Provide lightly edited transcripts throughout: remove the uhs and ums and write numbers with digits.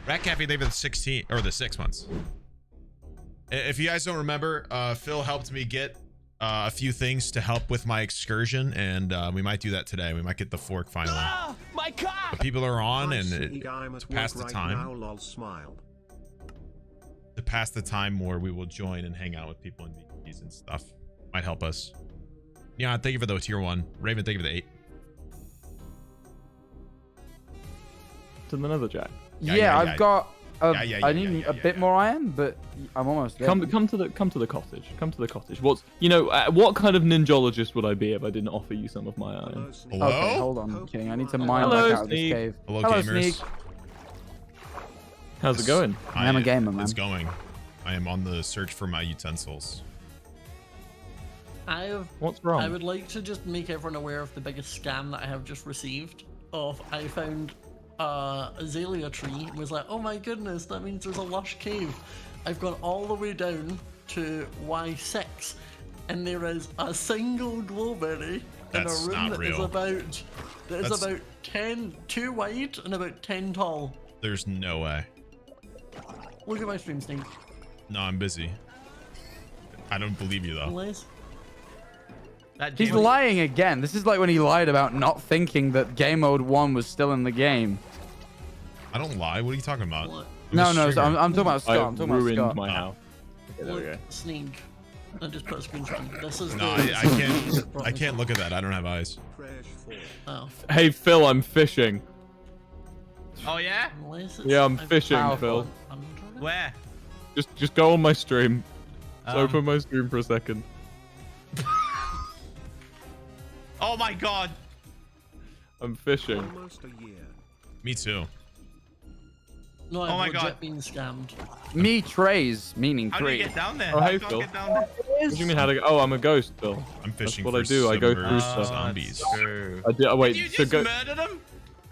Rat Cafe, they have the 16 or the 6 months. If you guys don't remember, Phil helped me get a few things to help with my excursion, and we might do that today. We might get the fork finally. My cock! But people are on, and to pass the time. To pass the time more, we will join and hang out with people in VODs and stuff. Might help us. Yeah, thank you for the tier 1. Raven, thank you for the 8. To the nether, Jack. Yeah, I've got. I need a bit more iron, but I'm almost there. Come to the cottage. Come to the cottage. What's what kind of ninjologist would I be if I didn't offer you some of my iron? Hello? Okay, hold on, King. I need to mine Hello, back out of this Sneeg. cave. Hello, Hello, gamers. Sneeg. How's it going? I'm a gamer, man. It's going. I am on the search for my utensils. What's wrong? I would like to just make everyone aware of the biggest scam that I have just received. I found a azalea tree and was like, oh my goodness, that means there's a lush cave. I've gone all the way down to Y6 and there is a single glowberry in a room that is about 2 wide and about 10 tall. There's no way. Look at my stream, Sneeg. No, I'm busy. I don't believe you though. Unless He's lying again. This is like when he lied about not thinking that game mode 1 was still in the game. I don't lie. What are you talking about? No, I'm talking about Scott. I'm talking about ruined Scott. my house. Okay, there we go. Sneeg. I just put a screenshot. This is No, I can't look at that. I don't have eyes. Oh. Hey Phil, I'm fishing. Oh yeah? Yeah, I'm fishing, Phil. Where? Just go on my stream. Just open my stream for a second. Oh my god. I'm fishing. Me too. No, Oh my I've god. legit been scammed. Me trays, meaning How do you three. get down there? Oh, hey, I can't Phil. get down there. What do you mean how to go? Oh, I'm a ghost, Phil. I'm fishing what for I do. I go through submerged stuff. zombies. True. I did. Oh, wait. Did you So just go. murder them?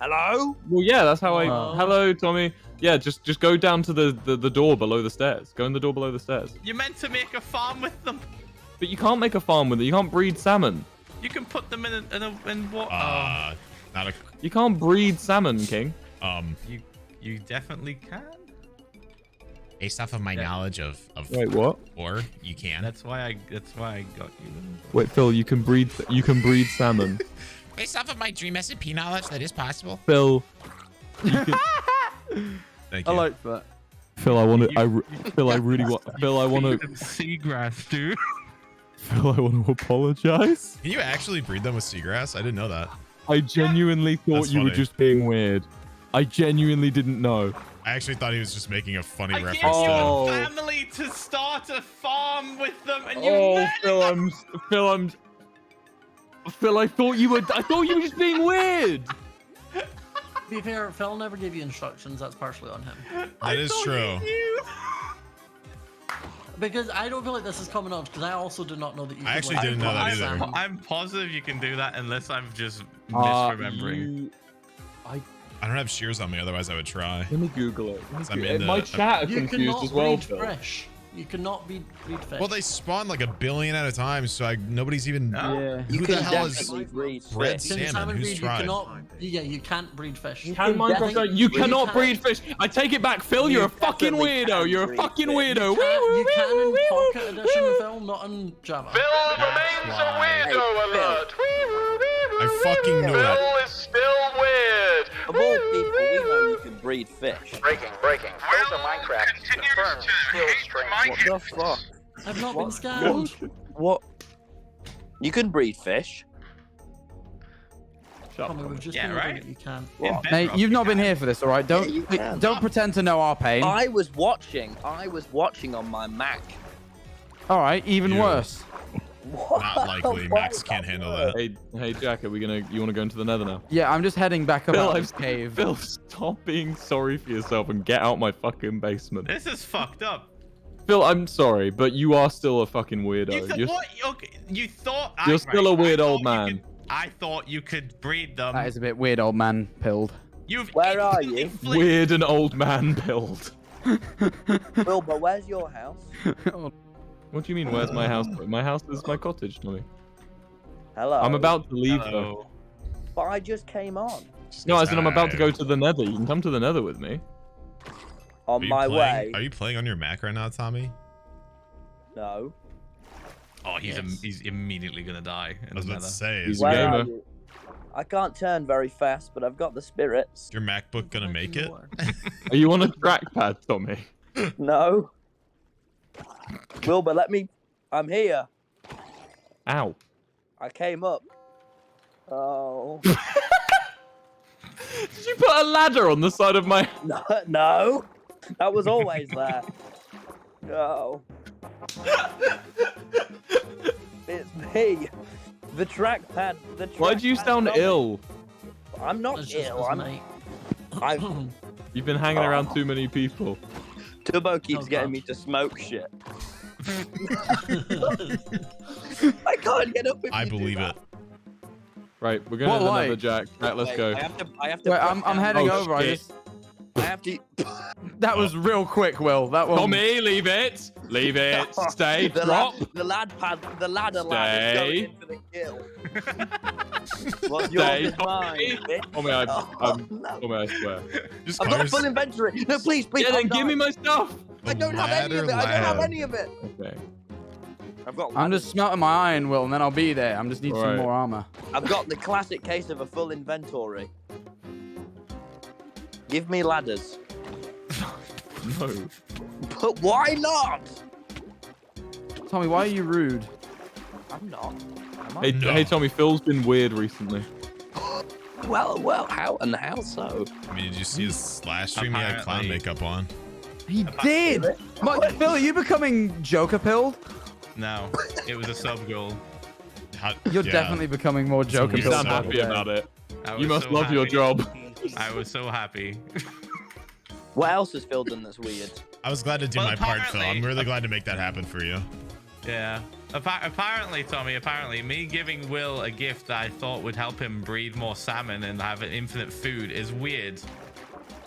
Hello? Well, yeah, that's how I. Oh. Hello, Tommy. Yeah, just go down to the door below the stairs. Go in the door below the stairs. You meant to make a farm with them. But you can't make a farm with it. You can't breed salmon. You can put them in what? Not a. You can't breed salmon, King. You definitely can. Based off of my knowledge of Wait, what? or you can. That's why I got you. Wait, Phil, you can breed salmon. Based off of my Dream SMP knowledge, that is possible. Phil. Thank you. I like that. Phil, I want to. Phil, I really want. Phil, I want to. Seagrass, dude. Phil, I want to apologize. Can you actually breed them with seagrass? I didn't know that. I genuinely thought That's you were funny. just being weird. I genuinely didn't know. I actually thought he was just making a funny I gave reference you to Oh. a family to start a farm with them, and you Oh, murdered them. Phil, I thought you were just being weird. To be fair, Phil never gave you instructions. That's partially on him. That is true. Because I don't feel like this is common knowledge, because I also did not know that you I could, actually like, didn't know that put either. salmon. I'm positive you can do that unless I'm just misremembering. I don't have shears on me, otherwise I would try. Let me Google it. I'm in My the- chat are You confused cannot as well, breed Phil. fish. You cannot breed fish. Well, they spawn like 1 billion at a time, so nobody's even. Yeah. Who the hell is definitely breed red fish. In salmon? Who's breed, tried? you cannot. Yeah, you can't breed fish. Can Minecraft? You cannot breed fish. I take it back, Phil. You're a fucking definitely weirdo. can You're a breed fucking fish. weirdo. You can in Pocket Edition, Phil, not in Java. remains a weirdo alert. I fucking knew it. is still weird. Of all people, we know you can breed fish. Breaking. There's a Minecraft confirmed still strange. What the fuck? I've not been scammed. What? You can breed fish? Shut Tommy, up. we've just Yeah, been right. that you can. What? Mate, you've not been here for this, all right? Yeah, you can. Don't pretend to know our pain. I was watching on my Mac. All right, even You. worse. What? Not likely. What Max the can't handle fuck? that. Hey, Jack, you want to go into the nether now? Yeah, I'm just heading back up Phil, out of this cave. Phil, stop being sorry for yourself and get out my fucking basement. This is fucked up. Phil, I'm sorry, but you are still a fucking weirdo. You thought You're still a weird old man. I thought you could breed them. That is a bit weird, old man. Pilled. Where are you? Weird and old man build. Wilbur, where's your house? What do you mean, where's my house? My house is my cottage, Tommy. Hello. I'm about to leave, though. But I just came on. No, as in I'm about to go to the nether. You can come to the nether with me. On my way. Are you playing on your Mac right now, Tommy? No. Oh, he's immediately gonna die. I was about to say, He's is a Where gamer. are you? I can't turn very fast, but I've got the spirits. your MacBook gonna make it? Are you on a trackpad, Tommy? No. Wilbur, let me. I'm here. Ow. I came up. Oh. Did you put a ladder on the side of my... No, no. That was always there. No. It's me. The trackpad. Why do you sound ill? I'm not That's just ill. his I'm. mate. I'm. You've been hanging around too many people. Turbo keeps Oh, getting God. me to smoke shit. I can't get up. If I you do believe that. it. Right, we're going What to another light? Jack. Right, let's Wait, go. I have to. Wait, press I'm down. heading Oh, over. shit. I have to. That was real quick, Will. That one. Tommy, leave it. Leave it. Stay. The Drop. the ladder lad is going Stay. in for the kill. What's Stay, yours is mine, Tommy. bitch. Tommy, Oh, no. no. Tommy, I swear. Just I've call got a full yourself inventory. No, please, please. Yeah, then I'm give me dying. my stuff. I don't have any of it. I don't have any of it. Okay. I've got. I'm just smelting my iron, Will, and then I'll be there. I'm just need some Alright. more armor. I've got the classic case of a full inventory. Give me ladders. No. But why not? Tommy, why are you rude? I'm not. Am I? Hey, No. hey, Tommy, Phil's been weird recently. Well, how and how so? I mean, did you see his last stream? He had clown Apparently. makeup on. He did. Phil, are you becoming Joker pilled? No, it was a sub goal. You're Yeah. definitely becoming more Joker You He's pilled. sound so happy about it. I You was must so love your happy. job. I was so happy. What else has Phil done that's weird? I was glad to do Well, my part, Phil. I'm apparently- really glad to make that happen for you. Yeah. Apparently, Tommy, me giving Will a gift that I thought would help him breed more salmon and have infinite food is weird.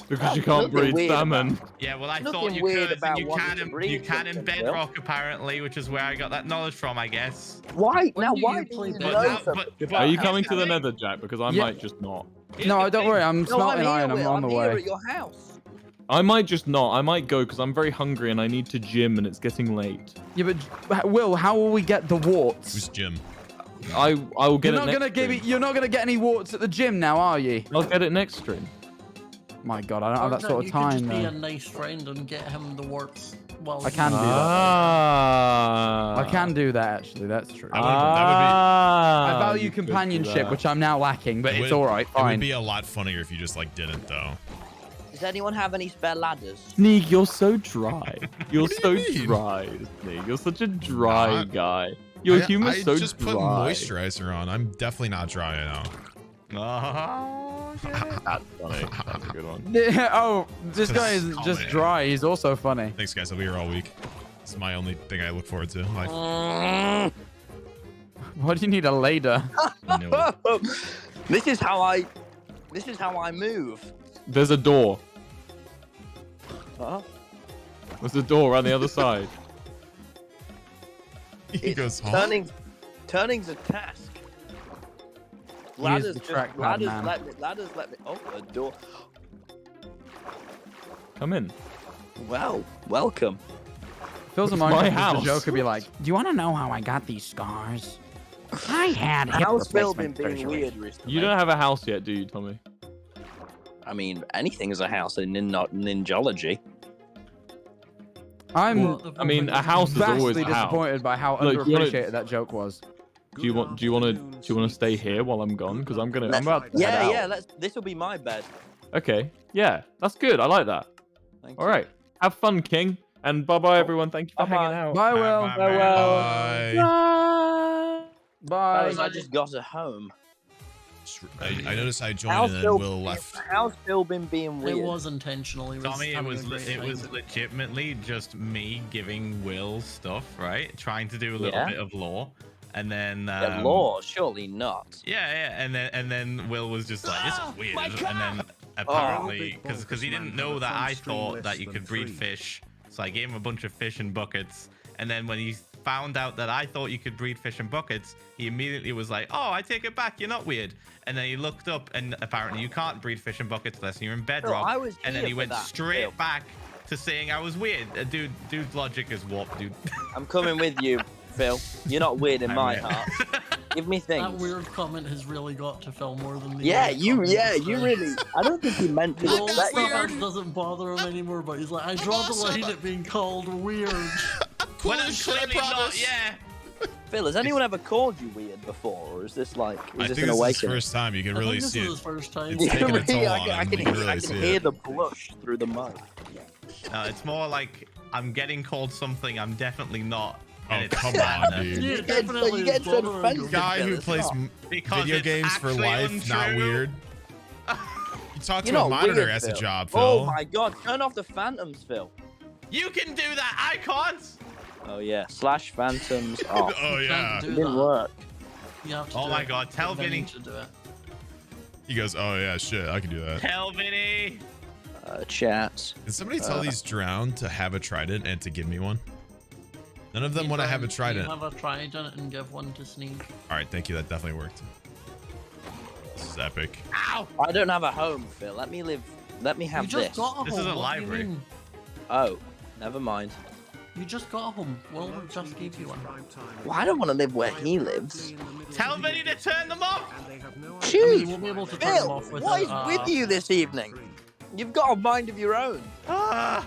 Because you There's can't nothing breed weird salmon. Yeah, well, I Nothing thought you weird could. about You wanting can, to breed you can in something, Will. Bedrock, apparently, which is where I got that knowledge from, I guess. Why? When Now, do why you do play you Bedrock? know But- something but- about Are you how coming to to the make- nether, Jack? Because I Yeah. might just not. No, I don't worry. I'm No, smelting I'm iron. here, I'm Will. on the I'm here way. at your house. I might just not. I might go because I'm very hungry and I need to gym and it's getting late. Yeah, but Will, how will we get the warts? Who's Jim? I will get You're it not gonna next stream. you're not gonna get any warts at the gym now, are you? I'll get it next stream. My God, I don't have that Or sort of you time. could just be though. a nice friend and get him the warts. Well, I can do that. Ah. I can do that actually. That's true. I would- that Ah. I value you could do companionship, that. which I'm now lacking, but It it's would- all right. It would Fine. be a lot funnier if you just like didn't though. Does anyone have any spare ladders? Sneeg, you're so dry. You're What do so you mean? dry, Sneeg. You're such a dry Not- guy. Your humor's I so just dry. put moisturizer on. I'm definitely not dry now. Oh, shit. That's funny. That's a good one. Oh, this guy isn't Just just comment. dry. He's also funny. Thanks, guys. I'll be here all week. It's my only thing I look forward to. Like, Why do you need a ladder? No. This is how I move. There's a door. Huh? There's a door on the other side. he goes, huh? Turning's a task. He is Ladders the just trackpad ladders man. let me. Oh, a door. Come in. Well, welcome. Feels a It's moment my if the house. Joker be like, "Do you want to know how I got these scars? I had hip How's Phil been replacement being surgery." weird recently? You don't have a house yet, do you, Tommy? I mean, anything is a house in ninjology. I'm Well, I mean, a house is always vastly a house. disappointed by how Look, you wanna- underappreciated that joke was. Do you want to stay here while I'm gone? Because I'm about to head Yeah, out. yeah. This will be my bed. Okay. Yeah, that's good. I like that. Thank All you. right. Have fun, King. And bye-bye, everyone. Thank you for Bye-bye. hanging out. Bye, Will. Bye, Bye. Bye. Fellas, I just got a home. I noticed I joined How's and then Phil, Will left. how's Phil been being It weird? was intentional. He was Tommy, it having was a great it was time. legitimately just me giving Will stuff, right? Trying to do a little Yeah. bit of lore, and then The law, surely not. yeah, and then Will was just like, "This is weird," my and God! then apparently, because he didn't know that I thought that you could breed fish, so I gave him a bunch of fish in buckets, and then when he found out that I thought you could breed fish in buckets, he immediately was like, "Oh, I take it back. You're not weird." And then he looked up, and apparently you can't breed fish in buckets unless you're in bedrock. I was and then here he for went that, straight Phil. back to saying I was weird. Dude's logic is warped, dude. I'm coming with you, Phil. You're not weird in my heart. Give me things. That weird comment has really got to Phil more than the Yeah, weird you comments, really. I don't think he meant to. The old upset you. stuff doesn't bother him anymore, but he's like, I draw the line at being called weird. Cool When I'm as shit, I clearly not, promise. yeah. Phil, has anyone ever called you weird before, or is this like? I Is think this an this is his awakening? first time. You can I really think see this is it. his first time. It's taking a toll on I him. can You can really see hear it. the blush through the mic. It's more like I'm getting called something I'm definitely not. Oh, and it's come sad. on, dude. Yeah, You definitely. get so bothering defensive. him. Guy who It's plays not. Because video it's games for actually life, not untrue. weird. You talk to You're a not monitor weird, as a Phil. job, Phil. Oh my god, turn off the phantoms, Phil. You can do that. I can't. Oh yeah, slash phantoms off. Oh You yeah. can't It do didn't that. work. You have to Oh do my it. God, tell Vinny Vinny. to do it. He goes, oh yeah, shit, I can do that. Tell Vinny. Chat. Did somebody tell these drowned to have a trident and to give me one? None of them want to have a You trident. have a trident and give one to Sneeg. All right, thank you. That definitely worked. This is epic. Ow. I don't have a home, Phil. Let me live. Let me have You just this. got a This home. is a what do you library. mean? Oh, never mind. You just got a home. Well, we just gave you one. Well, I don't want to live where he lives. Tell Vinny to turn them off. I mean, you Jeez, won't be able to turn them Phil, off without. what is with you this evening? You've got a mind of your own. Ah.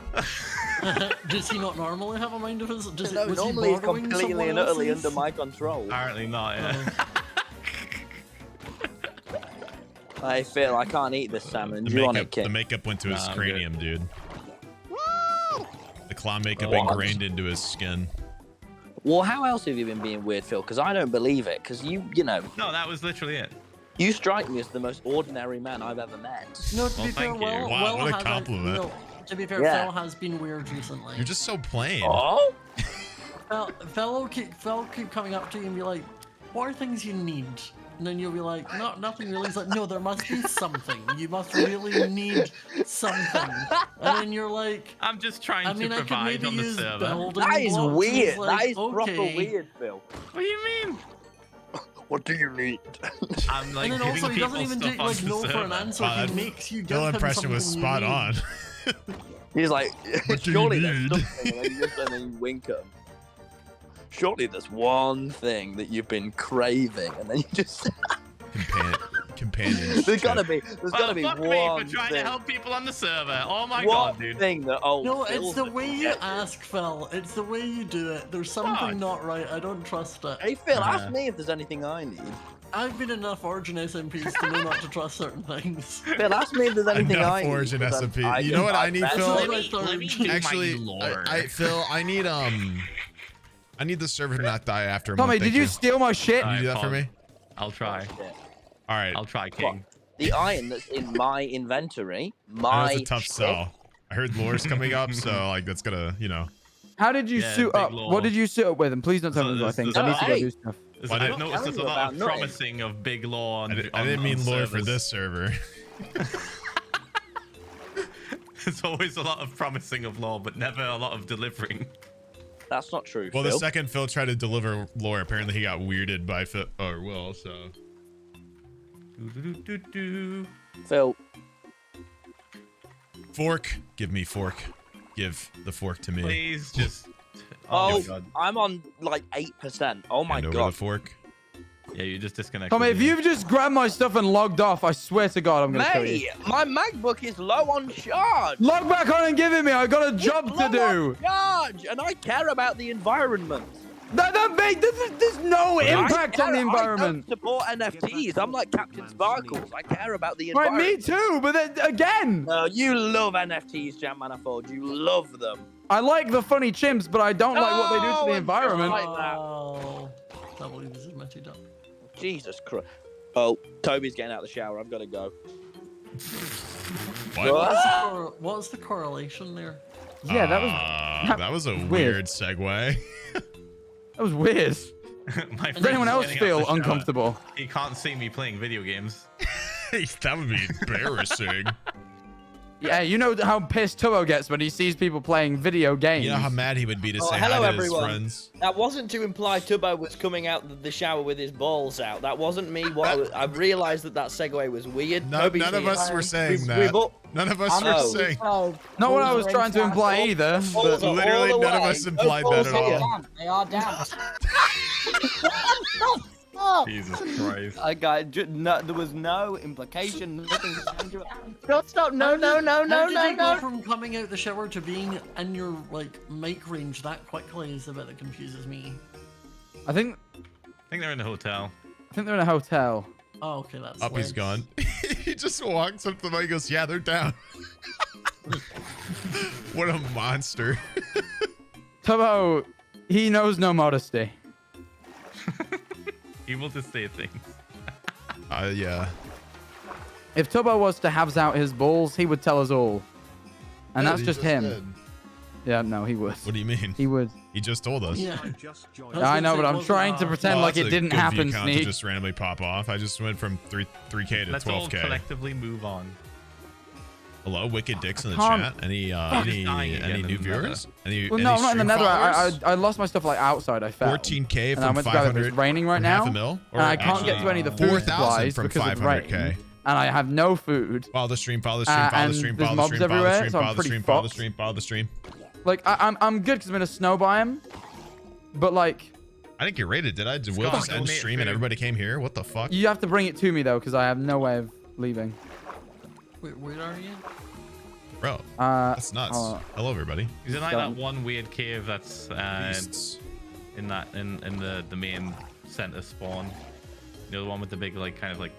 Does he not normally have a mind of his? Does No, was normally he it's borrowing completely someone and utterly else's? under my control. Apparently not. Yeah. Hey, Phil, I can't eat this salmon. The Do you want it, makeup, King? the makeup went to his Nah, I'm cranium, dude. The clown makeup What? ingrained into his skin. Well, how else have you been being weird, Phil? Because I don't believe it. Because you know, No, that was literally it. you strike me as the most ordinary man I've ever met. No, to Well, be fair, thank you. Will, Wow, Will what a has compliment. No, to be fair, Yeah. Phil has been weird recently. You're just so plain. Oh? Phil keep coming up to you and be like, "What are things you need?" And then you'll be like, "No, nothing really." He's like, "No, there must be something. You must really need something." And then you're like, I'm just trying "I mean, to I could provide maybe on the use server. building That is blocks." And weird. he's like, That is proper "Okay." weird, Phil. What do you mean? What do you need? I'm like And then giving also, he people doesn't even stuff take on like the no for an server. answer. Wow, He that makes you give Phil him impression was something spot you on. need. He's like, What do you surely there's need?" something, and then you wink at him. Surely there's one thing that you've been craving, and then you just Companionship. there's gotta be Well, be fuck me one for trying thing. to help people on the server. Oh my One god, dude. thing that No, it's Phil's the been way you getting. ask, Phil. It's the way you do it. There's something Fuck. not right. I don't trust it. Hey Phil, ask me if there's anything I need. I've been in enough Origin SMPs to know not to trust certain things. Phil, ask me if there's anything Enough I need. Origin because SMP. You know what I need, bet- Phil? Let Let me do Actually, my lore. Phil, I need the server to not die after a Tommy, month. did Thank you steal my shit? Can you do that for me? I'll try. All right. I'll try, King. The iron that's in my inventory, I know my it's a tough ship, sell. I heard lore's coming up, so like that's gonna, How did you Yeah, suit big up? law. What did you suit up with? And please don't tell So me my there's- things. there's I need to go hey. do stuff. I've Why did- noticed there's a Tell me lot of about nothing. promising of big law on, I didn't mean on lore for servers. this server. There's always a lot of promising of law, but never a lot of delivering. That's not true, Well, the Phil. second Phil tried to deliver lore, apparently he got weirded by Phil or Will. So Do-do-do-do-do. Phil, fork, give me fork, give the fork to me. Please just. oh, my god. I'm on like 8%. Oh my Hand over god. the fork. Yeah, you just disconnected. Tommy, if me. you've just grabbed my stuff and logged off, I swear to God, I'm gonna kill Mate, you. my MacBook is low on charge. Log back on and give it me. I got a job It's to low do. on charge, and I care about the environment. There's no impact on the I environment. don't support NFTs. I'm like Captain Sparkles. I care about the Right, environment. me too. But then, again, No, you love NFTs, Jam Manifold. You love them. I like the funny chimps, but I don't like what they do to No, the it's environment. like that. Oh, can't believe this is admitted up. Jesus Christ. Oh, Toby's getting out of the shower. I've got to go. What? What's the correlation there? Yeah, That was a weird. weird segue. That was weird. My Does anyone friend's else getting out feel the shower. uncomfortable? He can't see me playing video games. That would be embarrassing. Yeah, you know how pissed Tubbo gets when he sees people playing video games. You know how mad he would be to say hello, hi to his everyone. friends. That wasn't to imply Tubbo was coming out the shower with his balls out. That wasn't me. I realized that segue was weird. None of us were saying that. None of us were saying. Not what I was trying to imply either. But literally, none of us implied that at all. They are down. Jesus Christ. There was no implication. Nothing. Stop. No. How did you go from coming out the shower to being in your like mic range that quickly is the bit that confuses me. I think they're in the hotel. they're in a hotel. Oh, okay, that's Up, he's gone. He just walks up to the mic and goes, yeah, they're down. What a monster. Tubbo, he knows no modesty. Able to say things. Yeah. If Tubbo was to halves out his balls, he would tell us all. And Yeah, that's he just just him. did. Yeah, no, he would. What do you mean? He would. He just told us. Yeah. I know, but I'm trying to pretend like that's it a didn't good happen, view count to Sneeg. just randomly pop off. I just went from 3K to Let's all 12K. collectively move on. Hello, Wicked Dicks in the can't- chat. Any dying again any in new the viewers? Any, Well, any no, I'm not in the stream nether. followers? I lost my stuff like outside. I fell. 14K And I from went to grab it. 500. It's raining right from now. half a mil? And I can't get to any of the food 4,000 supplies from because of 500K. rain. And I have no food. Follow the stream, follow the stream, follow the and stream, there's follow the mobs stream, follow the everywhere, stream, so I'm follow the pretty stream, follow the fucked. stream, follow the stream. Like I'm good because I'm in a snow biome, but like I didn't get raided, did I? Did Will just end stream and everybody came here? What the fuck? you have to bring it to me though because I have no way of leaving. Wait, where are you? Bro, that's nuts. Hello, everybody. He's in like that one weird cave that's Beasts. in the main center spawn. You know, the one with the big like kind of like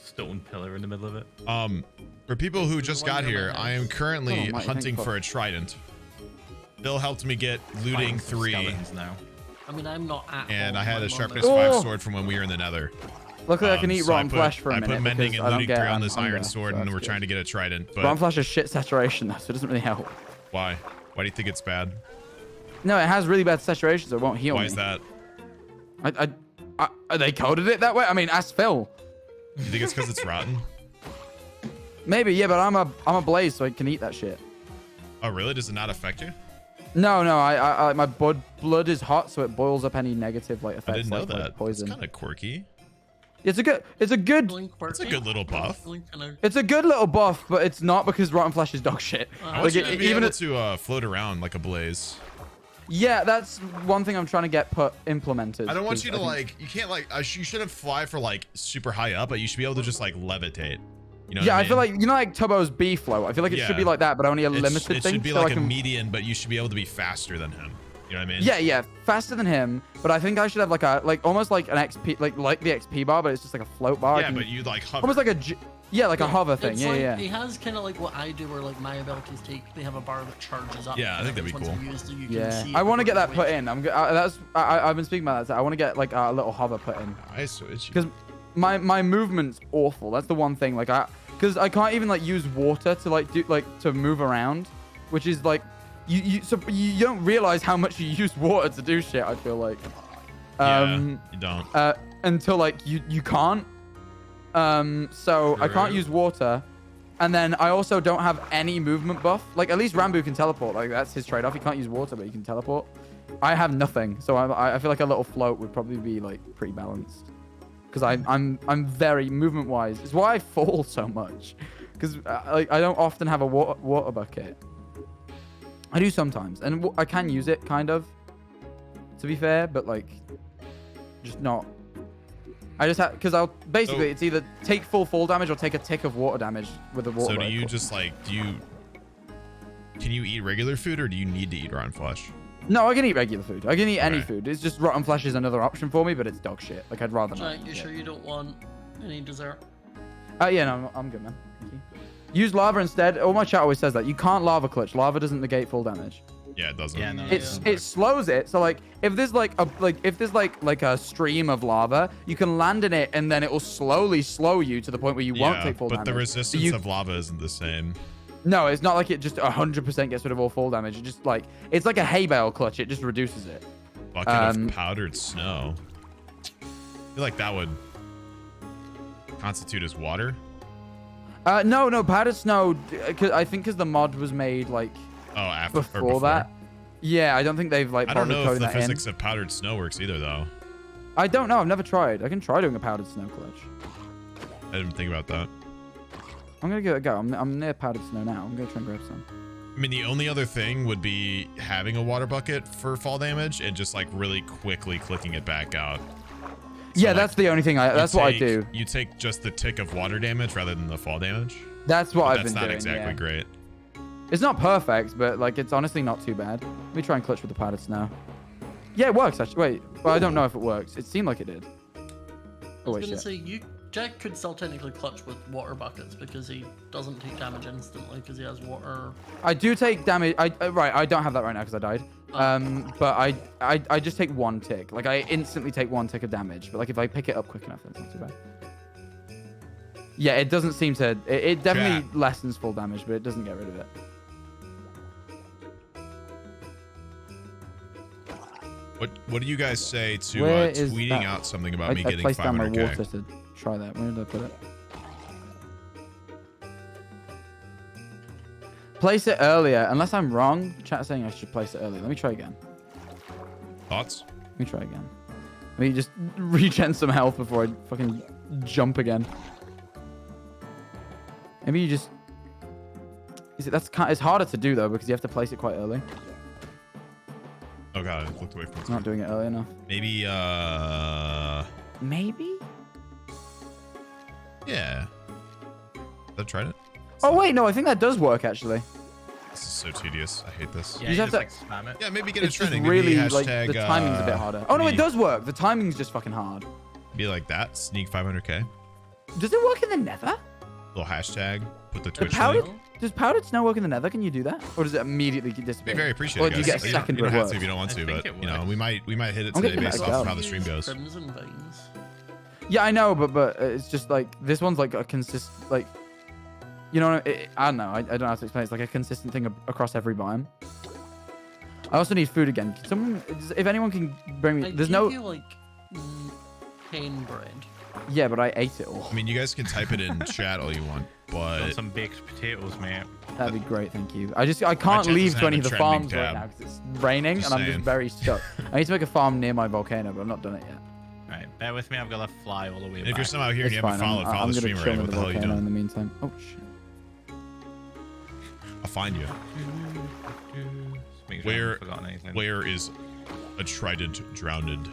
stone pillar in the middle of it. For people who just got here, I am currently Oh, my hunting thankful. for a trident. Bill helped me get looting Fighting some 3, skeletons now. I mean, I'm not at and home. I had a I'm on sharpness the- 5 Oh! sword from when we were in the nether. Luckily I can eat So rotten flesh for a minute. I put mending because and I don't looting get 3 on this hunger, iron sword, so and that's we're good. trying to get a trident. Rotten But flesh is shit saturation though, so it doesn't really help. why? Why do you think it's bad? No, it has really bad saturation, so it won't heal Why me. is that? They coded it that way. I mean, ask Phil. You think it's because it's rotten? Maybe, yeah, but I'm a blaze, so I can eat that shit. Oh, really? Does it not affect you? No, my blood is hot, so it boils up any negative like I effects didn't know like that. poison. It's kind of quirky. It's a good It's a good little buff. It's a good little buff, but it's not because rotten flesh is dog shit. I want you to be even able to float around like a blaze. yeah, that's one thing I'm trying to get implemented. I don't want 'cause you to I think- like. You can't like. You shouldn't fly for like super high up, but you should be able to just like levitate. You know? Yeah, what I feel mean? like you know, like Tubbo's B float. I feel like it should be Yeah. like that, but only a limited It thing. should be so like I a can... median, but you should be able to be faster than him. You know what I mean? Yeah, faster than him. But I think I should have like almost like an XP, like the XP bar, but it's just like a float bar. I Yeah, can- but you like hover. almost like like a hover thing. It's Yeah, like, yeah. He has kind of like what I do, where like my abilities they have a bar that charges up. Yeah, I think that'd be once cool. you used it, you can Yeah, see I it want to get that before put you in. I've been speaking about that. I want to get like a little hover put in I switch. because my movement's awful. That's the one thing. Like because I can't even like use water to like do like to move around, which is like you don't realize how much you use water to do shit. I feel like You don't. until like you can't. So I can't True. use water. And then I also don't have any movement buff. Like at least Rambo can teleport. Like that's his trade-off. He can't use water, but he can teleport. I have nothing, so I feel like a little float would probably be like pretty balanced. Because I'm very movement-wise. It's why I fall so much. Because like I don't often have a water bucket. I do sometimes, and I can use it kind of. To be fair, but like, just not. I just have because I'll basically it's either take full fall damage or take a tick of water damage with the water. So do you rifle. just like Can you eat regular food or do you need to eat rotten flesh? No, I can eat regular food. I can eat any Okay. food. It's just rotten flesh is another option for me, but it's dog shit. Like I'd rather not. Jack, you sure you don't want any dessert? Yeah, no, I'm good, man. Thank you. Use lava instead. All my chat always says that you can't lava clutch. Lava doesn't negate full damage. Yeah, it doesn't. Yeah, no, It slows it. So like if there's like a stream of lava, you can land in it and then it will slowly slow you to the point where you won't take full but damage. the So resistance you- of lava isn't the same. No, it's not like it just 100% gets rid of all fall damage. It just like it's like a hay bale clutch. It just reduces it. Bucket of powdered snow. I feel like that would constitute as water. No, powdered snow. I think because the mod was made like after before that. Yeah, I don't think they've like. I don't know if the that physics of powdered snow works either, though. I don't know. I've never tried. I can try doing a powdered snow clutch. I didn't think about that. I'm gonna give it a go. I'm near powdered snow now. I'm gonna try and grab some. I mean, the only other thing would be having a water bucket for fall damage and just like really quickly clicking it back out. So, yeah, like, that's the only thing. That's what I do. You take just the tick of water damage rather than the fall damage. That's what I've been doing. doing. That's not exactly great. It's not perfect, but like it's honestly not too bad. Let me try and clutch with the powdered snow. Yeah, it works actually. Wait, well, I don't know if it works. It seemed like it did. I was gonna say Jack could still technically clutch with water buckets because he doesn't take damage instantly because he has water. I do take damage. Right, I don't have that right now because I died. But I just take one tick. Like I instantly take one tick of damage. But like if I pick it up quick enough, it's not too bad. Yeah, it doesn't seem to. It definitely lessens full damage, but it doesn't get rid of it. What do you guys say to tweeting out something about me I getting 500K? placed down my water to try that. Where did I put it? Place it earlier. Unless I'm wrong, chat saying I should place it earlier. Let me try again. Thoughts? Let me try again. Let me just regen some health before I fucking jump again. Maybe you just... It's harder to do though because you have to place it quite early. Oh god, I looked away from it. It's not doing it early enough. Maybe Maybe? Yeah. That tried it? Oh wait, no, I think that does work actually. This is so tedious. I hate this. Yeah, You you have just to- like spam it. Yeah, maybe get It's it just trending. really Maybe like hashtag, the timing's a bit harder. Oh no, it does work. The timing's just fucking hard. Be like that. Sneak 500K. Does it work in the Nether? Little hashtag. Put the Twitch Powdered? link. Does powdered snow work in the Nether? Can you do that, or does it immediately Be disappear? very appreciated. Or do you guys. get a second You don't where it have to works? if you don't want I to, think but it you know, works. we might hit it I'm today gonna based give it a off go. how the stream goes. Crimson veins. Yeah, I know, but it's just like this one's like a consistent like, you know, I don't know. I don't know how to explain. It's like a consistent thing across every biome. I also need food again. Can someone, if anyone can bring me, there's no. You like cane bread. Yeah, but I ate it all. I mean, you guys can type it in chat all you want, Got but some baked potatoes, mate. That'd be great, thank you. I can't chat leave doesn't to any of have the a farms trending right tab. now because it's raining Just and I'm just saying. very stuck. I need to make a farm near my volcano, but I've not done it yet. Right, bear with me. I've got to fly all the way if back. you're somehow here and It's you fine. haven't followed, follow I'm the gonna stream chill already. in What the hell are you volcano in doing? the meantime. Oh shit. I'll find you. Just make sure I haven't forgotten anything. Where is a trident drowned?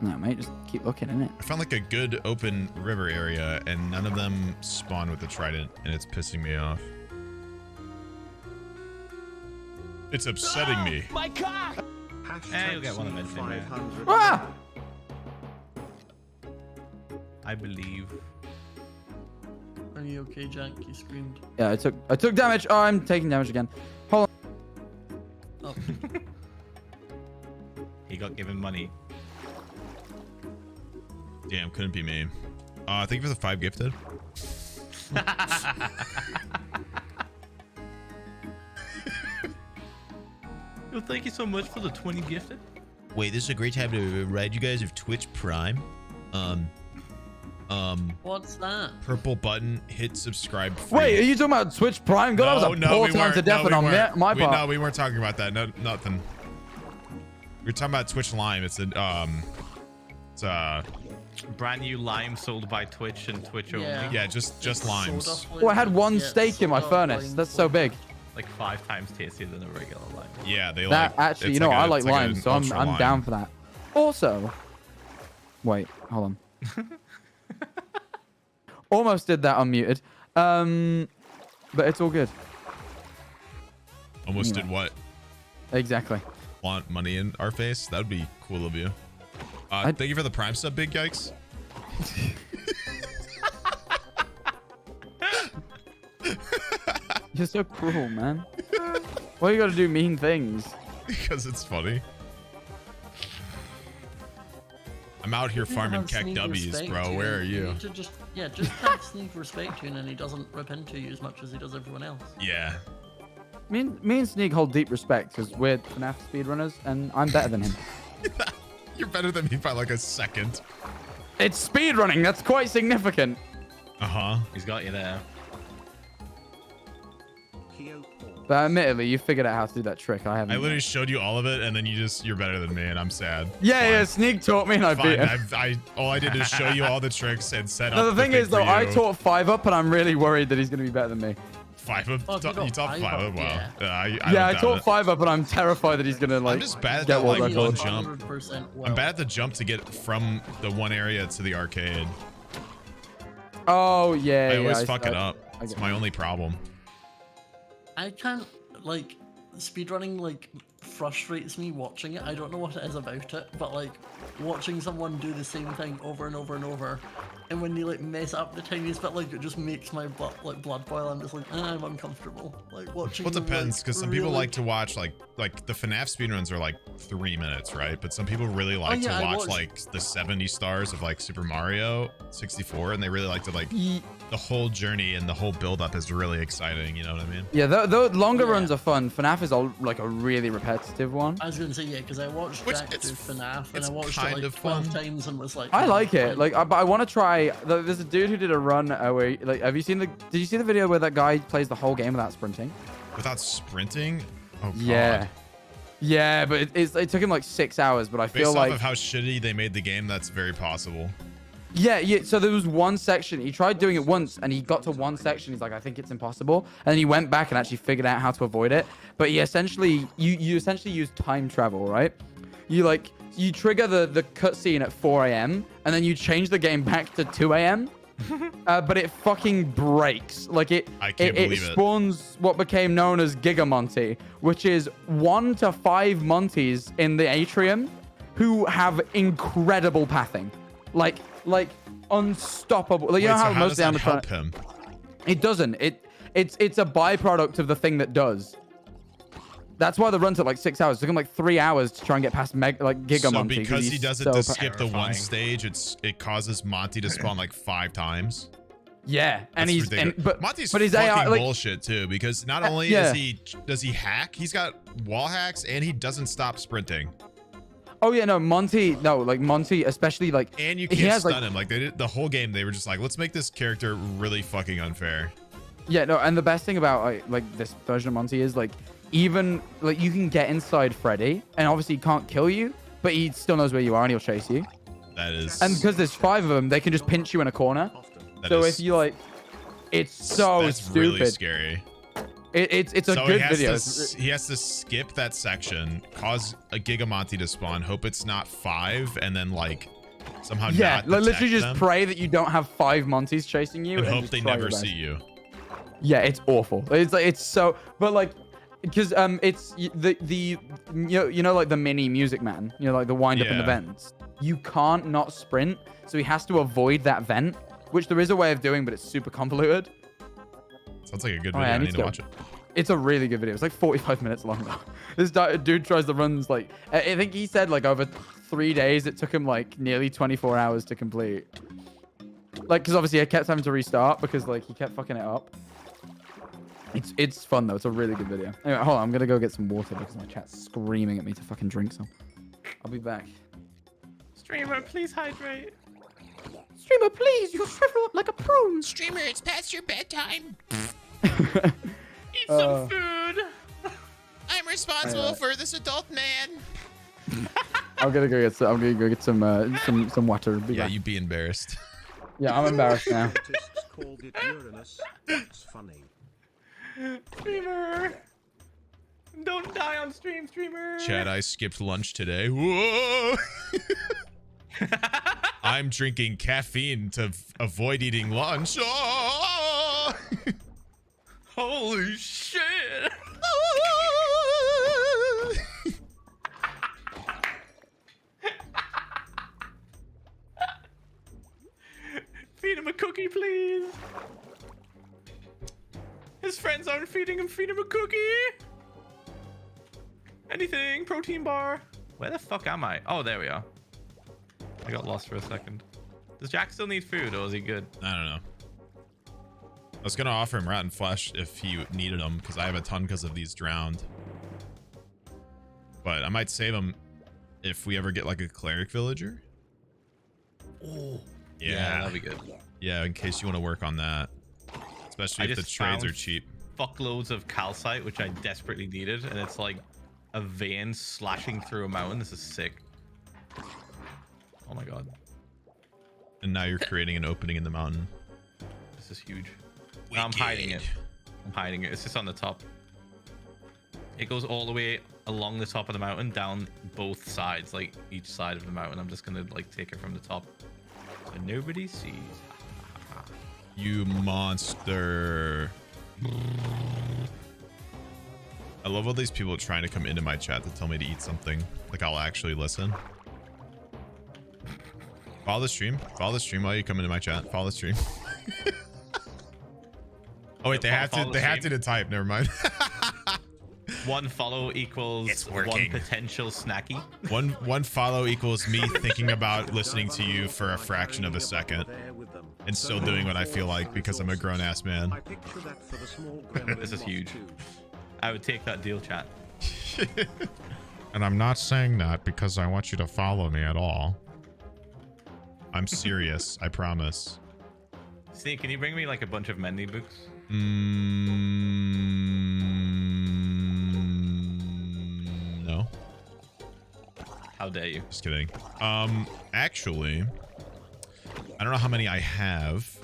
No, mate, just keep looking, innit? I found like a good open river area and none of them spawn with the trident and it's pissing me off. It's upsetting me. My car! You'll get one eventually, man. Ah! I believe. Are you okay, Jack? You screamed. Yeah, I took damage. Oh, I'm taking damage again. Hold on. Oh. He got given money. Damn, couldn't be me. Thank you for the 5 gifted. Well, thank you so much for the 20 gifted. Wait, this is a great time to remind you guys of Twitch Prime. What's that? Purple button, hit subscribe. Free. Wait, are you talking about Twitch Prime? God, that was a poor time to deafen on my part. No, we weren't talking about that. No, nothing. We were talking about Twitch Lime. It's a Brand new lime sold by Twitch and Twitch only. yeah, just limes. Oh, I had one steak in my furnace. That's so big. Like 5 times tastier than a regular lime. Yeah, they That like. actually, it's you know, like I a- like it's like lime, an so I'm ultra down lime. for that. Also, wait, hold on. Almost did that unmuted. But it's all good. Almost Yeah. did what? Exactly. Want money in our face? That would be cool of you. Thank you for the Prime sub, Big Yikes. You're so cruel, man. Why you gotta do mean things? Because it's funny. I'm out here farming keck W's, bro. Where are you? Just have Sneeg respect you, and then he doesn't rip into you as much as he does everyone else. Yeah. Me and Sneeg hold deep respect because we're FNAF speedrunners and I'm better than him. You're better than me by like a second. It's speedrunning. That's quite significant. Uh-huh. He's got you there. But admittedly, you figured out how to do that trick. I haven't. I literally showed you all of it, and then you're better than me, and I'm sad. Yeah, Fine. Sneeg taught me, and I beat him. All I did is show you all the tricks and set up. No, the thing is, though, for I you. taught 5 up, and I'm really worried that he's going to be better than me. 5 up? Oh, You taught 5 up? Wow. yeah. I taught 5 up, and I'm terrified that he's going to, like, I'm just bad at get that, world like, record. one jump. 100% well. I'm bad at the jump to get from the one area to the arcade. Oh, yeah, I always yeah, fuck it up. I It's get my only problem. I can't, like, speedrunning, like, frustrates me watching it. I don't know what it is about it, but, like, watching someone do the same thing over and over and over, and when they, like, mess up the tiniest bit, like, it just makes my blood boil. I'm just like, I'm uncomfortable. Like, watching Well, it them, depends, like, because some people really- like to watch, like the FNAF speedruns are, like, 3 minutes, right? But some people really like yeah, to I watch, watched- like, the 70 stars of, like, Super Mario 64, and they really like to, like, the whole journey and the whole build-up is really exciting, you know what I mean? Yeah, the longer Yeah. runs are fun. FNAF is, like, a really repetitive one. I was gonna say, yeah, because I watched Which Jack do it's- FNAF, and it's I watched kind it, of like, 12 fun. times and was like... I like it. fine. Like, but I want to try. There's a dude who did a run where, like, have you seen the? Did you see the video where that guy plays the whole game without sprinting? Without sprinting? Oh, God. Yeah. Yeah, but it took him like 6 hours. But I Based feel off like of how shitty they made the game, that's very possible. yeah. So there was one section. He tried doing it once, and he got to one section. He's like, I think it's impossible. And then he went back and actually figured out how to avoid it. But he essentially, you essentially use time travel, right? You trigger the cutscene at 4 a.m. and then you change the game back to 2 a.m. But it fucking breaks. Like I can't believe it. spawns what became known as Giga Monty, which is 1 to 5 Monties in the atrium who have incredible pathing, like unstoppable. Like, you Wait, know so how how most does that of the help time him? it doesn't. It's a byproduct of the thing that does. That's why the run took like 6 hours. It took him like 3 hours to try and get past Giga So Monty. because he does it so to skip the one terrifying. stage, it causes Monty to spawn like 5 times. Yeah, and That's he's ridiculous. Monty's but his fucking AI, like, bullshit too, because not only yeah. does he hack, he's got wall hacks and he doesn't stop sprinting. oh yeah, no, Monty, especially like, And you he can't has, stun like, him. Like they did the whole game, they were just like, let's make this character really fucking unfair. yeah, no, and the best thing about like this version of Monty is like, even like you can get inside Freddy, and obviously he can't kill you, but he still knows where you are and he'll chase you. That is. And because there's 5 of them, they can just pinch you in a corner. that So is- if you like, it's so that's stupid. really scary. It's a So good he has video. he has to skip that section, cause a Gigamonty to spawn, hope it's not 5, and then like somehow Yeah, not like, literally detect just them, pray that you don't have 5 Monties chasing you and hope just they try your never best. see you. Yeah, it's awful. It's like, it's so, but like, because it's the you know like the mini Music Man, you know, like the wind up in the Yeah. vents. You can't not sprint, so he has to avoid that vent, which there is a way of doing, but it's super convoluted. Sounds like a good Oh, video. yeah, I I need need to to go. watch it. It's a really good video. It's like 45 minutes long though. This dude tries to runs like, I think he said like over 3 days it took him like nearly 24 hours to complete. Like, because obviously I kept having to restart because like he kept fucking it up. It's fun though. It's a really good video. Anyway, hold on. I'm gonna go get some water because my chat's screaming at me to fucking drink some. I'll be back. Streamer, please hydrate. Streamer, please. You shrivel up like a prune. Streamer, it's past your bedtime. Eat some food. I'm responsible for this adult man. I'm gonna go get some. I'm gonna go get some water. Be Yeah, back. you be embarrassed. Yeah, I'm embarrassed now. Scientists called it Uranus. That's funny. Streamer. Don't die on stream, streamer. Chad, I skipped lunch today. Whoa! I'm drinking caffeine to avoid eating lunch. Oh! Holy shit. Feed him a cookie, please. His friends aren't feeding him. Feed him a cookie. Anything. Protein bar. Where the fuck am I? Oh, there we are. I got lost for a second. Does Jack still need food, or is he good? I don't know. I was gonna offer him rotten flesh if he needed them, because I have a ton because of these drowned. But I might save him if we ever get like a cleric villager. Oh. Yeah. That'd be good. Yeah, in case you want to work on that. Especially if the trades are cheap. Fuckloads of calcite, which I desperately needed, and it's like a vein slashing through a mountain. This is sick. Oh my god. And now you're creating an opening in the mountain. This is huge. Now I'm hiding it. I'm hiding it. It's just on the top. It goes all the way along the top of the mountain, down both sides, like each side of the mountain. I'm just gonna like take it from the top so nobody sees. You monster. I love all these people trying to come into my chat to tell me to eat something. Like I'll actually listen. Follow the stream. Follow the stream while you come into my chat. Follow the stream. Oh wait, they have to type. Never mind. One follow equals one potential snacky. One follow equals me thinking about listening to you for a fraction of a second and still doing what I feel like because I'm a grown-ass man. This is huge. I would take that deal, chat. And I'm not saying that because I want you to follow me at all. I'm serious, I promise. Sneeg, can you bring me like a bunch of Mendy books? No. How dare you? Just kidding. Actually, I don't know how many I have,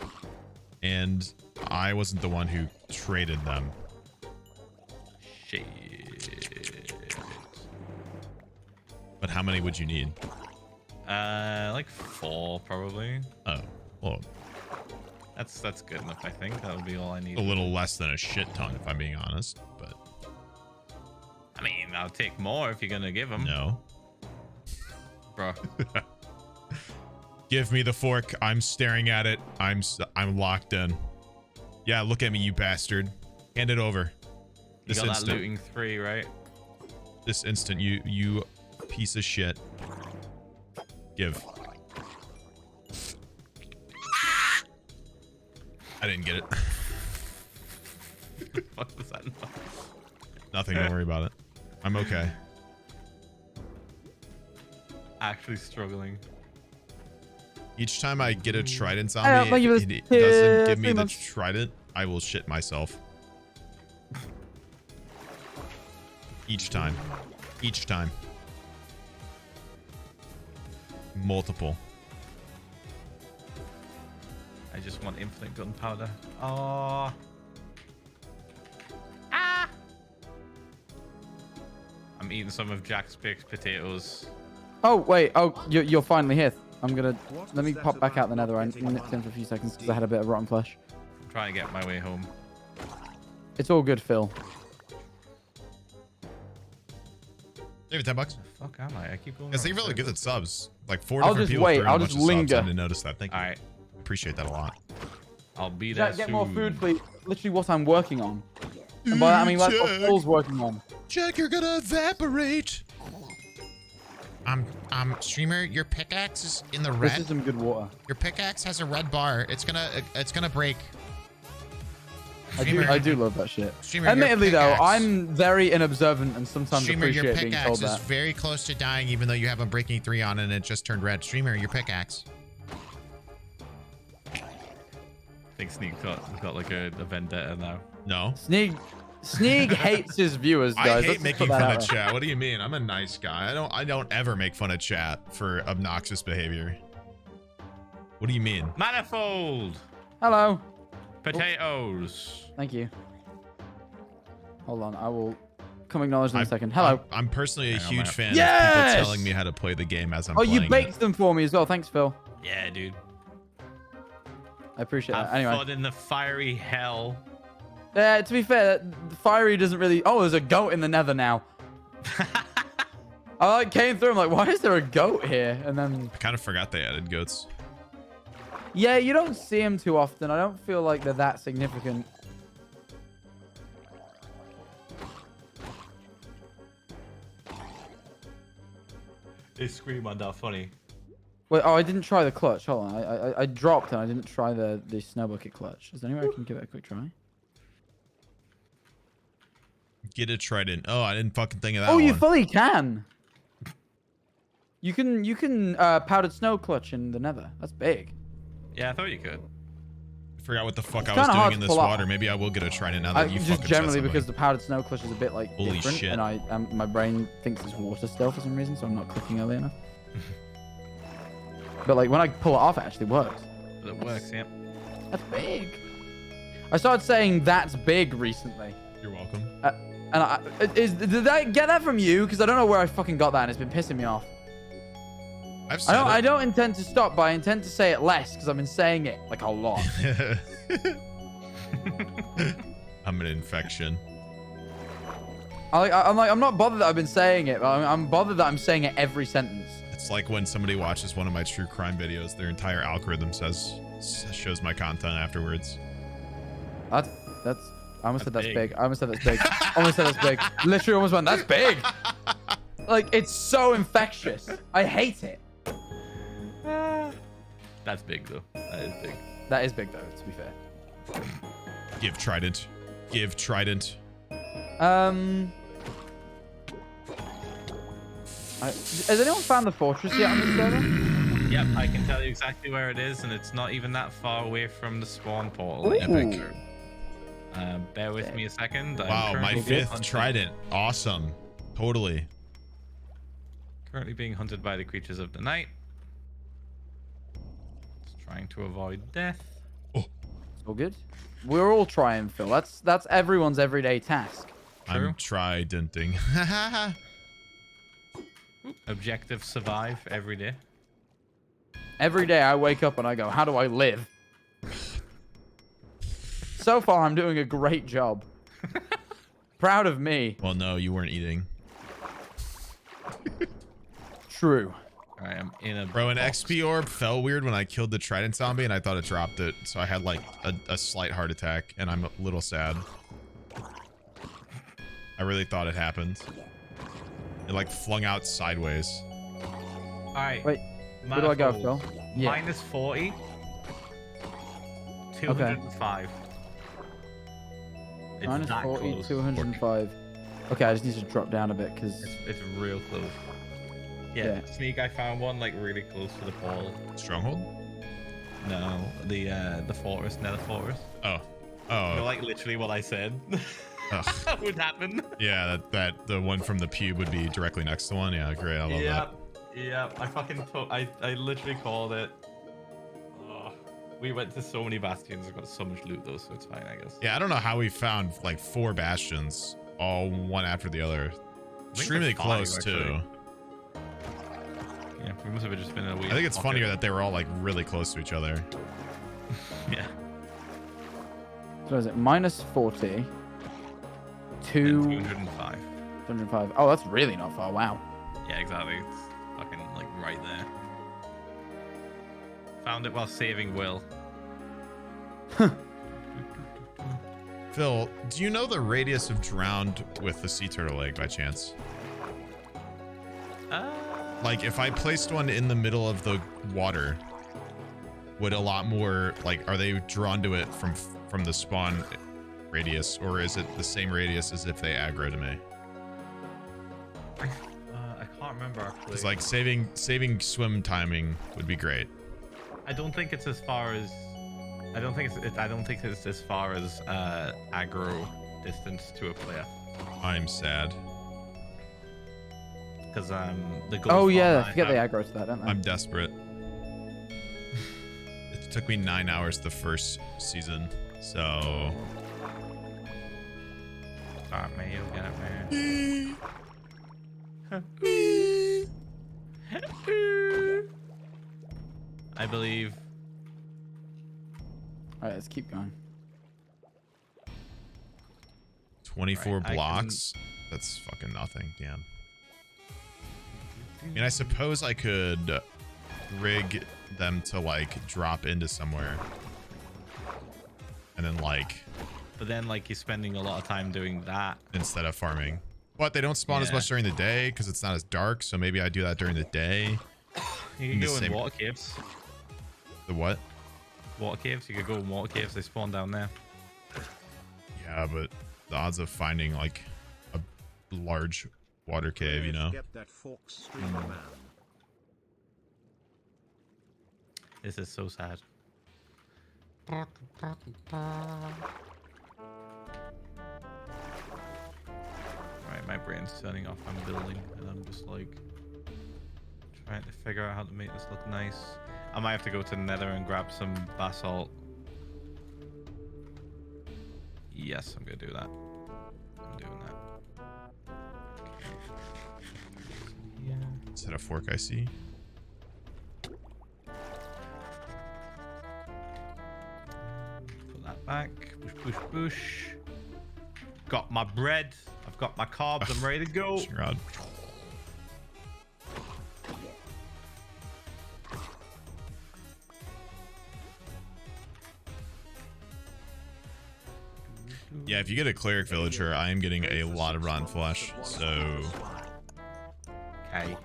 and I wasn't the one who traded them. Shit. But how many would you need? Like 4 probably. Oh, well. That's good enough, I think. That would be all I need. A little less than a shit ton, if I'm being honest, but... I mean, I'll take more if you're gonna give them. No. Bro. Give me the fork. I'm staring at it. I'm locked in. Yeah, look at me, you bastard. Hand it over. You got that looting 3, right? This instant, you piece of shit. Give. I didn't get it. What was that? Nothing, don't worry about it. I'm okay. Actually struggling. Each time I get a trident on me, if it doesn't give me the trident, I will shit myself. Each time. Each time. Multiple. I just want infinite gunpowder. Oh. Ah! I'm eating some of Jack's baked potatoes. Oh, wait. Oh, you're finally here. I'm gonna... Let me pop back out the nether. I nipped in for a few seconds because I had a bit of rotten flesh. I'm trying to get my way home. It's all good, Phil. Maybe $10. Fuck am I? I keep going. Yes, thank you for the gifted subs. Like 4 I'll different just people. wait. throwing a I'll bunch just of subs. linger. I didn't notice that. Thank you. All right. Appreciate that a lot. I'll be there Jack, get soon. more food, please. Literally what I'm working on. And by that, I mean like what Phil's working on. Jack, you're gonna evaporate. Streamer, your pickaxe is in the red. This is some good water. Your pickaxe has a red bar. It's gonna break. I do love that shit. Streamer, Admittedly, your though, pickaxe- I'm very inobservant and sometimes Streamer, your appreciate being told pickaxe is that. very close to dying, even though you have a breaking 3 on it and it just turned red. Streamer, your pickaxe. I think Sneeg got like a vendetta now. No. Sneeg hates his viewers, guys. I Let's hate just making put that fun out of there. chat. What do you mean? I'm a nice guy. I don't ever make fun of chat for obnoxious behavior. What do you mean? Manifold. Hello. Potatoes. Thank you. Hold on, I will come acknowledge them in a second. Hello. I'm personally a huge fan of Yes! people telling me how to play the game as I'm Oh, playing you baked them for me as well. Thanks, Phil. Yeah, dude. I appreciate Have that. Anyway. fun in the fiery hell. To be fair, the fiery doesn't really... Oh, there's a goat in the nether now. I like came through. I'm like, why is there a goat here? And then... I kind of forgot they added goats. Yeah, you don't see them too often. I don't feel like they're that significant. They scream on that funny. Wait, oh, I didn't try the clutch. Hold on. I dropped and I didn't try the snow bucket clutch. Is there any way I can give it a quick try? Get a trident. Oh, I didn't fucking think of that Oh, you one. fully can. You can powdered snow clutch in the nether. That's big. Yeah, I thought you could. Forgot what the fuck I It's was kinda doing hard in to this pull off. water. Maybe I will get a trident now that you just fucking said generally something. because the powdered snow clutch is a bit like Holy different, shit. and my brain thinks it's water still for some reason, so I'm not clicking early enough. But like when I pull it off, it actually works. But it works, yeah. That's big. I started saying that's big recently. You're welcome. And did I get that from you? Because I don't know where I fucking got that, and it's been pissing me off. I've said I don't intend to stop, but I intend to say it less because I've been saying it like a lot. I'm an infection. I'm not bothered that I've been saying it, but I'm bothered that I'm saying it every sentence. It's like when somebody watches one of my true crime videos, their entire algorithm shows my content afterwards. That's I almost said that's big. big. I almost said that's big. Almost said that's big. Literally almost went, that's big. Like, it's so infectious. I hate it. That's big though. That is big. That is big though, to be fair. Give trident. Give trident. Has anyone found the fortress yet on this server? Yep, I can tell you exactly where it is, and it's not even that far away from the spawn portal. Epic. Bear with me a second. Wow, my fifth trident. Awesome. Totally. Currently being hunted by the creatures of the night. Just trying to avoid death. Oh. All good. We're all trying, Phil. That's everyone's everyday task. True. I'm tridenting. Objective survive every day. Every day I wake up and I go, how do I live? So far, I'm doing a great job. Proud of me. Well, no, you weren't eating. True. I am in a Bro, an box. XP orb fell weird when I killed the trident zombie and I thought it dropped it. So I had like a slight heart attack and I'm a little sad. I really thought it happened. It like flung out sideways. All right. Wait, where do I go, Phil? Yeah. Minus 40. 205. It's Minus that 40, close. 205. Okay, I just need to drop down a bit because... It's real close. Yeah, Sneeg, I found one like really close to the portal. Stronghold? No, the fortress, nether fortress. Oh. You're like literally what I said. That would happen. Yeah, that the one from the pube would be directly next to one. Yeah, great. I love that. Yeah, I fucking I literally called it. Oh, we went to so many bastions and got so much loot though, so it's fine, I guess. Yeah, I don't know how we found like 4 bastions, all one after the other. Extremely close too. Yeah, we must have just been in a weird I think it's pocket. funnier that they were all like really close to each other. Yeah. So is it minus 40? 205. 205. Oh, that's really not far. Wow. Yeah, exactly. It's fucking like right there. Found it while saving Will. Phil, do you know the radius of drowned with the sea turtle egg by chance? Like if I placed one in the middle of the water, would a lot more like are they drawn to it from the spawn radius, or is it the same radius as if they aggro to me? I can't remember actually. It's like saving swim timing would be great. I don't think it's as far as. I don't think it's as far as aggro distance to a player. I'm sad. Because the gold Oh farm yeah, that I forget they have- aggro to that, don't they? I'm desperate. It took me 9 hours the first season, so. Got me, you got me. I believe. All right, let's keep going. 24 Right, I blocks. That's fucking nothing. Damn. I mean, I suppose I could rig them to like drop into somewhere, and then like. But then, like, you're spending a lot of time doing that instead of farming. But they don't spawn as Yeah. much during the day because it's not as dark. So maybe I do that during the day. You can go in water caves. The what? Water caves. You could go in water caves. They spawn down there. Yeah, but the odds of finding like a large water cave, you know. Get that fork streamer, man. This is so sad. Right, my brain's turning off. I'm building, and I'm just like trying to figure out how to make this look nice. I might have to go to the Nether and grab some basalt. Yes, I'm gonna do that. I'm doing that. Yeah. Is that a fork I see? Put that back. Push, push, push. Got my bread. I've got my carbs. I'm ready to go. God. Yeah, if you get a cleric villager, I am getting a lot of rotten flesh. So. Okay.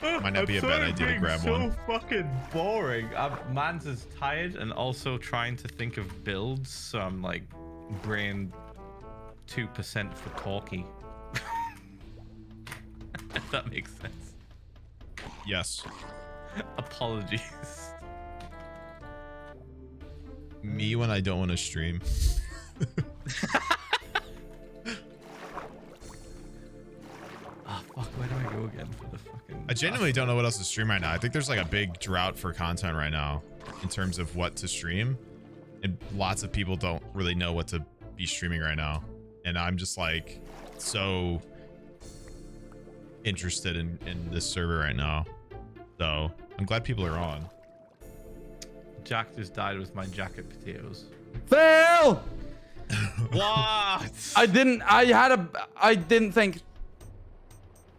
Might not be a bad idea to grab one. So fucking boring. Man's is tired and also trying to think of builds, so I'm like brain 2% for Corky. If that makes sense. Yes. Apologies. Me when I don't want to stream. Ah, fuck, where do I go again for the fucking... I genuinely don't know what else to stream right now. I think there's like a big drought for content right now in terms of what to stream. And lots of people don't really know what to be streaming right now. And I'm just like so interested in this server right now. So I'm glad people are on. Jack just died with my jacket potatoes. Phil! What? I didn't think.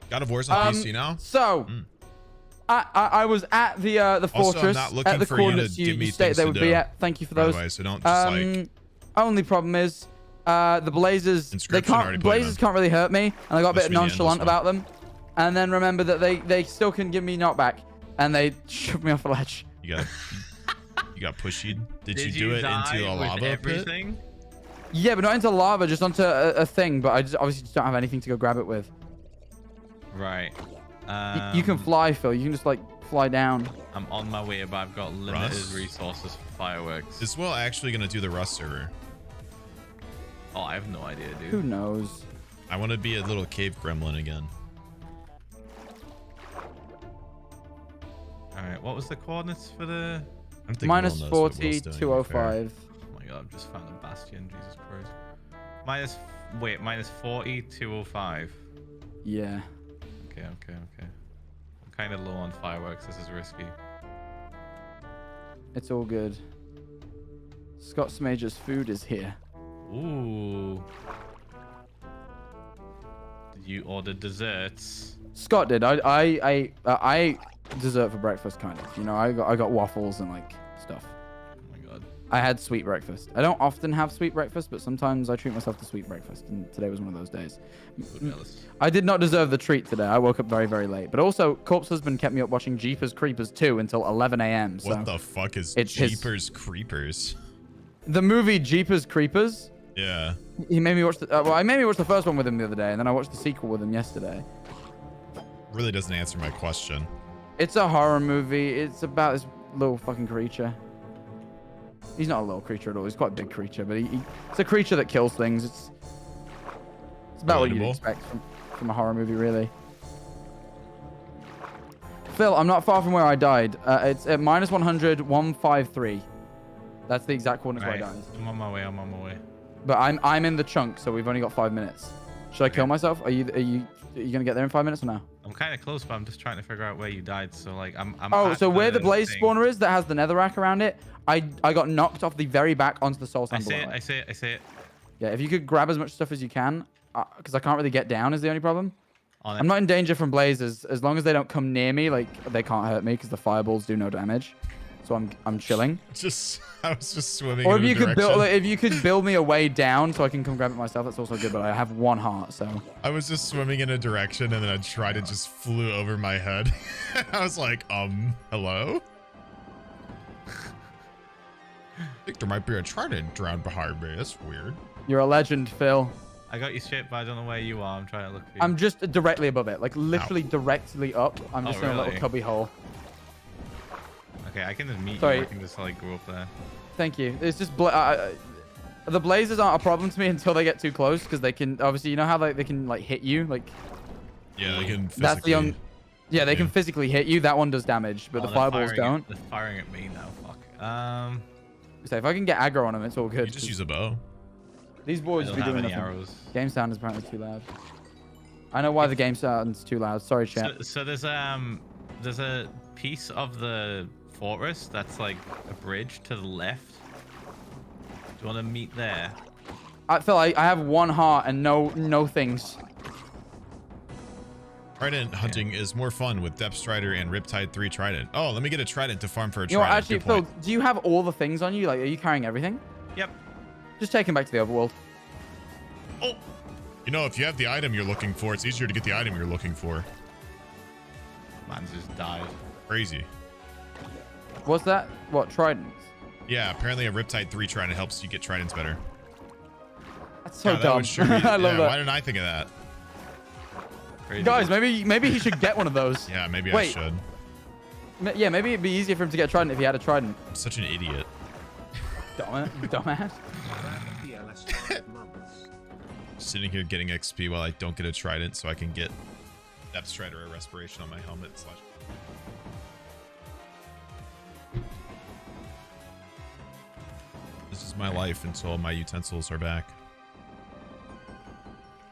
God of War's on PC now? So, I was at the fortress I'm not looking at the for you to coordinates give me you stated things they to would do, be at. Thank you for by the those. way, so don't just like... Only problem is, the Blazers, Inscription already put Blazers in. can't really hurt me, and I got a Must bit be the nonchalant endless one. about them. And then remember that they still can give me knockback, and they shoved me off a ledge. You got pushied? Did you do you it die into a with lava pit? everything? Yeah, but not into lava, just onto a thing. But I just obviously just don't have anything to go grab it with. Right. You can fly, Phil. You can just like fly down. I'm on my way, but I've got limited Rust? resources for fireworks. Is Will actually going to do the Rust server? Oh, I have no idea, dude. Who knows? I want to be a little cave gremlin again. All right, what was the coordinates for the... I don't think Minus Will knows what 40, Will's doing, to be fair. 205. Oh my god, I've just found a bastion, Jesus Christ. Minus 40, 205. Yeah. Okay. I'm kind of low on fireworks. This is risky. It's all good. Scott Smager's food is here. Ooh. Did you order desserts? Scott did. I dessert for breakfast, kind of. You know, I got waffles and like stuff. Oh my god. I had sweet breakfast. I don't often have sweet breakfast, but sometimes I treat myself to sweet breakfast, and today was one of those days. I did not deserve the treat today. I woke up very, very late. But also, Corpse Husband kept me up watching Jeepers Creepers 2 until 11 a.m. So What the fuck is it's his- Jeepers Creepers? the movie Jeepers Creepers. Yeah. He made me watch the. Well, I made me watch the first one with him the other day, and then I watched the sequel with him yesterday. Really doesn't answer my question. It's a horror movie. It's about this little fucking creature. He's not a little creature at all. He's quite a big creature, but it's a creature that kills things. It's about what you'd Relatable. expect from a horror movie, really. Phil, I'm not far from where I died. It's at minus 100, 153. That's the exact coordinates Right. where I died. I'm on my way. But I'm in the chunk, so we've only got 5 minutes. Should I kill myself? Are you gonna get there in 5 minutes or no? I'm kind of close, but I'm just trying to figure out where you died. So like, I'm Oh, at so where the blaze thing. spawner is that has the netherrack around it, I got knocked off the very back onto the soul I sand see below it. it. I see it. Yeah, if you could grab as much stuff as you can, because I can't really get down is the only problem. On I'm it. not in danger from blazes as long as they don't come near me. Like they can't hurt me because the fireballs do no damage. So I'm chilling. I was just swimming. Or in if a you could direction. build, if you could build me a way down so I can come grab it myself, that's also good. But I have 1 heart, so. I was just swimming in a direction and then a trident just flew over my head. I was like, hello? I think there might be a trident drowned behind me. That's weird. You're a legend, Phil. I got you shit, but I don't know where you are. I'm trying to look for you. I'm just directly above it, like literally directly up. I'm just in a little really? cubby hole. Okay, I can just meet Sorry. you. I can just like go up there. Thank you. It's just the blazers aren't a problem to me until they get too close because they can obviously, you know how like they can like hit you, like Yeah, they can. that's the physically- yeah, they can physically hit you. That one does damage, but Oh, the they're fireballs firing don't. They're firing at me now. Fuck. So if I can get aggro on them, it's all good. You just use a bow. These I boys don't be have doing any nothing. arrows. Game sound is apparently too loud. I know why the game sound's too loud. Sorry, chat. So there's a piece of the fortress that's like a bridge to the left. Do you want to meet there? Phil, I have one heart and no things. Trident hunting is more fun with Depth Strider and Riptide 3 Trident. Oh, let me get a Trident to farm for a You know what, Trident. actually, Good Phil, point. do you have all the things on you? Like, are you carrying everything? Yep. Just take him back to the overworld. Oh, you know, if you have the item you're looking for, it's easier to get the item you're looking for. Man's just died. Crazy. What's that? What, tridents? Yeah, apparently a Riptide 3 Trident helps you get Tridents better. That's so Yeah, that dumb. would sure be- I love yeah, that. Why didn't I think of that? Crazy. Guys, maybe he should get one of those. Yeah, maybe Wait. I should. Yeah, maybe it'd be easier for him to get a trident if he had a trident. I'm such an idiot. Dumbass. PLS 5 months. Sitting here getting XP while I don't get a Trident so I can get Depth Strider or Respiration on my helmet slash. This is my life until my utensils are back.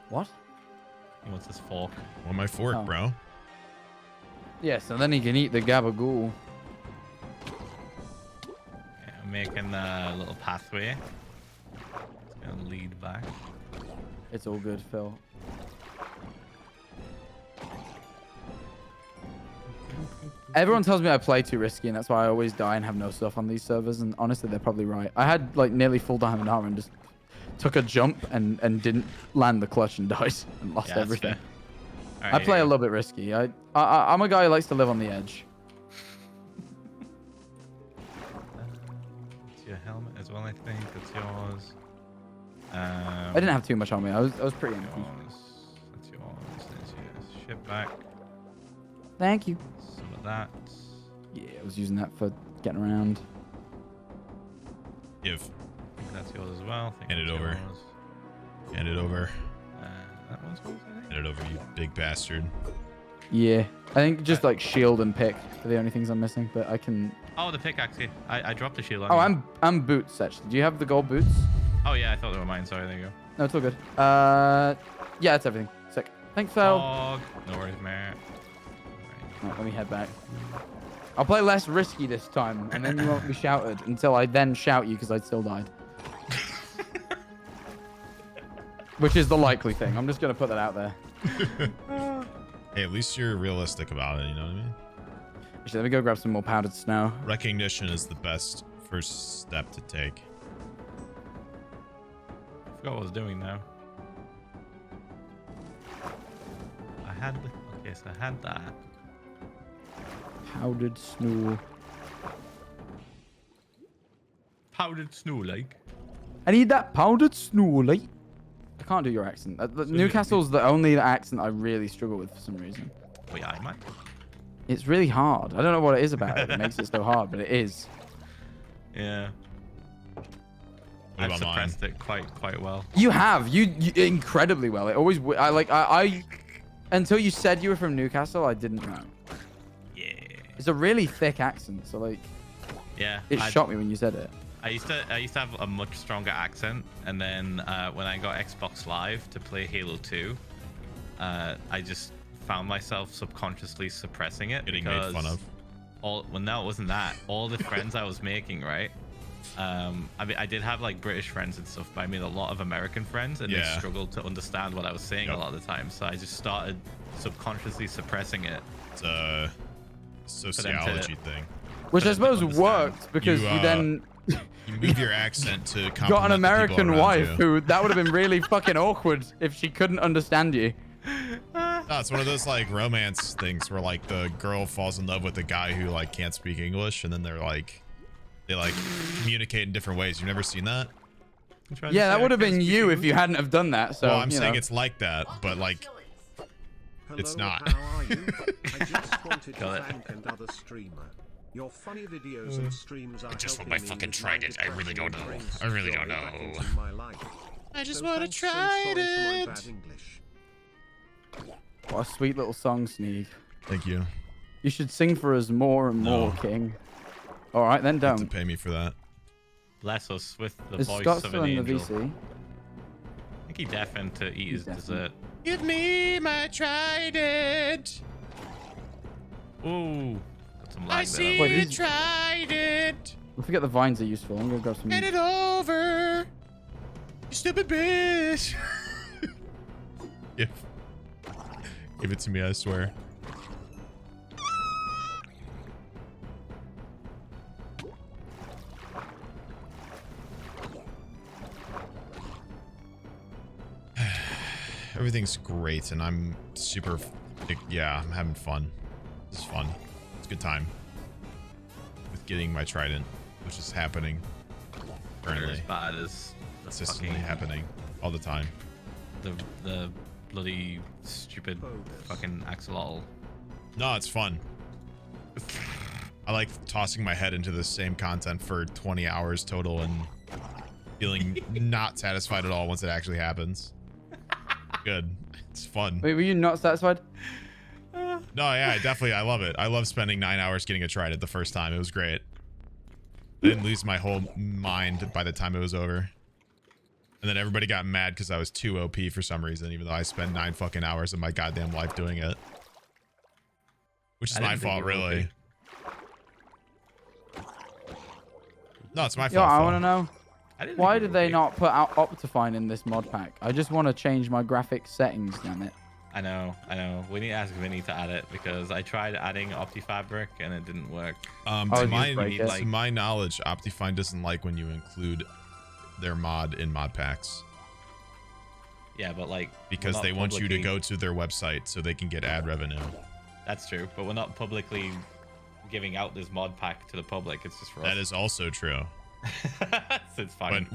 What? He wants his fork. On my fork, Oh. bro. Yeah, so then he can eat the gabagool. Okay, I'm making a little pathway. It's gonna lead back. It's all good, Phil. Everyone tells me I play too risky, and that's why I always die and have no stuff on these servers. And honestly, they're probably right. I had like nearly full diamond armor and just took a jump and didn't land the clutch and died and lost Yeah, that's everything. fair. All I right, play here a you little bit risky. I'm a guy who likes to live on the edge. go. It's your helmet as well, I think. That's yours. I didn't have too much on me. I was pretty empty. Yours. That's yours. There's your ship back. Thank you. Some of that. Yeah, I was using that for getting around. Give. I think that's yours as well. I think Hand it that's over. yours. Hand it over. That one's yours, I think. Hand it over, you big bastard. Yeah, I think just like shield and pick are the only things I'm missing. But I can. Oh, the pickaxe. Here. I dropped the shield on Oh, you. I'm boots actually. Do you have the gold boots? Oh, yeah, I thought they were mine. Sorry, there you go. No, it's all good. Yeah, it's everything. Sick. Thanks, Phil. Fog. No worries, man. Right, let me head back. I'll play less risky this time, and then you won't be shouted until I then shout you because I still died. Which is the likely thing. I'm just gonna put that out there. Hey, at least you're realistic about it, you know what I mean? Actually, let me go grab some more powdered snow. Recognition is the best first step to take. I forgot what I was doing now. I had the... Okay, so I had that. Powdered snow. Powdered snow, like. I need that powdered snow, like. I can't do your accent. Newcastle's the only accent I really struggle with for some reason. Wait, I might. It's really hard. I don't know what it is about it that makes it so hard, but it is. Yeah. What I've about mine? suppressed it quite well. You have. You incredibly well. It always. I until you said you were from Newcastle, I didn't know. Yeah. It's a really thick accent, so like Yeah. it shocked me when you said it. I used to have a much stronger accent, and then when I got Xbox Live to play Halo 2, I just found myself subconsciously suppressing it. Getting made fun of. Well, no, it wasn't that. All the friends I was making, right? I mean, I did have like British friends and stuff, but I meen a lot of American friends, and they Yeah. struggled to understand what I was saying a lot of the time. So I just started subconsciously suppressing it. It's a sociology thing. Which I For them to suppose understand. worked because you then You move your accent to compliment got an the people American around wife you. who that would have been really fucking awkward if she couldn't understand you. No, it's one of those like romance things where like the girl falls in love with a guy who like can't speak English, and then they like communicate in different ways. You've never seen that? Yeah, that would have been you if you hadn't have done that. So well, I'm you saying know. it's like that, but like it's Hello, not. How are you? I just wanted to Got it. thank another streamer. Your funny videos and streams are I just want helping my me fucking with Trident. I really don't know. brings I really don't joy back know. into my life. I just So want a thanks, so sorry for my Trident. bad English. What a sweet little song, Sneeg. Thank you. You should sing for us more and more, No. King. All right, then You have to don't. pay me for that. Bless us with the Is voice Scott of still an in the angel. VC? I think he deafened to eat his deafened. dessert. Give me my Trident. Ooh, got some I lag see there. Wait, the he's- Trident. I forget the vines are useful. I'm gonna grab some. Get it over. You stupid bitch. Give it to me, I swear. Everything's great, and I'm super. Yeah, I'm having fun. It's fun. It's a good time with getting my Trident, which is happening They're as currently. bad as the Consistently fucking happening all the time. the bloody stupid fucking axolotl. No, it's fun. I like tossing my head into the same content for 20 hours total and feeling not satisfied at all once it actually happens. Good. It's fun. Wait, were you not satisfied? No, yeah, I love it. I love spending 9 hours getting a Trident the first time. It was great. I didn't lose my whole mind by the time it was over. And then everybody got mad because I was too OP for some reason, even though I spent 9 fucking hours of my goddamn life doing it. Which is I my didn't think fault, you were really. No, it's my Yo, fault. I Phil. want to know. I didn't Why think you did were they okay. not put out Optifine in this mod pack? I just want to change my graphics settings, damn it. I know. We need to ask Vinny to add it because I tried adding OptiFabric and it didn't work. Oh, To you my, break it. to my knowledge, Optifine doesn't like when you include their mod in mod packs Yeah, but like because we're they not want you to publicly- go to their website so they can get ad revenue. That's true, but we're not publicly giving out this mod pack to the public. It's just for That us. is also true. So it's fine.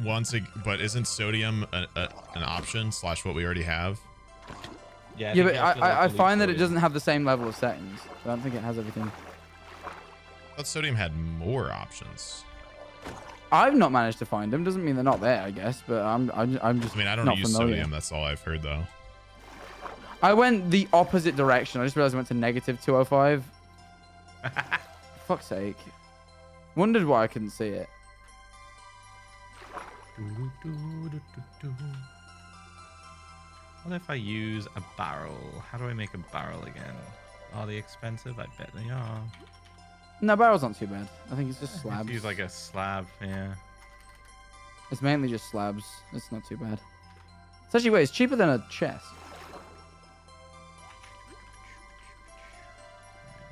But isn't sodium an option / what we already have? Yeah, Yeah, think but you have to, like, I delete find that it sodium. doesn't have the same level of settings. I don't think it has everything. I thought sodium had more options. I've not managed to find them. Doesn't mean they're not there, I guess. But I'm just. I mean, I don't not use familiar. sodium. That's all I've heard, though. I went the opposite direction. I just realized I went to negative 205. Fuck's sake. Wondered why I couldn't see it. What if I use a barrel? How do I make a barrel again? Are they expensive? I bet they are. No, barrel's not too bad. I think it's just slabs. Let's use like a slab, yeah. It's mainly just slabs. It's not too bad. It's actually, wait, it's cheaper than a chest.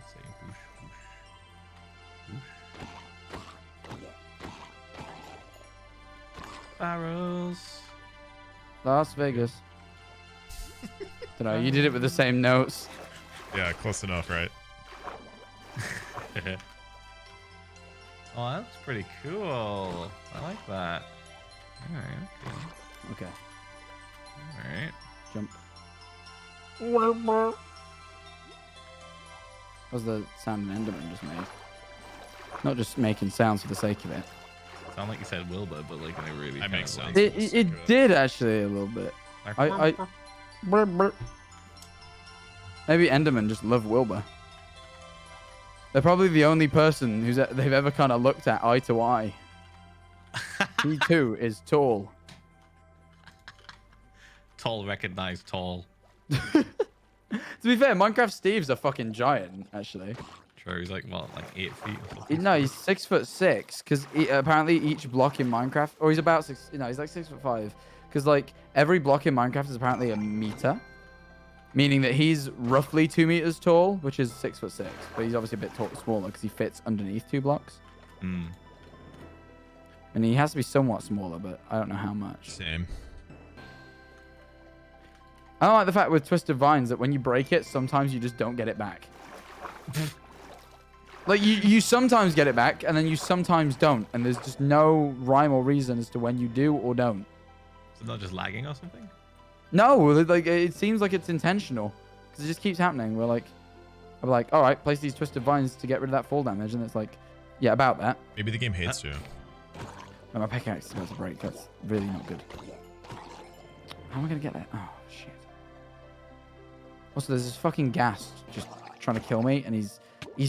Say whoosh, whoosh, whoosh. Barrels. Las Vegas. Dunno, you did it with the same notes. Yeah, close enough, right? Oh, that's pretty cool. I like that. Alright, okay. Okay, Alright. jump. That was the sound an Enderman just made. Not just making sounds for the sake of it. Sound like you said Wilbur, but like in a really That kind makes of sense. like, It did actually a little bit. like, Maybe Endermen just love Wilbur. They're probably the only person they've ever kind of looked at eye to eye. He too is tall. tall, recognized tall. To be fair, Minecraft Steve's a fucking giant, actually. True, he's like, what, like 8 feet or something? No, he's 6'6", because apparently each block in Minecraft, or he's about six. No, he's like 6'5", because like every block in Minecraft is apparently a meter, meaning that he's roughly 2 meters tall, which is 6'6", but he's obviously a bit smaller because he fits underneath 2 blocks. Hmm. And he has to be somewhat smaller, but I don't know how much. Same. I don't like the fact with Twisted Vines that when you break it, sometimes you just don't get it back. Like, you sometimes get it back, and then you sometimes don't. And there's just no rhyme or reason as to when you do or don't. Is it not just lagging or something? No, like, it seems like it's intentional. Because it just keeps happening. We're like, I'm like, all right, place these twisted vines to get rid of that fall damage, and it's like, yeah, about that. Maybe the game hates you. And my pickaxe is about to break. That's really not good. How am I gonna get that? Oh shit. Also, there's this fucking gas just trying to kill me, and he's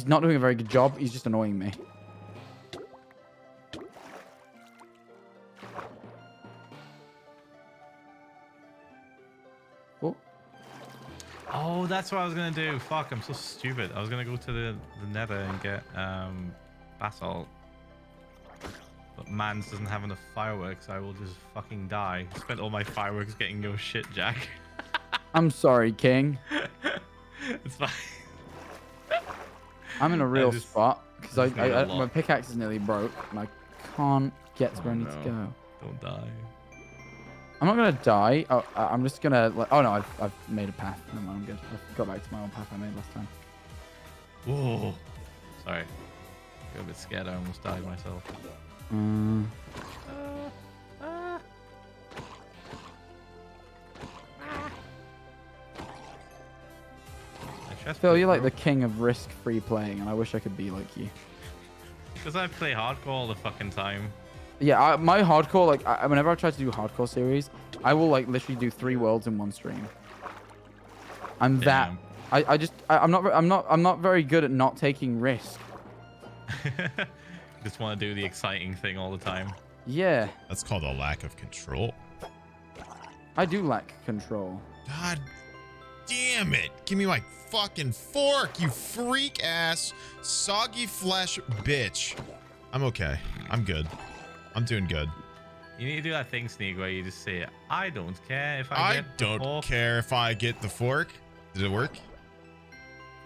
not doing a very good job. He's just annoying me. Oh. Oh, that's what I was gonna do. Fuck, I'm so stupid. I was gonna go to the nether and get basalt. But Mans doesn't have enough fireworks. I will just fucking die. I spent all my fireworks getting your shit, Jack. I'm sorry, King. It's fine. I'm in a real spot because my pickaxe is nearly broke and I can't get to where I need to go. Don't die. I'm not gonna die. Oh, I'm just gonna. Oh no, I've made a path. No, I'm good. I've got back to my old path I made last time. Whoa. Sorry. Got a bit scared. I almost died myself. Phil, you're like the king of risk-free playing, and I wish I could be like you. Because I play hardcore all the fucking time. Yeah, my hardcore, like, whenever I try to do hardcore series, I will like literally do 3 worlds in one stream. I'm that. I'm not very good at not taking risk. Just want to do the exciting thing all the time. Yeah. That's called a lack of control. I do lack control. God damn it. Give me my fucking fork, you freak ass soggy flesh bitch. I'm okay. I'm good. I'm doing good. You need to do that thing, Sneeg, where you just say, I don't care if I get the fork. Care if I get the fork. Did it work?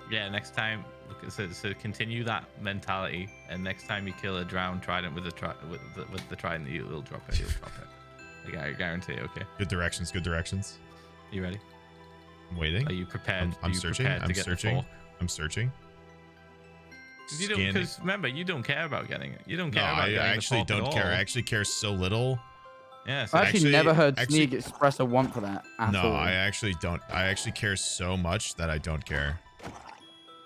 Yeah, next time, so continue that mentality, and next time you kill a drowned trident with the trident, you'll drop it. You'll drop it. I guarantee. Okay. Good directions. Good directions. You ready? I'm waiting. Are you prepared? I'm searching. I'm searching. I'm searching. Because remember, you don't care about getting it. You don't care about getting I actually the fork don't care. I actually care so little. Yeah. So I actually never heard Sneeg express a want for that at all. No, I actually don't. I actually care so much that I don't care.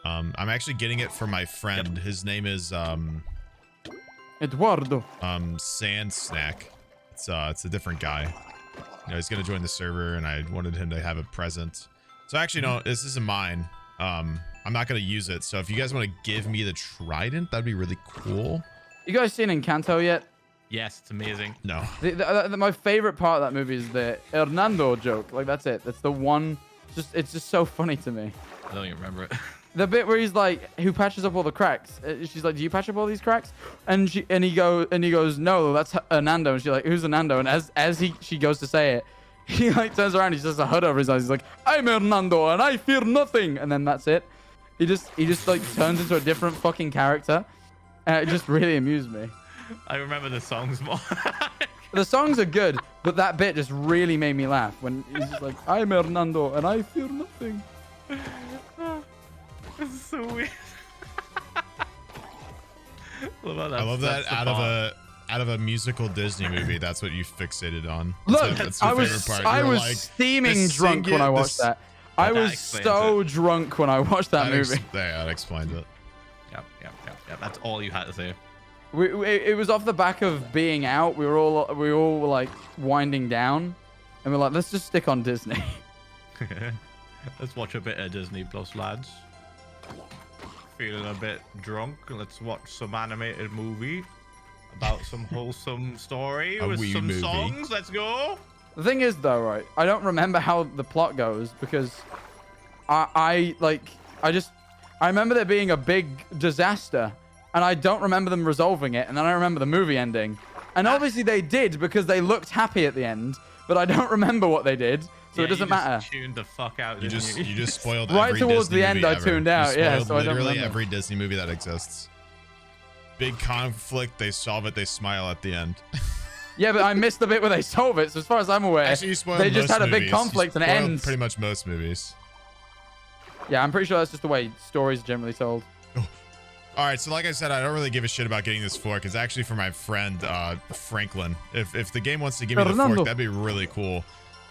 I'm actually getting it for my friend. Yep. His name is Eduardo. Sneegsnag. It's a different guy. You know, he's gonna join the server, and I wanted him to have a present. So actually, no, this isn't mine. I'm not gonna use it. So if you guys want to give me the trident, that'd be really cool. You guys seen Encanto yet? Yes, it's amazing. No. My favorite part of that movie is the Hernando joke. Like, that's it. That's the one. It's just so funny to me. I don't even remember it. The bit where he's like, who patches up all the cracks? She's like, do you patch up all these cracks? And he goes, no, that's Hernando. And she's like, who's Hernando? And as she goes to say it, he like turns around, he just has a hood over his eyes. He's like, I'm Hernando and I fear nothing. And then that's it. He just like turns into a different fucking character. And it just really amused me. I remember the songs more. The songs are good, but that bit just really made me laugh when he's just like, I'm Hernando and I fear nothing. This is so weird. I love that out of a musical Disney movie. That's what you fixated on. Look, that's I was steaming drunk when I watched that. I was so drunk when I watched that movie. That explains it. Yep. That's all you had to say. It was off the back of being out. We were all like winding down, and we're like, let's just stick on Disney. Let's watch a bit of Disney Plus, lads. Feeling a bit drunk. Let's watch some animated movie about some wholesome story with some songs. Let's go. The thing is, though, right? I don't remember how the plot goes because I remember there being a big disaster, and I don't remember them resolving it. And then I remember the movie ending, and obviously they did because they looked happy at the end. But I don't remember what they did. So it doesn't matter. Tuned the fuck out. You just spoiled right every towards Disney the end. movie I tuned out. Yeah, so I don't literally remember. every Disney movie that exists. Big conflict. They solve it. They smile at the end. Yeah, but I missed the bit where they solve it. So as far as I'm aware, actually, you spoiled they just most had a big movies. conflict and it ends. Pretty much most movies. Yeah, I'm pretty sure that's just the way stories are generally told. All right, so like I said, I don't really give a shit about getting this fork. It's actually for my friend Franklin. If the game wants to give me the fork, that'd be really cool.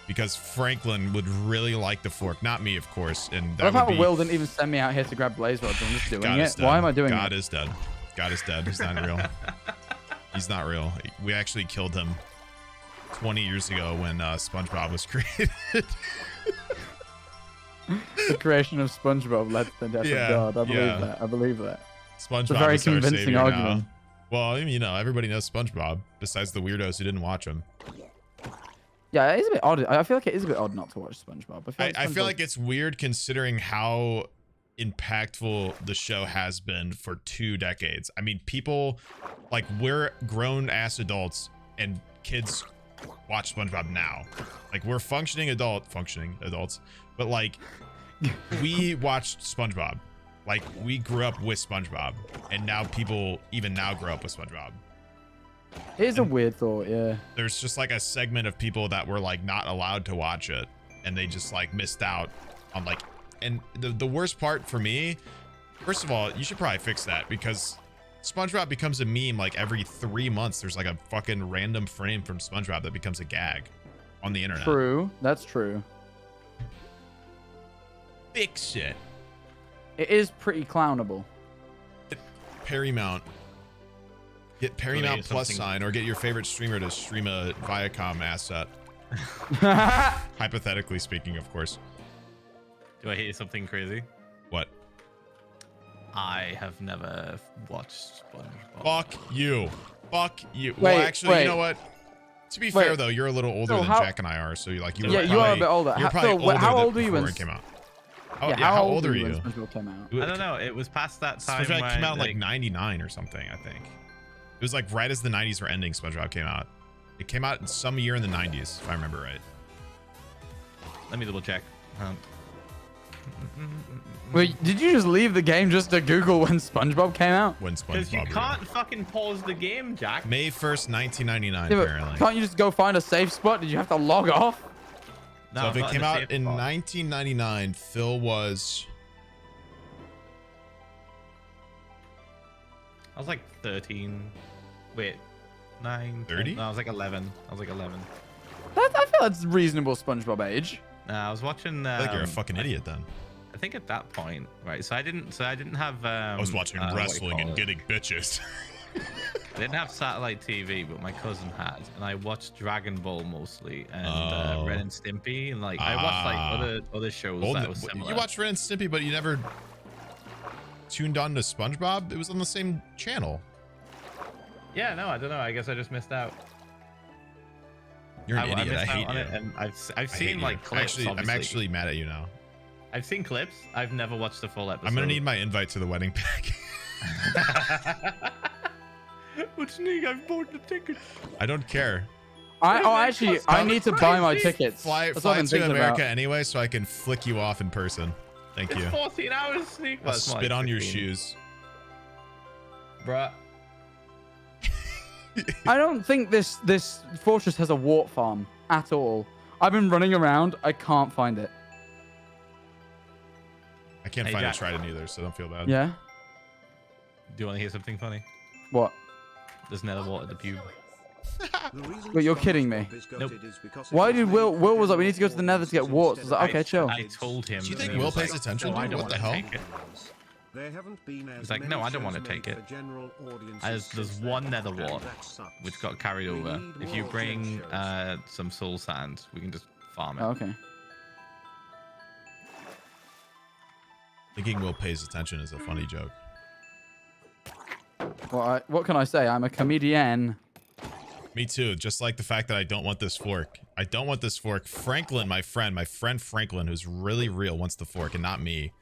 because Franklin would really like the fork, not me, of course. And I love that how would be. Will didn't even send me out here to grab blaze rods. I'm just doing God is it. dead. Why am I doing God it? is dead. God is dead. He's not real. He's not real. We actually killed him 20 years ago when SpongeBob was created. The creation of SpongeBob led to the death Yeah, of God. I believe yeah. that. I believe that. SpongeBob It's a very is our convincing savior argument. now. Well, I mean, you know, everybody knows SpongeBob, besides the weirdos who didn't watch him. Yeah, it is a bit odd. I feel like it is a bit odd not to watch SpongeBob. I feel like it's weird considering how impactful the show has been for 2 decades. I mean, people, like, we're grown-ass adults, and kids watch SpongeBob now. Like, we're functioning adults, but, like, we watched SpongeBob. Like, we grew up with SpongeBob, and now people even now grow up with SpongeBob. It is a weird thought, yeah. There's just like a segment of people that were like not allowed to watch it, and they just like missed out on like. And the worst part for me, first of all, you should probably fix that, because SpongeBob becomes a meme like every 3 months. There's like a fucking random frame from SpongeBob that becomes a gag on the internet. True, that's true. Fix it. It is pretty clownable. Paramount. Get Paramount Maybe plus something- sign, or get your favorite streamer to stream a Viacom asset. Hypothetically speaking, of course. Do I hear something crazy? What? I have never watched SpongeBob. Fuck you. Fuck you. Wait, Well, actually, you wait. know what? To be Wait. fair, though, you're a little older So than how- Jack and I are, so you're like you. Yeah, were you are a probably- bit older. You're How- probably Phil, older how than old were you before when- it came out. Yeah, Yeah, how old were are you you? when SpongeBob came out? I don't know. It was past that time. SpongeBob where, came out in like 99 or something, I think. It was like right as the 90s were ending, SpongeBob came out. It came out in some year in the 90s, if I remember right. Let me double check. Wait, did you just leave the game just to Google when SpongeBob came out? When Because you SpongeBob. can't fucking pause the game, Jack. May 1st, 1999, Yeah, but apparently. can't you just go find a safe spot? Did you have to log off? No, So I'm if it not came the out safe in spot. 1999, Phil was. I was like 13. Wait, 9. 30? No, I was like 11. I was like 11. I feel that's reasonable SpongeBob age. I was watching. I think you're a fucking idiot then. I think at that point, right? So I didn't have. I was watching what do you wrestling call and it? getting bitches. I didn't have satellite TV, but my cousin had, and I watched Dragon Ball mostly, and Oh. Ren and Stimpy, and like I watched like other shows that was similar. You watched Ren and Stimpy, but you never tuned on to SpongeBob. It was on the same channel. Yeah, no, I don't know. I guess I just missed out. You're an idiot. missed I out hate on you. it, and I've I hate seen you. like clips. I'm obviously. actually mad at you now. I've seen clips. I've never watched the full episode. I'm gonna need my invite to the wedding pack. But Sneeg, I've bought the ticket. I don't care. Actually, I need to buy my tickets. Fly That's what I'm to thinking America about. anyway, so I can flick you off in person. Thank you. It's 14 hours, Sneeg. I'll spit on your shoes. Bruh. I don't think this fortress has a wart farm at all. I've been running around. I can't find it. I can't Hey, find Jack. a trident either, so don't feel bad. Yeah. Do you want to hear something funny? What? There's nether water the pube. Wait, you're kidding me. Why did Will was like, we need to go to the nether to get warts? I was like, okay, chill. I told him. Do you and think he Will was pays like, attention, "No, I dude? don't What the wanna hell?" take it." There haven't been as It's like, many no, I don't shows want to made take for it. general audiences There's since one then, nether and wart that sucks. which got carried We over. need If you more bring gem shows. some soul sand, we can just farm it. Oh, okay. Thinking Will pays attention is a funny joke. Well, what can I say? I'm a comedian. Me too. Just like the fact that I don't want this fork. I don't want this fork. Franklin, my friend Franklin, who's really real, wants the fork and not me.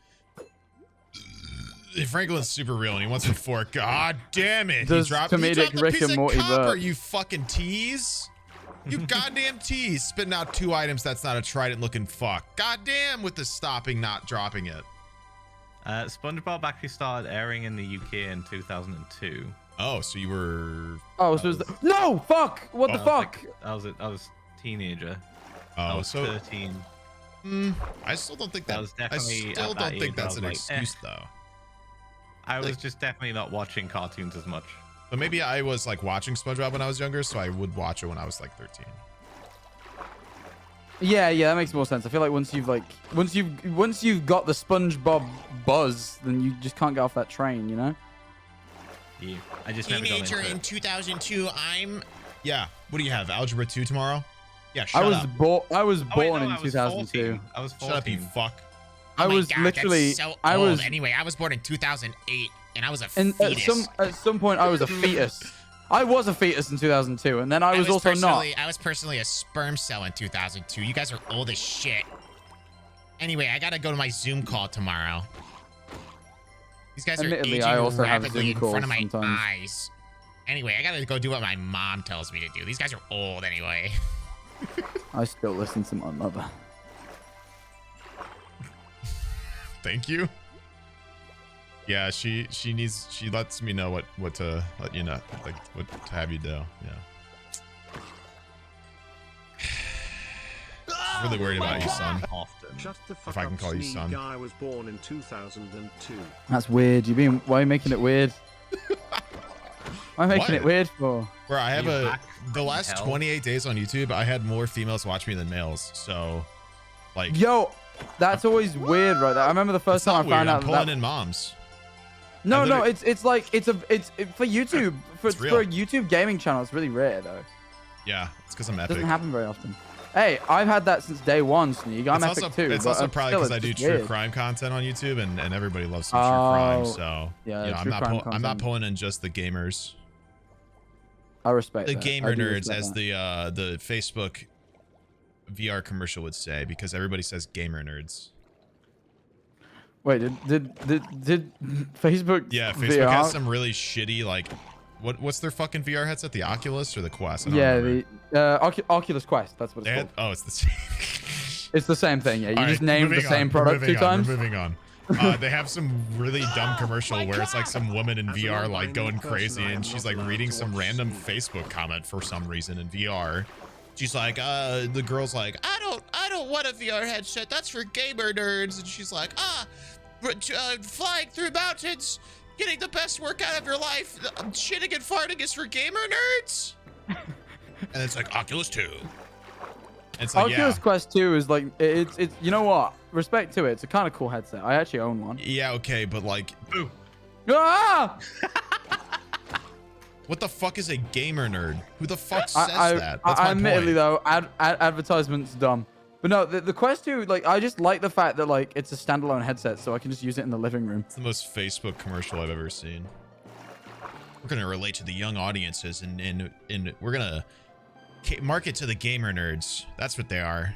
Franklin's super real and he wants the fork. God damn it. Does he dropped comedic the Rick piece and of Morty copper, work? you fucking tease. You goddamn tease. Spitting out 2 items that's not a trident looking fuck. Goddamn with the stopping, not dropping it. SpongeBob actually started airing in the UK in 2002. Oh, so you were... Oh, so no, fuck! What the I was fuck? like- I was a teenager. I Oh, was so... 13. I still don't think that... I was I definitely still at that don't think age, I that's was an like, excuse, though. I was just definitely not watching cartoons as much. But maybe I was like watching SpongeBob when I was younger, so I would watch it when I was like 13. Yeah, that makes more sense. I feel like once you've got the SpongeBob buzz, then you just can't get off that train, you know? Yeah, I just never got Teenager into in it. 2002. Yeah. What do you have? Algebra 2 tomorrow? Yeah. Shut I was up. born Oh, wait, no, in I was 2002. 14. I was 14. Shut up, you fuck. I was literally. I was. Anyway, I was born in 2008, and I was a And at some point, I was a fetus. I was a fetus in 2002, and then I was also not. I was personally a sperm cell in 2002. You guys are old as shit. Anyway, I gotta go to my Zoom call tomorrow. These guys are Admittedly, aging I also have rapidly Zoom in front calls of my sometimes. eyes. Anyway, I gotta go do what my mom tells me to do. These guys are old anyway. I still listen to my mother. Thank you. Yeah, she lets me know what to let you know, like what to have you do. Yeah. Really worried about you, son. Often. Shut the fuck If I can up, call you Sneeg. son. I was born in 2002. That's weird. Why are you making it weird? Why are you making What? it weird for? Where I have You back the from last hell? 28 days on YouTube, I had more females watch me than males. So, like, Yo, that's always weird, right? There. I remember the first it's not time I found weird. I'm out pulling that. in moms. No, I no, literally- it's for YouTube for It's real. a YouTube gaming channel. It's really rare though. Yeah, it's because I'm It epic. doesn't happen very often. Hey, I've had that since day one, Sneeg. I'm It's epic also, too. it's but also probably still, because I it's do just true weird. crime content on YouTube, and everybody loves some true crime. Oh, So yeah, you know, true crime I'm not content. pulling in just the gamers, I respect the that. gamer I do nerds, respect as that. the Facebook VR commercial would say, because everybody says gamer nerds. Wait, did Facebook? Yeah, Facebook VR? has some really shitty like, what's their fucking VR headset? The Oculus or the Quest? I don't Yeah, remember. the Oculus Quest. That's what it's They called. had, oh, it's the same. It's the same thing. Yeah, you All just right, named the moving same on, product moving two on, times. We're moving on. They have some really dumb commercial where it's like some woman in As an VR like online going person, crazy, I am and she's not like allowed reading to some watch random Sneeg. Facebook comment for some reason in VR. She's like, the girl's like, I don't want a VR headset. That's for gamer nerds. And she's like, flying through mountains, getting the best workout of your life. Shitting and farting is for gamer nerds. And it's like Oculus 2. And it's like, Oculus yeah. Quest 2 is like it's you know what? Respect to it. It's a kind of cool headset. I actually own one. Yeah, okay, but like, Ah! what the fuck is a gamer nerd? Who the fuck says that? That's my admittedly point. though, advertisement's dumb. But no, the Quest 2, like I just like the fact that like it's a standalone headset, so I can just use it in the living room. It's the most Facebook commercial I've ever seen. We're gonna relate to the young audiences, and we're gonna market to the gamer nerds. That's what they are.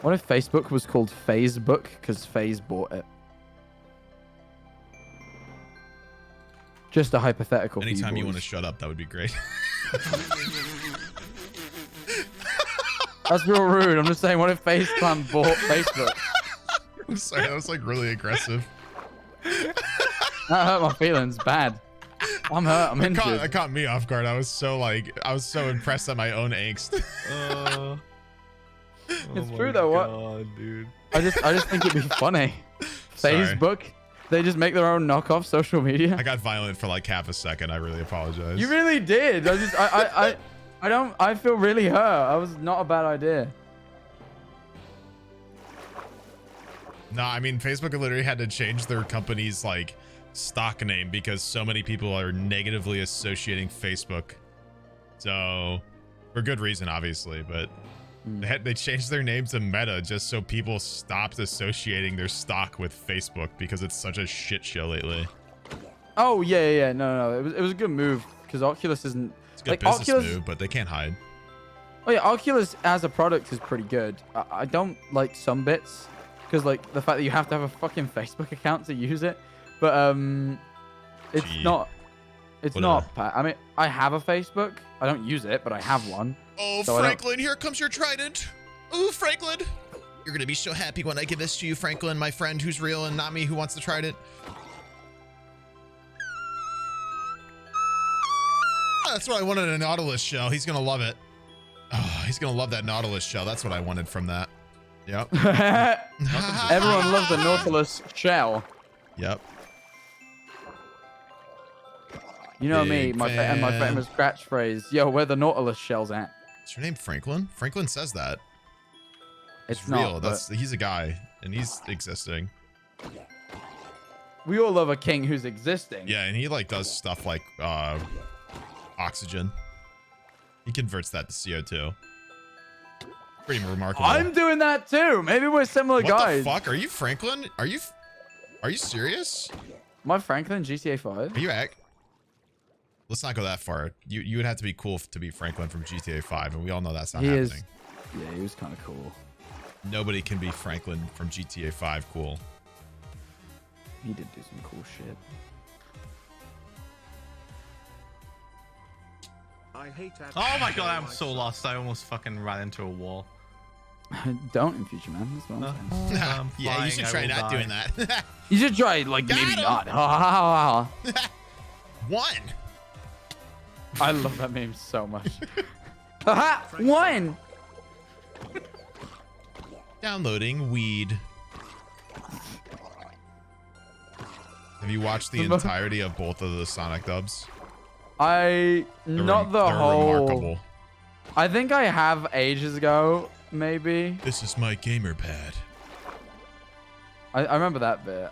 What if Facebook was called Facebook because FaZe bought it? Just a hypothetical. for Anytime you want to boys. shut up, that would be great. That's real rude. I'm just saying, what if FaZe Clan bought Facebook? I'm sorry, that was like really aggressive. That hurt my feelings bad. I'm hurt. I'm That injured. caught me off guard. I was so impressed at my own angst. It's true though. What? Dude. I just think it'd be funny. Sorry. Facebook, they just make their own knockoff social media. I got violent for like half a second. I really apologize. You really did. I feel really hurt. I was not a bad idea. No, I mean, Facebook literally had to change their company's like stock name because so many people are negatively associating Facebook. So, for good reason, obviously, but they changed their name to Meta just so people stopped associating their stock with Facebook because it's such a shit show lately. Oh yeah. No. It was a good move because Oculus isn't It's a good like business Oculus. move, but they can't hide. Oh yeah, Oculus as a product is pretty good. I don't like some bits because like the fact that you have to have a fucking Facebook account to use it, but it's Gee. not. It's What not. I mean, I have a Facebook. I don't use it, but I have one. Oh, So I don't- Franklin, here comes your trident. Ooh, Franklin. You're going to be so happy when I give this to you, Franklin, my friend who's real and not me who wants the trident. That's what I wanted in a Nautilus shell. He's going to love it. Oh, he's going to love that Nautilus shell. That's what I wanted from that. Yep. Everyone loves the Nautilus shell. Yep. You know me, Big my fan. famous catchphrase. Yo, where the Nautilus shells at? Is your name Franklin? Franklin says that. It's real. not. He's a guy, and he's existing. We all love a king who's existing. Yeah, and he like does stuff like oxygen. He converts that to CO2. Pretty remarkable. I'm doing that too. Maybe we're similar guys. What the fuck? Are you Franklin? Are you serious? Am I Franklin GTA 5? Are you Let's not go that far. You would have to be cool to be Franklin from GTA 5, and we all know that's not happening. Yeah, he was kind of cool. Nobody can be Franklin from GTA 5 cool. He did do some cool shit. I hate Oh my god, I'm so lost. I almost fucking ran into a wall. Don't in future, man. That's what I'm saying. I'm Yeah, you should try flying, I will not die. doing that. You should try, like, Got maybe him. not. Ha ha ha ha. One. I love that meme so much. Haha! One! Downloading weed. Have you watched the entirety of both of the Sonic dubs? Not the they're whole. remarkable. I think I have ages ago, maybe. This is my gamer pad. I remember that bit.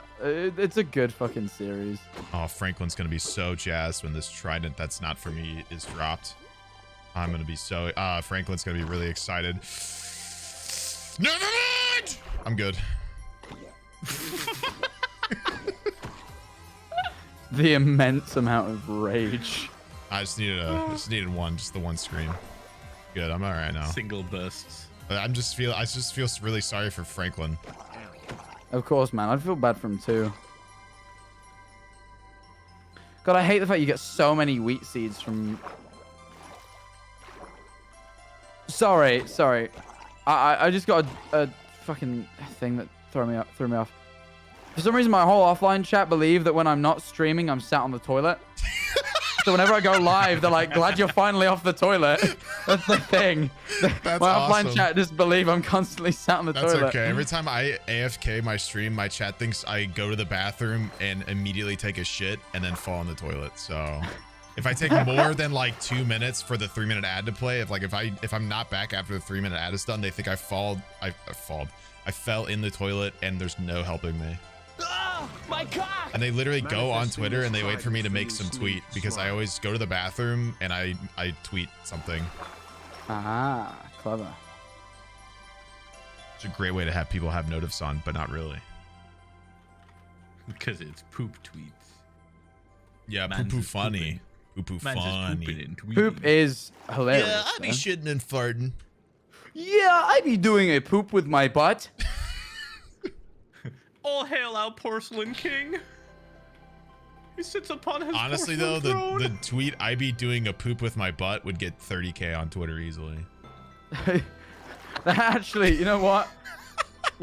It's a good fucking series. Oh, Franklin's gonna be so jazzed when this Trident that's not for me is dropped. I'm gonna be so Franklin's gonna be really excited. Never mind! I'm good. The immense amount of rage. I just needed the one scream. Good, I'm alright now. Single bursts. But I just feel really sorry for Franklin. Of course, man. I'd feel bad for him too. God, I hate the fact you get so many wheat seeds from. Sorry. I just got a fucking thing that threw me off. For some reason, my whole offline chat believe that when I'm not streaming, I'm sat on the toilet. So whenever I go live, they're like, "Glad you're finally off the toilet." That's the thing. That's my awesome. offline chat just believe I'm constantly sat on the That's toilet. okay. Every time I AFK my stream, my chat thinks I go to the bathroom and immediately take a shit and then fall in the toilet. So if I take more than like 2 minutes for the 3-minute ad to play, if I'm not back after the 3-minute ad is done, they think I fell in the toilet and there's no helping me. Oh, my cock! And they literally go on Twitter and they wait for me to make some tweet because I always go to the bathroom and I tweet something. Ah, clever. It's a great way to have people have notifs on, but not really. Because it's poop tweets. Yeah, Man's poo-poo is funny. Poo-poo Man's just funny. pooping and tweeting. Poop is hilarious. Yeah, I be man. shitting and farting. Yeah, I be doing a poop with my butt. All hail our porcelain king. He sits upon his Honestly though, porcelain the throne. tweet "I be doing a poop with my butt" would get 30K on Twitter easily. Actually, you know what?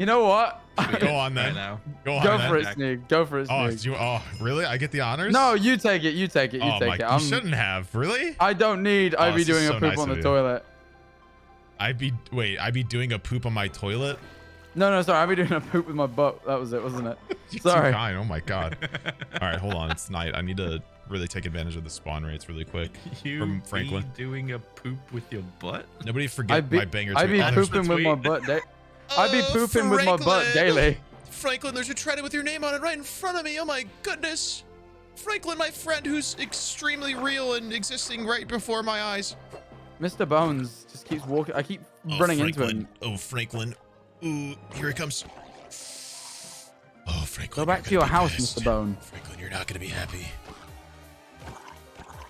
Go on then. Right now. Go on Go then. for it, Sneeg. Go for it, Oh, Sneeg. really? I get the honors? No, you take it. You take it. You Oh take my! it. You shouldn't have. Really? I don't need. I be this is doing a so poop nice on of the you. toilet. I be doing a poop on my toilet. No, sorry. I be doing a poop with my butt. That was it, wasn't it? You're Sorry. too kind. Oh my god. All right, hold on. It's night. I need to really take advantage of the spawn rates really quick. You From Franklin. be doing a poop with your butt? Nobody forget my banger I tweet. be Oh, there's pooping the with my tweet. butt. I be pooping with my butt Franklin. daily. Franklin, there's a Trident with your name on it right in front of me. Oh my goodness. Franklin, my friend, who's extremely real and existing right before my eyes. Mr. Bones just keeps walking. I keep running into him. Oh, Franklin. Ooh, here he comes. Oh, Franklin. Go back to your house, Mr. Bone. Franklin, you're not gonna be happy.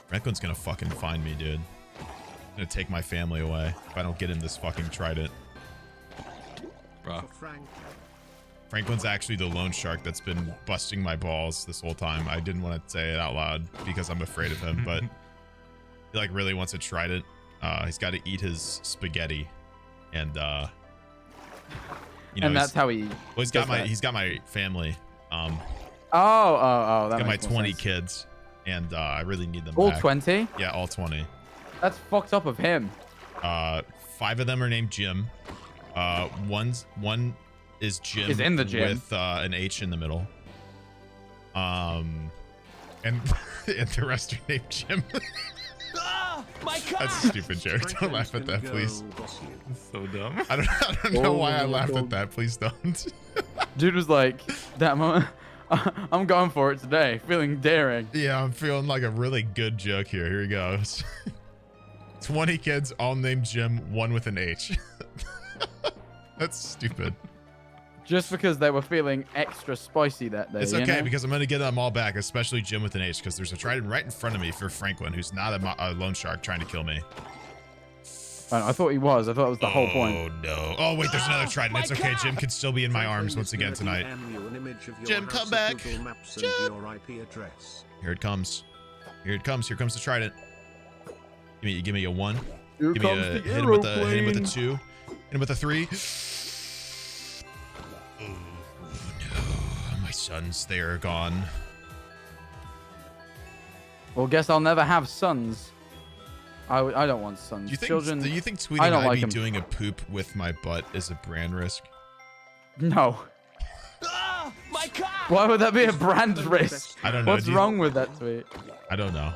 Franklin's gonna fucking find me, dude. He's gonna take my family away if I don't get him this fucking Trident. Bro. Franklin's actually the loan shark that's been busting my balls this whole time. I didn't want to say it out loud because I'm afraid of him, but he like really wants a Trident. He's got to eat his spaghetti, and you know, And that's how he. well, he's got my family. Oh, He's that got my makes more 20 sense. kids, and I really need them All back. 20? Yeah, all 20. That's fucked up of him. 5 of them are named Jim. One is Jim. Is in the gym. with an H in the middle. And and the rest are named Jim. That's a stupid joke. Don't laugh at that, please. So dumb. I don't know why I laughed at that. Please don't. Dude was like, damn, I'm going for it today. Feeling daring. Yeah, I'm feeling like a really good joke here. Here he goes. 20 kids, all named Jim, one with an H. That's stupid. Just because they were feeling extra spicy that day. It's you okay know? because I'm going to get them all back, especially Jim with an H, because there's a trident right in front of me for Franklin, who's not a loan shark trying to kill me. I thought he was. I thought that was the whole point. Oh, no. Oh, wait, there's another trident. It's okay. Jim can still be in my arms once again tonight. Jim, come back. Jim. Here it comes. Here it comes. Here comes the trident. Give me a 1. Here Give me comes a the hit him with a 2. Hit him with a 3. Oh no, my sons, they are gone. Well, guess I'll never have sons. I don't want sons. Do you think tweeting I don't I'd like be them. doing a poop with my butt is a brand risk? No. Why would that be a brand risk? I don't know. What's wrong with that tweet? I don't know.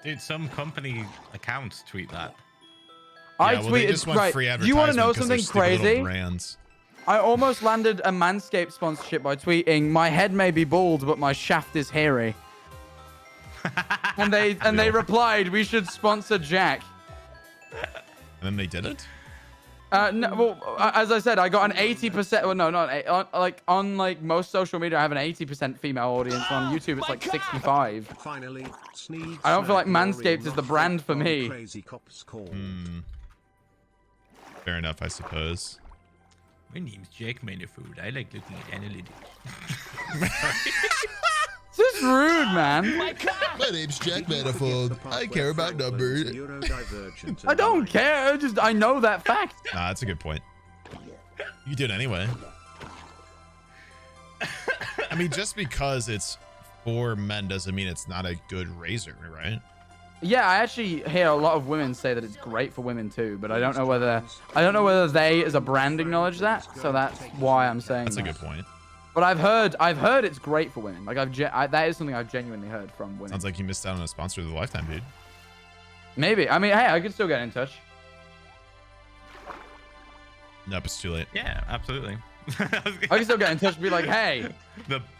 Dude, some company accounts tweet that. I well, they tweeted just want right. free You want to know advertisement 'cause they're something stupid little crazy? brands. I almost landed a Manscaped sponsorship by tweeting, "My head may be bald, but my shaft is hairy." and they replied, "We should sponsor Jack." And then they did it? No, well, as I said, I got an 80%. Well, no, not on most social media, I have an 80% female audience. On YouTube, it's like 65. Finally, Sneeg. I don't feel like Manscaped is the brand for me. Fair enough, I suppose. My name's Jack Manifold. I like looking at analytics. This is rude, man. My name's Jack Manifold. I care about numbers. I don't care. I know that fact. Nah, that's a good point. You do it anyway. I mean, just because it's for men doesn't mean it's not a good razor, right? Yeah, I actually hear a lot of women say that it's great for women too, but I don't know whether they as a brand acknowledge that. So that's why I'm saying that's that. a good point. But I've heard it's great for women. Like that is something I've genuinely heard from women. Sounds like you missed out on a sponsor of the lifetime, dude. Maybe. I mean, hey, I could still get in touch. Nope, it's too late. Yeah, absolutely. I can still get in touch and be like, hey.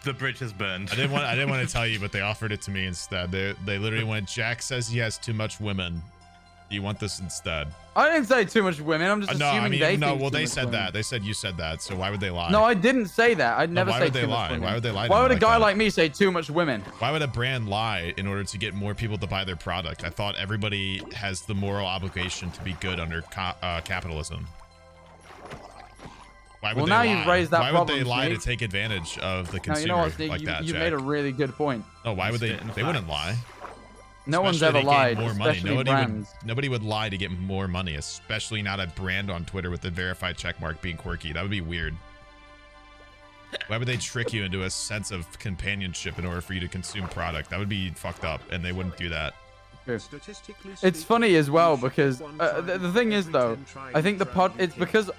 The bridge is burned. I didn't want to tell you, but they offered it to me instead. They literally went, Jack says he has too much women. Do you want this instead? I didn't say too much women. I'm just assuming they think well, too they much said women. that. They said you said that. So why would they lie? No, I didn't say that. I'd never say too much women. Why would they lie? Why would a guy that? like me say too much women? Why would a brand lie in order to get more people to buy their product? I thought everybody has the moral obligation to be good under capitalism. Why would Well, they now lie? you've raised that Why problem, would they lie Sneeg. to take advantage of the No, consumer you know what, Sneeg? like that, You Jack? made a really good point. No, why would they? They wouldn't lie. No one's Especially ever they gain lied, more money. especially brands. Nobody would lie to get more money, especially not a brand on Twitter with the verified checkmark being quirky. That would be weird. Why would they trick you into a sense of companionship in order for you to consume product? That would be fucked up, and they wouldn't do that. It's funny as well because the thing is though, I think it's because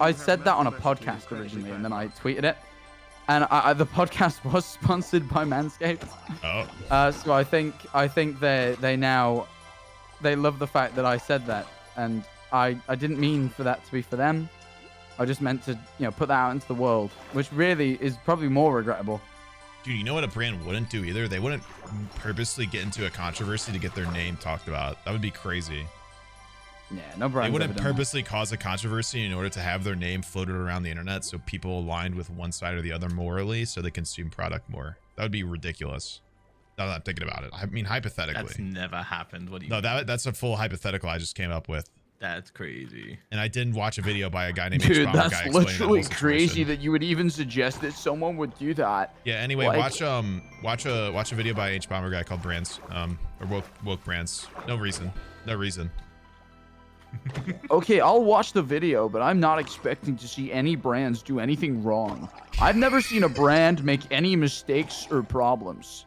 I said that on a podcast originally and then I tweeted it, and the podcast was sponsored by Manscaped. Oh. So I think they love the fact that I said that, and I didn't mean for that to be for them. I just meant to put that out into the world, which really is probably more regrettable. Dude, you know what a brand wouldn't do either? They wouldn't purposely get into a controversy to get their name talked about. That would be crazy. Yeah, no brand. They wouldn't purposely cause a controversy in order to have their name floated around the internet so people aligned with one side or the other morally so they consume product more. That would be ridiculous. Now that I'm thinking about it. I mean, hypothetically. That's never happened. What do you No, that's a full hypothetical I just came up with. That's crazy. And I didn't watch a video by a guy named Dude, H-Bomber that's guy explaining that whole literally crazy situation. that you would even suggest that someone would do that. Yeah, anyway, Like- watch a video by H-Bomber guy called Brands, or woke Brands. No reason. Okay, I'll watch the video, but I'm not expecting to see any brands do anything wrong. I've never seen a brand make any mistakes or problems.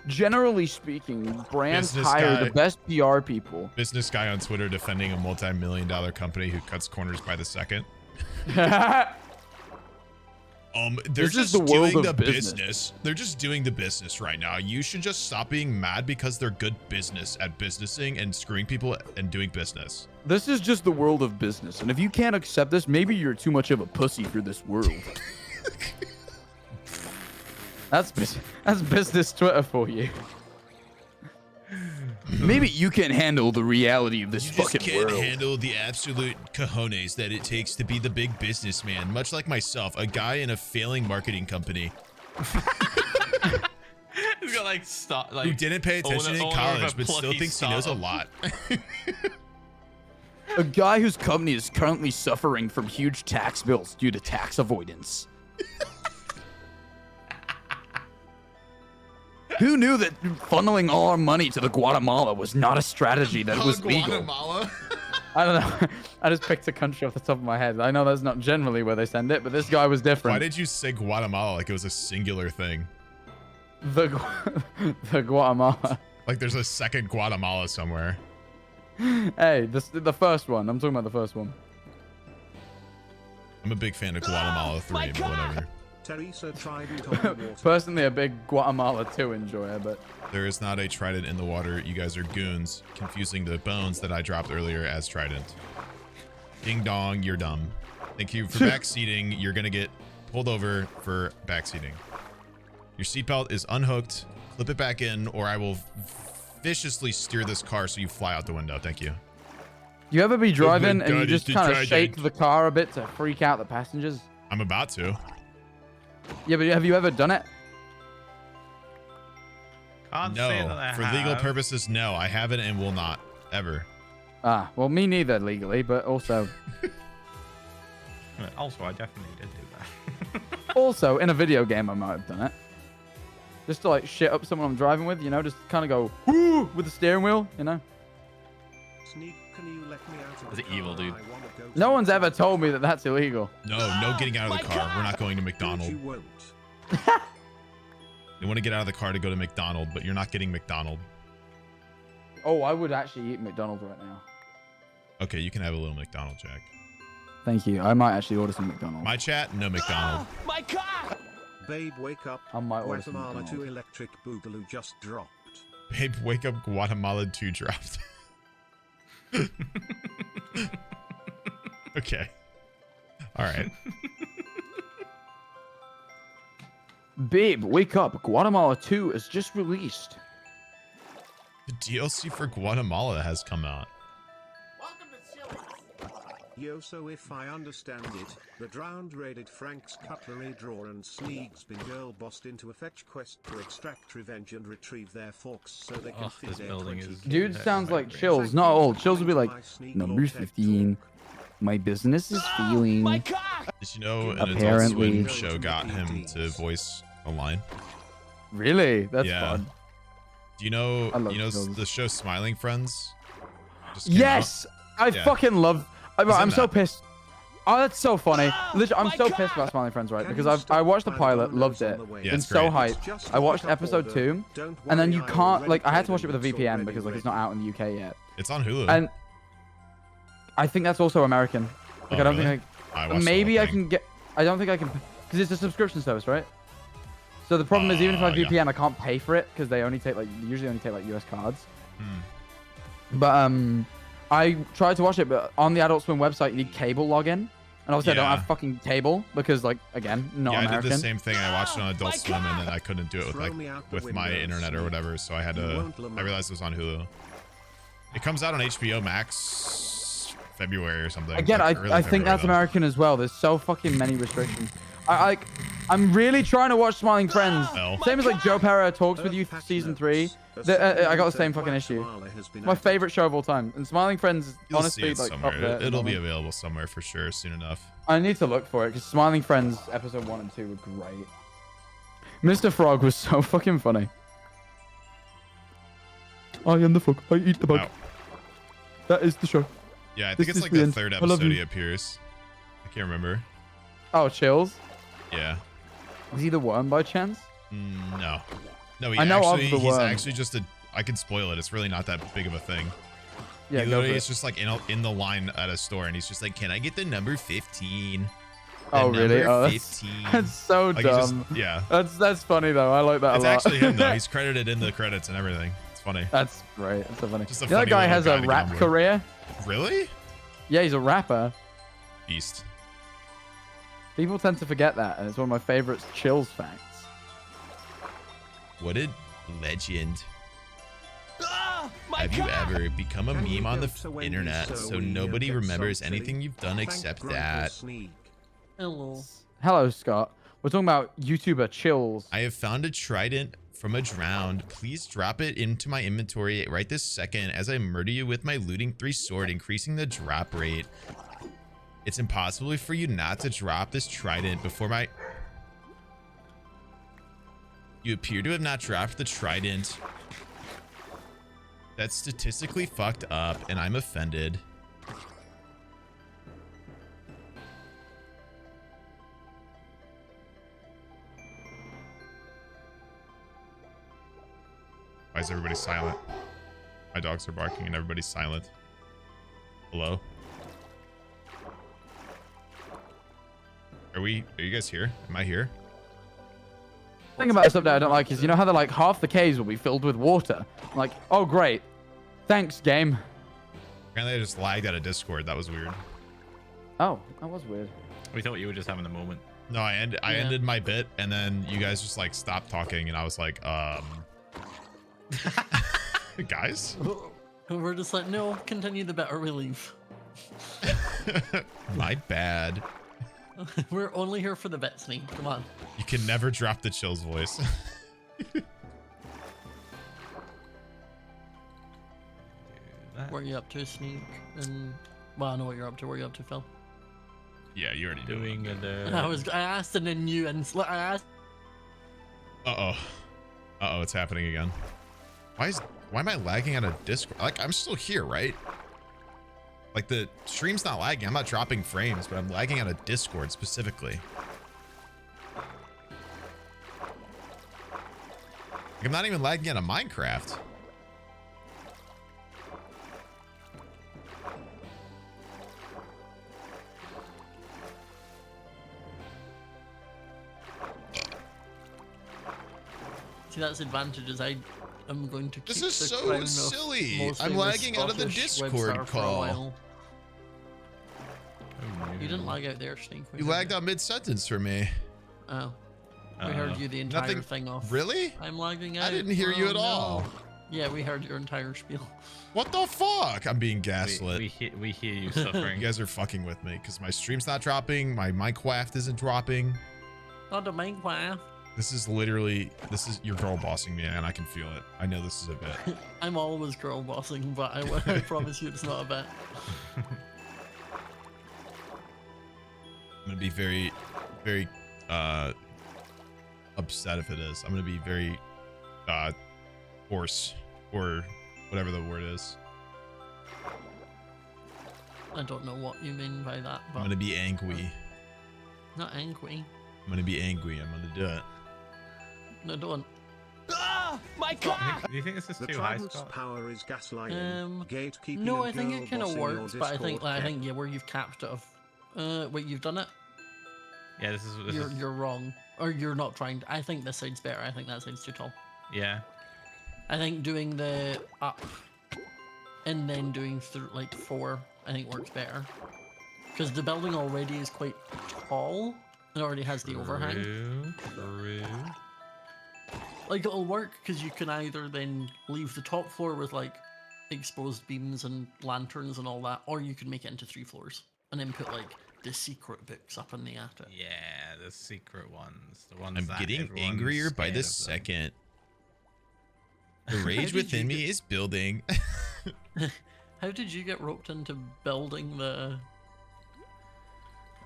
Generally speaking, brands Business hire guy. the best PR people. Business guy on Twitter defending a multi-million-dollar company who cuts corners by the second. They're This is just the world doing of the business. business. They're just doing the business right now. You should just stop being mad because they're good business at businessing and screwing people and doing business. This is just the world of business, and if you can't accept this, maybe you're too much of a pussy for this world. That's business Twitter for you. Maybe you can't handle the reality of this You just fucking can't world. handle the absolute cojones that it takes to be the big businessman. Much like myself, a guy in a failing marketing company He's got like stop like who didn't pay attention in owner of college a but still plucky thinks he knows a startup. lot. A guy whose company is currently suffering from huge tax bills due to tax avoidance. Who knew that funneling all our money to the Guatemala was not a strategy that was legal? Guatemala. I don't know. I just picked a country off the top of my head. I know that's not generally where they send it, but this guy was different. Why did you say Guatemala like it was a singular thing? the Guatemala? Like there's a second Guatemala somewhere. Hey, the first one. I'm talking about the first one. I'm a big fan of Guatemala 3, but whatever. Teresa Trident on the water. Personally, a big Guatemala 2 enjoyer, but There is not a trident in the water. You guys are goons, confusing the bones that I dropped earlier as trident. Ding dong, you're dumb. Thank you for backseating. You're gonna get pulled over for backseating. Your seatbelt is unhooked. Clip it back in, or I will viciously steer this car so you fly out the window. Thank you. you ever be driving and you God, just it's the kind of Trident. shake the car a bit to freak out the passengers? I'm about to. Yeah, but have you ever done it? Can't say that No, I for legal have. purposes, no. I haven't and will not ever. Ah, well, me neither legally, but also Also, I definitely did do that. also in a video game I might have done it. Just to like shit up someone I'm driving with, you know, just kind of go whoo with the steering wheel, you know. Sneeg, can you let me out of Was the it evil, car? dude? I wanna go to No the one's ever toilet. told me that that's illegal. No, no getting out of the car. We're not going to Don't McDonald's. you won't. You want to get out of the car to go to McDonald's, but you're not getting McDonald's. Oh, I would actually eat McDonald's right now. Okay, you can have a little McDonald's, Jack. Thank you. I might actually order some McDonald's. My chat, no McDonald's. Babe, wake up. I might order some Guatemala 2 McDonald's. electric boogaloo just dropped. Babe, wake up, Guatemala 2 dropped. Okay. All right. Babe, wake up. Guatemala 2 is just released. The DLC for Guatemala has come out. Yo, so if I understand it, the drowned raided Frank's cutlery drawer and Sneeg's been girl bossed into a fetch quest to extract revenge and retrieve their forks so they can Oh, feed this their building 20 is- Dude That's sounds my like brain. Chills. Not old. Chills would be like, number 15. My business is feeling. Did you know an Adult Apparently. Swim show got him to voice a line? Really? That's Yeah. fun. Do you know I love the Chills. show Smiling Friends? Just came Yes! I Yeah. fucking love. in I'm so that. pissed. Oh, that's so funny. Literally, I'm so pissed about Smiling Friends, right? Because I watched the pilot, loved it, Yeah, been it's so great. hyped. I watched episode 2, and then you can't like I had to watch it with a VPN because like it's not out in the UK yet. out. It's on Hulu. And I think that's also American. Like Oh, I don't really? think I watched the maybe whole I thing. can get. I don't think I can because it's a subscription service, right? So the problem is even if I Yeah. VPN, I can't pay for it because they only take like usually only take like US cards. Hmm. But I tried to watch it, but on the Adult Swim website you need cable login, and obviously I don't Yeah. have fucking cable because like again not Yeah, I American. did the same thing. I watched it on Adult Swim, and then I couldn't do it with Throw me out the with my window, internet or Sneeg. whatever. So I had You to. won't lament. I realized it was on Hulu. It comes out on HBO Max February or something. Again, like early I think February, that's though. American as well. There's so fucking many restrictions. I'm really trying to watch Smiling Friends. No. Same as like Joe Pereira Talks with You season 3. I got the same fucking issue. My favorite show of all time. And Smiling Friends is You'll honestly see it like somewhere. up there. at the It'll be moment. available somewhere for sure soon enough. I need to look for it because Smiling Friends episode 1 and 2 were great. Mr. Frog was so fucking funny. I am the frog. I eat the bug. Wow. That is the show. Yeah, I This think it's is like the the end. third I love episode you. he appears. I can't remember. Oh, Chills. Yeah. Is he the worm by chance? No. No, I know of actually, the he's worm. actually just a. I can spoil it. It's really not that big of a thing. Yeah, he go for literally it. is just like in the line at a store, and he's just like, "Can I get the number 15?" Oh, And really? number Oh, that's, 15. that's so Like, he just- dumb. yeah. That's funny though. I like that It's a lot. actually him though. He's credited in the credits and everything. It's funny. That's great. That's so funny. Just a You know that funny guy little has guy a to get rap on board. career. Really? Yeah, he's a rapper. Beast. People tend to forget that, and it's one of my favorites chills facts. What a legend. My Have you car! ever become a Can we meme on go the to Wendy's internet so we nobody get remembers salty? anything you've done Thank except Grunkle that? Sneeg. Hello. Hello, Scott. We're talking about YouTuber chills. I have found a trident from a drowned. Please drop it into my inventory right this second as I murder you with my looting 3 sword, increasing the drop rate. It's impossible for you not to drop this trident before my... You appear to have not dropped the trident. That's statistically fucked up, and I'm offended. Why is everybody silent? My dogs are barking and everybody's silent. Hello? Are you guys here? Am I here? The thing about this update I don't like is, you know how they're like, half the caves will be filled with water. I'm like, oh, great. Thanks, game. Apparently I just lagged out of Discord. That was weird. Oh, that was weird. We thought you were just having a moment. No, I ended my bit and then you guys just like stopped talking and I was like, guys? We're just like, no, continue the bit or we leave. My bad. We're only here for the bit, Sneeg. Come on. You can never drop the chills voice. What are you up to, Sneeg? And well, I know what you're up to. What are you up to, Phil? Yeah, you already know. Doing it. I asked and then you and I asked. Uh-oh, it's happening again. Why am I lagging out of Discord? Like, I'm still here, right? Like, the stream's not lagging. I'm not dropping frames, but I'm lagging out of Discord specifically. Like, I'm not even lagging out of Minecraft. See, that's the advantage is I am going to keep This is the so crown of silly. most I'm famous lagging out of the Scottish Discord webstar for a call. while. You didn't lag out there, Sneeg. You lagged out mid-sentence for me. Oh. We heard you the entire Nothing- thing off. Really? I'm lagging out. I didn't hear you Oh, at no. all. Yeah, we heard your entire spiel. What the fuck? I'm being gaslit. We hear you suffering. You guys are fucking with me because my stream's not dropping. My Minecraft isn't dropping. Not the Minecraft. This is you're girl bossing me, and I can feel it. I know this is a bit. I'm always girl bossing, but I promise you it's not a bit. I'm gonna be very, very upset if it is. I'm gonna be very hoarse or whatever the word is. I don't know what you mean by that, but I'm gonna be angry. not angry. I'm gonna be angry. I'm gonna do it. No, don't. Ah, my car! Do you think this is The too high, trident's Scott? power is gaslighting, gatekeeping, No, and I think it kind of girl-bossing your works, but I think Discord yeah, where you've capped it off. Wait, you've done it. Yeah, this is. You're wrong, or you're not trying. I think this side's better. I think that side's too tall. Yeah. I think doing the up and then doing through like 4, I think works better. Because the building already is quite tall. It already has the overhang. True. Like it'll work because you can either then leave the top floor with like exposed beams and lanterns and all that, or you can make it into 3 floors and then put like the secret books up in the attic. Yeah, the secret ones. The ones I'm that getting everyone's angrier by scared the of them. second. The rage within me is building. How did you get roped into building the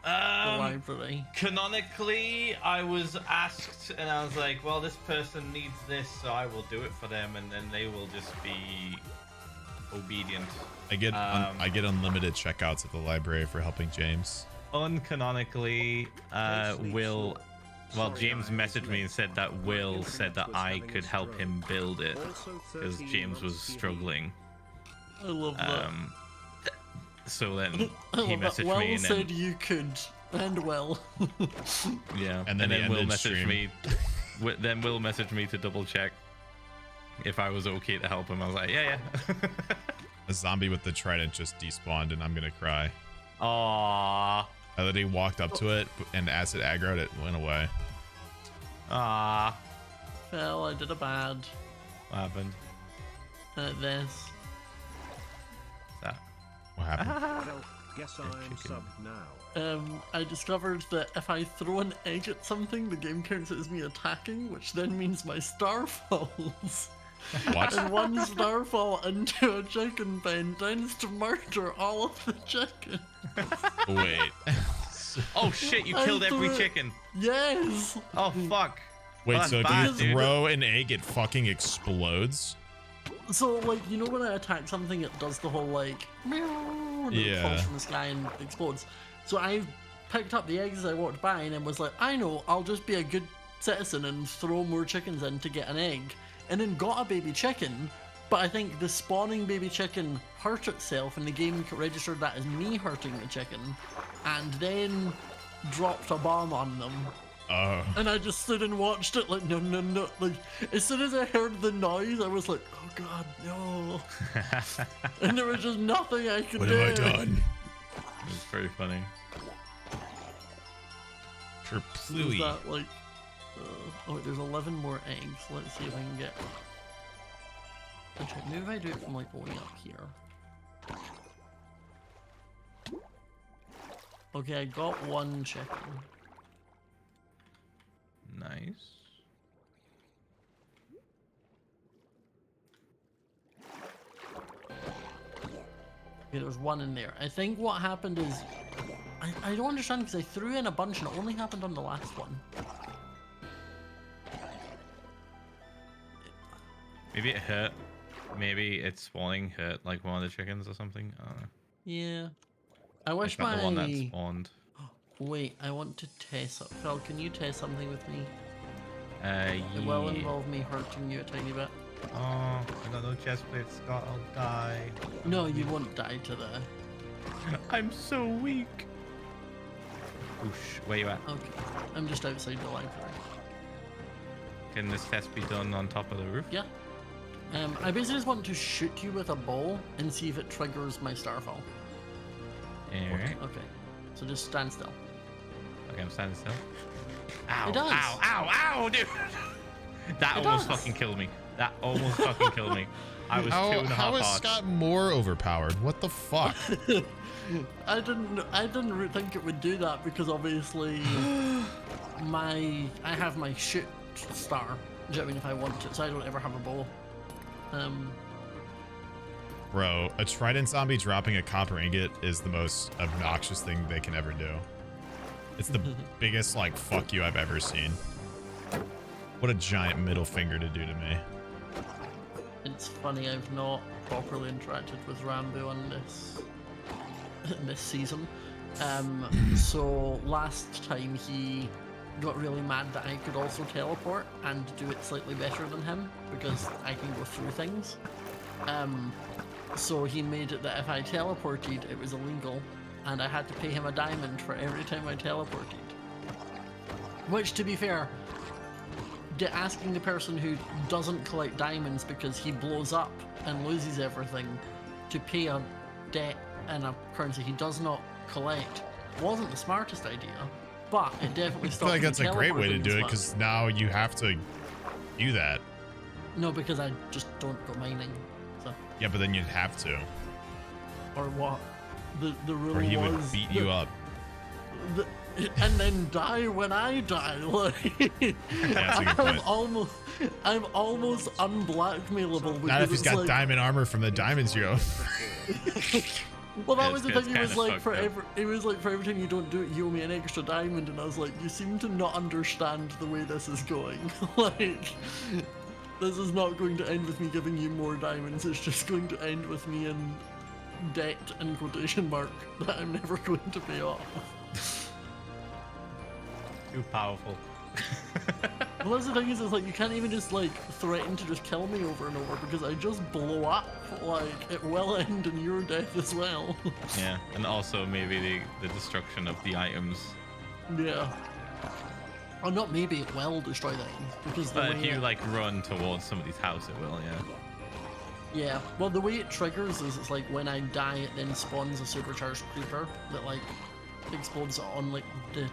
library? Canonically, I was asked, and I was like, "Well, this person needs this, so I will do it for them, and then they will just be obedient." I get unlimited checkouts at the library for helping James. Uncanonically, James messaged me and said that Will said that I could help him build it because James was struggling. I love that. So then I he love that. messaged Well me and said then you could And Will. Yeah. And then he Will ended message stream. me. Then Will messaged me to double check if I was okay to help him. I was like, yeah. A zombie with the trident just despawned, and I'm gonna cry. Aww. I literally walked up to it, and as it aggroed, it went away. Aww. Well, I did a bad What happened? at this. That. What happened? Well, guess I'm sub now. I discovered that if I throw an egg at something, the game counts it as me attacking, which then means my star falls. What? And one star fall into a chicken pen tends to murder all of the chickens. Wait. Oh shit! You I killed every threw it- chicken. Yes! Oh fuck. Wait, Well, so that's if you bad, dude. throw an egg, it fucking explodes? So, like, you know when I attack something, it does the whole, like, meow, and it Yeah. falls from the sky and explodes. So I picked up the eggs as I walked by and was like, I know, I'll just be a good citizen and throw more chickens in to get an egg. And then got a baby chicken, but I think the spawning baby chicken hurt itself and the game registered that as me hurting the chicken, and then dropped a bomb on them. Oh. And I just stood and watched it like, no. Like, as soon as I heard the noise, I was like, oh god, no. And there was just nothing I could What do. have I done? It's very funny. Sure, Was Pluie. that like, oh wait, there's 11 more eggs. Let's see if I can get. Actually, maybe if I do it from like going up here. Okay, I got one chicken. Nice. Okay, there was one in there. I think what happened is, I don't understand because I threw in a bunch and it only happened on the last one. Maybe it hurt. Maybe it's spawning hurt like one of the chickens or something. I don't know. Yeah. I wish It's not the one that my... spawned. Wait, I want to test something. Phil, can you test something with me? Yeah. It will involve me hurting you a tiny bit. Oh, I got no chest plate, Scott. I'll die. No, you won't die to the... I'm so weak. Oosh, where you at? Okay, I'm just outside the library. Can this test be done on top of the roof? Yeah. I basically just want to shoot you with a ball and see if it triggers my starfall. Alright. Okay, so just stand still. Okay, I'm standing still. Ow, It does. ow, ow, ow, dude! That It almost does. fucking killed me. That almost fucking killed me. I was How 2.5 is hearts. Scott more overpowered? What the fuck? I didn't think it would do that because obviously I have my shoot star. Do you know what I mean? If I want it, so I don't ever have a bow. Bro, a trident zombie dropping a copper ingot is the most obnoxious thing they can ever do. It's the biggest, like, fuck you I've ever seen. What a giant middle finger to do to me. It's funny I've not properly interacted with Rambo on this season. So last time he got really mad that I could also teleport and do it slightly better than him because I can go through things. So he made it that if I teleported, it was illegal, and I had to pay him a diamond for every time I teleported. Which, to be fair, asking the person who doesn't collect diamonds because he blows up and loses everything to pay a debt in a currency he does not collect wasn't the smartest idea, but it definitely I stopped feel like me that's a great way to teleporting do as it well. because now you have to do that. No, because I just don't go mining. So, Yeah, but then you'd have to, or what? The rule or he was would beat you up. and then die when I die. Like, that's a good point. I'm almost unblackmailable. Not if because he's it's got like, diamond armor from the diamonds you owe. Well, that Yeah, was the it's thing. It was kinda like for fucked up. every time you don't do it, you owe me an extra diamond, and I was like, you seem to not understand the way this is going. Like, this is not going to end with me giving you more diamonds. It's just going to end with me in debt and quotation mark that I'm never going to pay off. Too powerful. Well, that's the thing is, it's like you can't even just like threaten to just kill me over and over because I just blow up. Like it will end in your death as well. Yeah, and also maybe the destruction of the items. Yeah. Or not maybe it will destroy them because the But way if you it, like run towards somebody's house, it will. Yeah. yeah. Well, the way it triggers is it's like when I die, it then spawns a supercharged creeper that like explodes on like the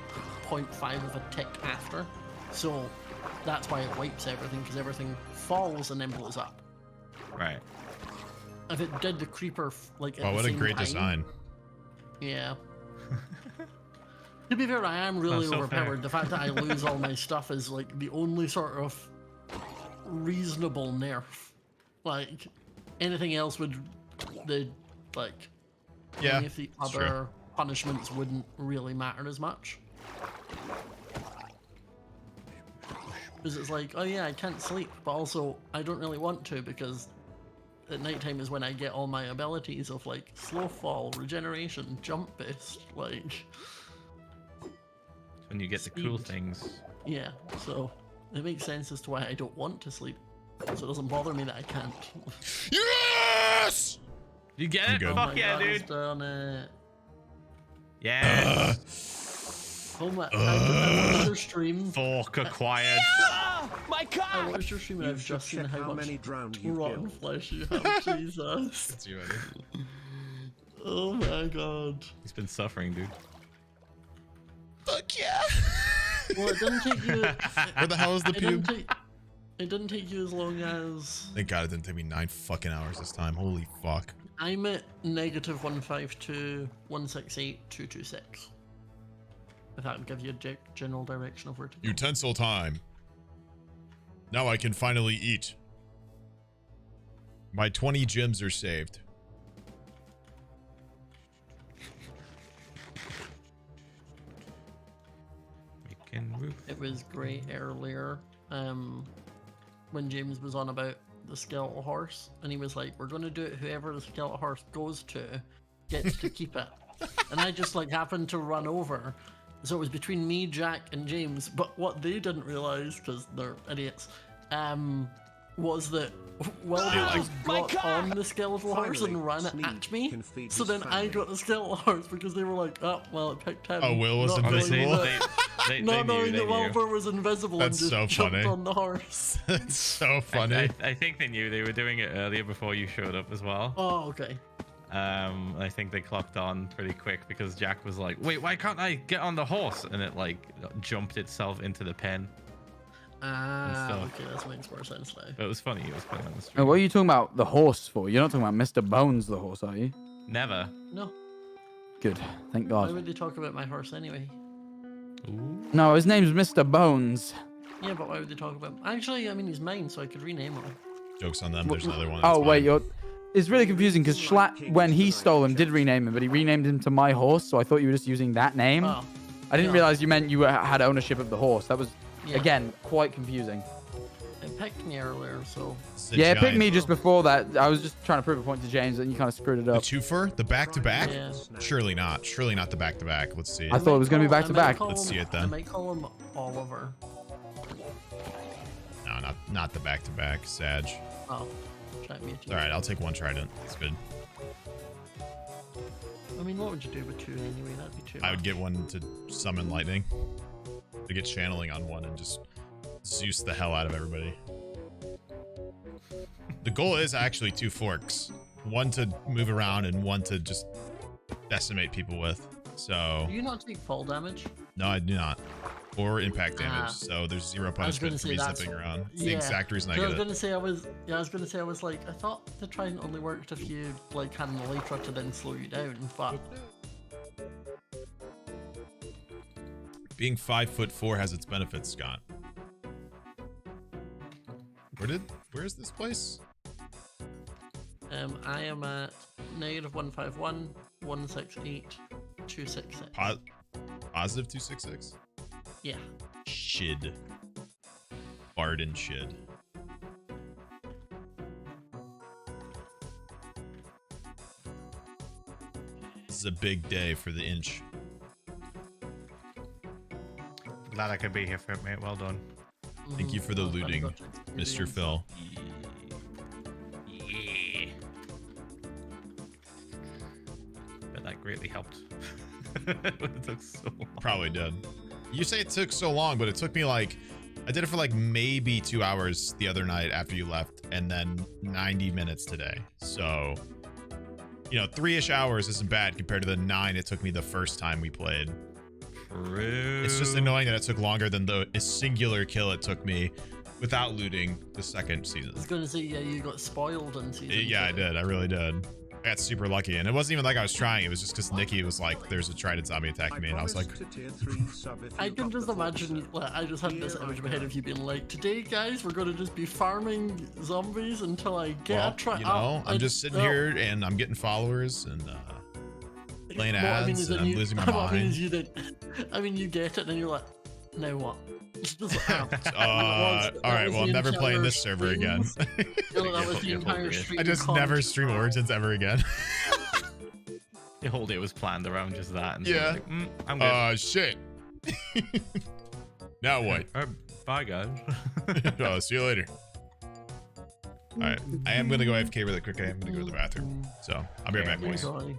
0.5 of a tick after. So that's why it wipes everything because everything falls and then blows up. Right. If it did the creeper like at Oh, the what a same great time, design. Yeah. To be fair, I am really so overpowered. fair. The fact that I lose all my stuff is like the only sort of reasonable nerf. Like anything else would the like Yeah, any of the it's other true. punishments wouldn't really matter as much. Because it's like, oh yeah, I can't sleep, but also I don't really want to because at nighttime is when I get all my abilities of like slow fall, regeneration, jump boost, like When you get the cool Speed. things. yeah. So it makes sense as to why I don't want to sleep. So it doesn't bother me that I can't. Yes! You get I'm it? good. Fuck my yeah, God, he's dude. done it. Yeah. Oh my! I watched your stream. Fork acquired. My I car! watched your stream and You I've should just seen check how how much many drowned you rotten killed. flesh you have. Jesus. It's you, Eddie. Oh my God. He's been suffering, dude. Fuck yeah! Well, it didn't take you. Where the hell is the pube? It didn't take you as long as Thank God it didn't take me 9 fucking hours this time. Holy fuck. I'm at -152 168 226. If that would give you a general direction of where to go. Utensil time. Now I can finally eat. My 20 gems are saved. Making roof. It was great earlier when James was on about the skeletal horse and he was like, we're going to do it whoever the skeletal horse goes to gets to keep it. And I just like happened to run over, so it was between me, Jack and James. But what they didn't realize, because they're idiots, was that Wilbur just got on the skeletal horse Finally, and ran it Sneeg at me. can feed So his then I family. got the skeletal horse because they were like, oh well, it picked him. Oh, Will was not knowing invisible? that- They not knew, knowing they that knew. Wilbur was invisible That's and just so jumped funny. on the horse. It's so funny. I think they knew. They were doing it earlier before you showed up as well. Oh, okay. I think they clocked on pretty quick because Jack was like, wait, why can't I get on the horse? And it like jumped itself into the pen. Ah, stuff. okay, that makes more sense now. But it was funny. It was funny on the Oh, stream. what are you talking about the horse for? You're not talking about Mr. Bones, the horse, are you? Never. No, Good. Thank why God. would they talk about my horse anyway? Ooh. No, his name's Mr. Bones. Yeah, but why would they talk about? Actually, I mean, he's mine, so I could rename him. Joke's on them. There's another one. Oh, that's wait, mine. you're... It's really confusing because Schlatt, when he stole him, did rename him, but he renamed him to my horse, so I thought you were just using that name. Oh, I didn't yeah. realize you meant you had ownership of the horse. That was, Yeah. again, quite confusing. it picked me earlier, so It's the Yeah, it picked giant- me just before that. I was just trying to prove a point to James, and you kind of screwed it The up. twofer? The back-to-back? Yeah. Surely not. Surely not the back-to-back. Let's see. I thought it was going to be back to back. Let's see it then. I might call him Oliver. No, not the back-to-back. Sag. Oh, try me too. All right, I'll take one trident. It's good. I mean, what would you do with two anyway? That'd be two. I would get one to summon lightning. To get channeling on one and just Zeus the hell out of everybody. The goal is actually 2 forks. One to move around and one to just decimate people with. So, Do you not take fall damage? no, I do not. Or impact damage. Ah. So there's 0 I was punishment gonna for say me that's- zipping around. It's the Yeah. exact reason I I get was it. gonna say I was like, I thought the trident only worked if you like had an elytra to then slow you down, but Being 5'4" has its benefits, Scott. Where is this place? I am at -151 168 266. Positive 266? Yeah. Shid. Barden shid. This is a big day for the inch. Glad I could be here for it, mate. Well done. Thank you for the looting, Mr. Phil. Yeah. But that greatly helped. It took so long. Probably did. You say it took so long, but it took me like, I did it for like maybe 2 hours the other night after you left, and then 90 minutes today. So, you know, 3-ish hours isn't bad compared to the 9 it took me the first time we played. True. It's just annoying that it took longer than the singular kill it took me without looting the second season. I was gonna say, yeah, you got spoiled in season. Yeah, I did. I really did. I got super lucky, and it wasn't even like I was trying. It was just because Nikki was like, "There's a trident zombie attacking me," and I was like, I can just imagine. Like, I just had this image in my head of you being like, "Today, guys, we're gonna just be farming zombies until I get "Well, a trident." you know, I'm just sitting here and I'm getting followers and playing ads, and I'm losing my what I mean mind." is you did. I mean, you get it, and then you're like, "Now what?" Just like, all right, well, I'm never playing this server again. That was the entire stream. I just never stream Origins ever again. The whole day was planned around just that. And Yeah. like, I'm good. Shit. Now what? Bye, guys. Oh, see you later. All right, I am gonna go AFK really quick. I am gonna go to the bathroom, so I'll be right back, boys. Enjoy.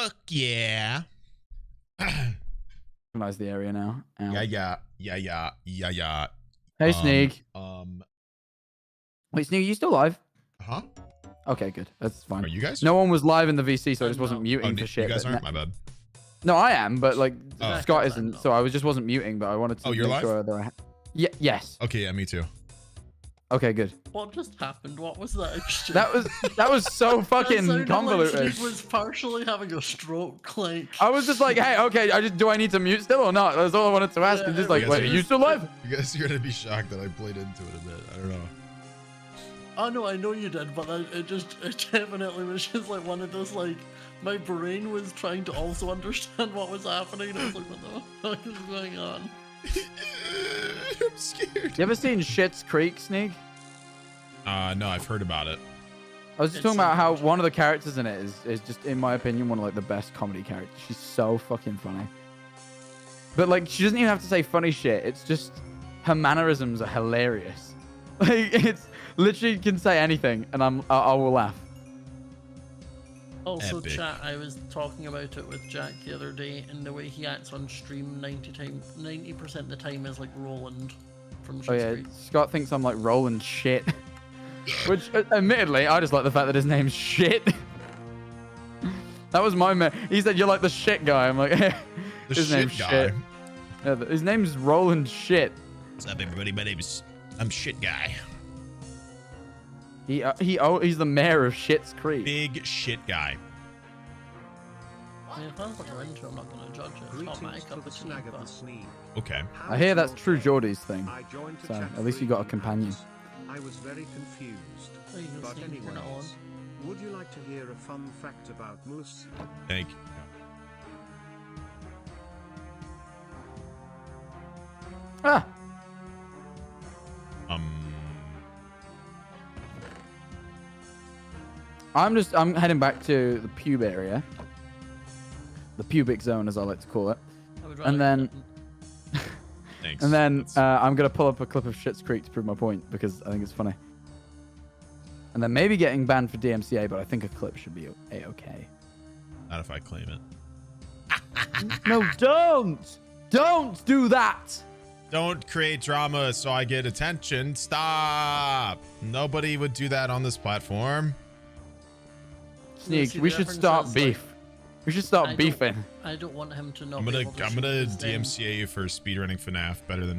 Fuck yeah. Recognize the area now. Ow. Yeah. Hey, Sneeg. Wait, Sneeg, are you still live? Huh? Okay, good. That's fine. Are you guys? No one was live in the VC, so I just wasn't muting for shit. You guys but aren't? My bad. No, I am, but like Oh. Scott isn't, so I just wasn't muting, but I wanted to you're make live? sure that I yes. Okay, yeah, me too. Okay, good. What just happened? What was that exchange? That was so fucking That sounded convoluted. Like Sneeg was partially having a stroke, like. I was just like, hey, okay, do I need to mute still or not? That's all I wanted to ask. And just like, wait, are you still live? You guys are gonna be shocked that I played into it a bit. I don't know. Oh no, I know you did, but it definitely was just like one of those, like, my brain was trying to also understand what was happening, and I was like, what the fuck is going on? I'm scared. You ever seen Schitt's Creek, Sneeg? No, I've heard about it. I was just talking about how one of the characters in it is just, in my opinion, one of like the best comedy characters. She's so fucking funny. But like, she doesn't even have to say funny shit. It's just her mannerisms are hilarious. Like, it's literally can say anything, and I will laugh. Also, Epic. chat, I was talking about it with Jack the other day, and the way he acts on stream 90% of the time is like Roland from Oh Schitt's yeah, Creek. Scott thinks I'm like rolling shit. Which, admittedly, I just like the fact that his name's Shit. That was my man. He said, you're like the shit guy. I'm like, The his shit name's guy. Shit. Yeah, his name's Roland Shit. What's up, everybody? I'm Shit Guy. He's the mayor of Schitt's Creek. Big shit guy. I mean, if that's what you're into, I'm not going to judge it. It's not my Greetings to cup the of tea, snag of the but... Sneeg. Okay. I hear that's True Geordie's thing. I joined to So, chat at least for you got a evening companion. hours. I was very confused. Oh, you can But see you're not on. anyways, would you like to hear a fun fact about Moose? Thank you. Ah, I'm heading back to the pube area. The pubic zone, as I like to call it. I would And rather then, Thanks. and then That's- I'm gonna pull up a clip of Schitt's Creek to prove my point because I think it's funny. And then maybe getting banned for DMCA, but I think a clip should be a-okay. not if I claim it. No, don't do that. Don't create drama so I get attention. Stop. Nobody would do that on this platform. Sneak, see, we the should difference start is, beef. We should start I don't- beefing. I don't want him to not I'm be gonna able to DMCA see his you for speedrunning FNAF better than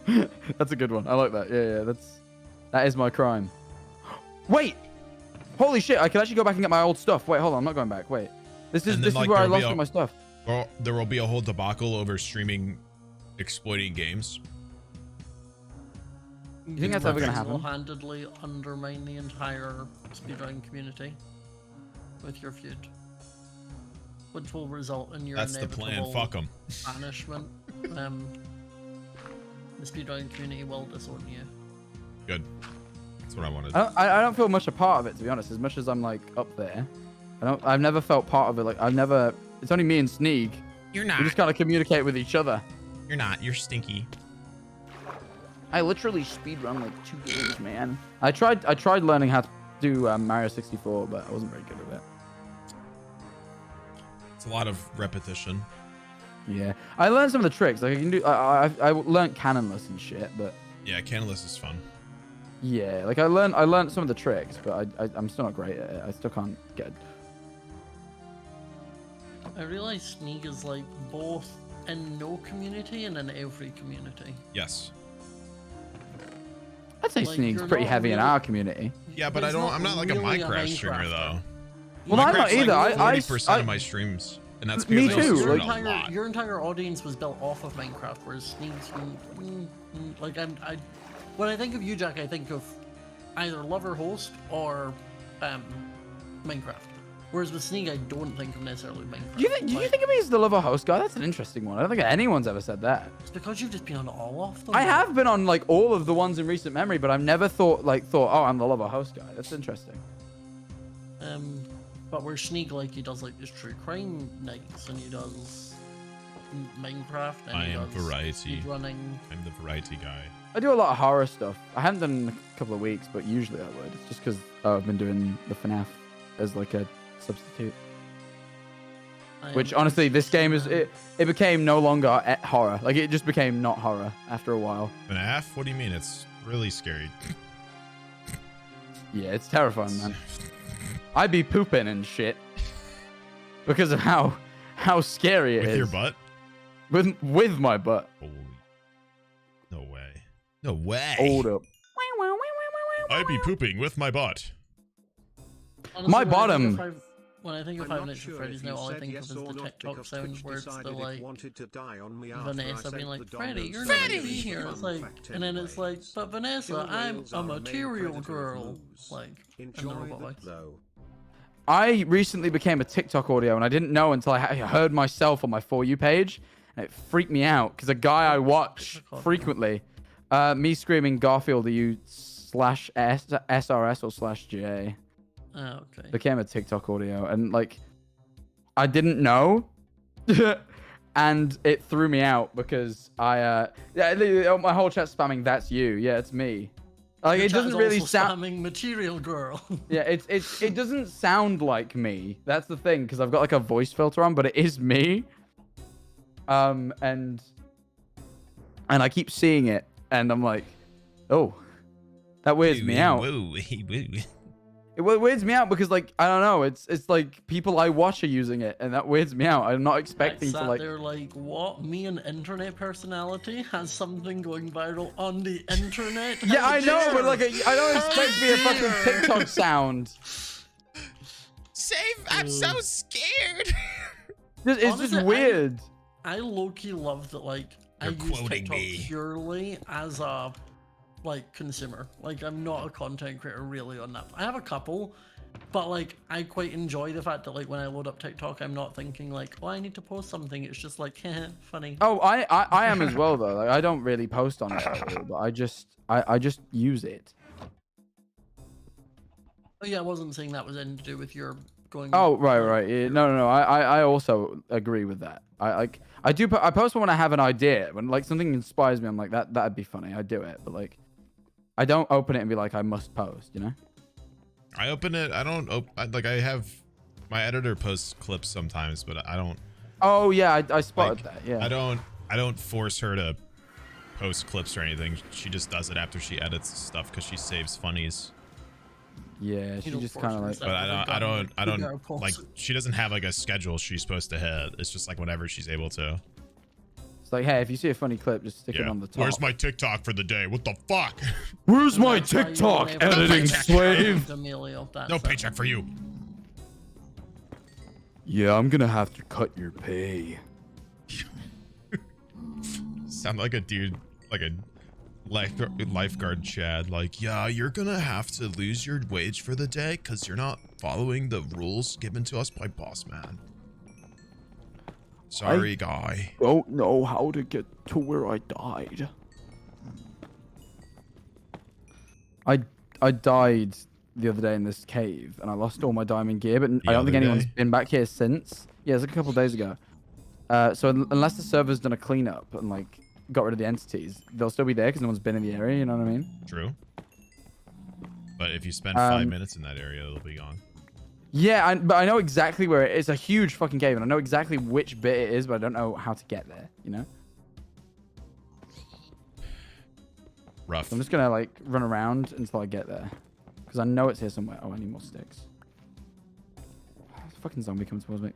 me. That's a good one. I like that. Yeah, that is my crime. Wait, holy shit! I can actually go back and get my old stuff. Wait, hold on, I'm not going back. Wait, this is And then, this like, is where I there'll be lost a- all my stuff. Well, there will be a whole debacle over streaming exploiting games. You think that's ever gonna happen? Single-handedly undermine the entire speedrunning community with your feud, which will result in your That's the inevitable plan. Fuck them. banishment. The speedrunning community will disown you. Good. That's what I wanted. I don't feel much a part of it, to be honest. As much as I'm like up there, I've never felt part of it. Like I've never. It's only me and Sneeg. You're We not. just kind of communicate with each other. You're not. You're stinky. I literally speedrun like 2 games, man. I tried learning how to do Mario 64, but I wasn't very good at it. It's a lot of repetition. Yeah, I learned some of the tricks. Like I can do. I learned cannonless and shit, but Yeah, Canalus is fun. yeah, like I learned some of the tricks, but I'm still not great at it. I still can't get. I realize Sneeg is like both in no community and in every community. Yes. I'd say Like, Sneeg's you're pretty not heavy in really- our community. Yeah, but He's I'm not like a really Minecraft streamer Minecrafter. though. Well, I'm not Minecraft's either. Like I 40% of my streams, and that's Me because I too, also Your stream a lot. your entire audience was built off of Minecraft, whereas Sneeg's like when I think of you, Jack, I think of either lover host or Minecraft. Whereas with Sneeg, I don't think of necessarily Minecraft. Do you think of me as the lover host guy? That's an interesting one. I don't think anyone's ever said that. It's because you've just been on all of them. I have been on like all of the ones in recent memory, but I've never thought, oh, I'm the lover host guy. That's interesting. But where Sneeg, like, he does like his true crime nights, and he does Minecraft, and I he am does variety. running. I'm the variety guy. I do a lot of horror stuff. I haven't done in a couple of weeks, but usually I would. It's just because I've been doing the FNAF as like a substitute. Which honestly, this game is it became no longer horror. Like it just became not horror after a while. FNAF? What do you mean? It's really scary. Yeah, it's terrifying, man. I'd be pooping and shit because of how scary it is. With your butt? With my butt. Holy. No way. No way. Hold up. I'd be pooping with my butt. Honestly, My bottom. When I think of Five Nights at Freddy's now, all I think of is the TikTok sound where it's the like Vanessa being like, Freddy, you're not gonna be here. It's like, and then it's like, but Vanessa, I'm a material girl. Like, and the robot voice. I recently became a TikTok audio, and I didn't know until I heard myself on my For You page, and it freaked me out because a guy I watch frequently, me screaming Garfield, are you /SRS or /J? Oh, okay. Became a TikTok audio, and like I didn't know and it threw me out because my whole chat spamming that's you. Yeah, it's me. Like it doesn't really sound material girl. Yeah, it doesn't sound like me. That's the thing, because I've got like a voice filter on, but it is me. And I keep seeing it and I'm like, oh, that weirds me out. It weirds me out because, like, I don't know. It's like people I watch are using it, and that weirds me out. I'm not expecting to like. They're like, what? Me, an internet personality, has something going viral on the internet? Yeah, I know, but like, I don't expect to be a fucking TikTok sound. Save! I'm so scared. It's honestly, just weird. I low-key love that. Like, I use TikTok purely as a consumer. Like, I'm not a content creator really on that. I have a couple, but like I quite enjoy the fact that like when I load up TikTok, I'm not thinking like, oh, I need to post something. It's just like, funny. Oh, I am as well though. Like, I don't really post on it, but I just use it. Oh yeah, I wasn't saying that was anything to do with your going. Oh right. Yeah, no. I also agree with that. I post when I have an idea. When like something inspires me, I'm like that'd be funny. I do it, but like I don't open it and be like I must post. You know. I open it. I don't like. I have my editor posts clips sometimes, but I don't. Oh yeah, I spotted that. Yeah. I don't force her to post clips or anything. She just does it after she edits stuff because she saves funnies. Yeah, she just kind of like. But I don't like. She doesn't have like a schedule she's supposed to hit. It's just like whenever she's able to. It's like, hey, if you see a funny clip, just stick it on the top. Where's my TikTok for the day? What the fuck? Where's my TikTok editing slave? No paycheck for you. Yeah, I'm gonna have to cut your pay. Sound like a dude, like a lifeguard Chad. Like, yeah, you're gonna have to lose your wage for the day because you're not following the rules given to us by boss man. Sorry, guy. Don't know how to get to where I died. I died the other day in this cave and I lost all my diamond gear, but I don't think anyone's been back here since. Yeah, it's like a couple days ago. So unless the server's done a cleanup and like got rid of the entities, they'll still be there because no one's been in the area. You know what I mean? True. But if you spend 5 minutes in that area, they'll be gone. Yeah, but I know exactly where it is. It's a huge fucking cave, and I know exactly which bit it is, but I don't know how to get there, you know? Rough. So I'm just gonna, like, run around until I get there. Because I know it's here somewhere. Oh, I need more sticks. Fucking zombie comes towards me.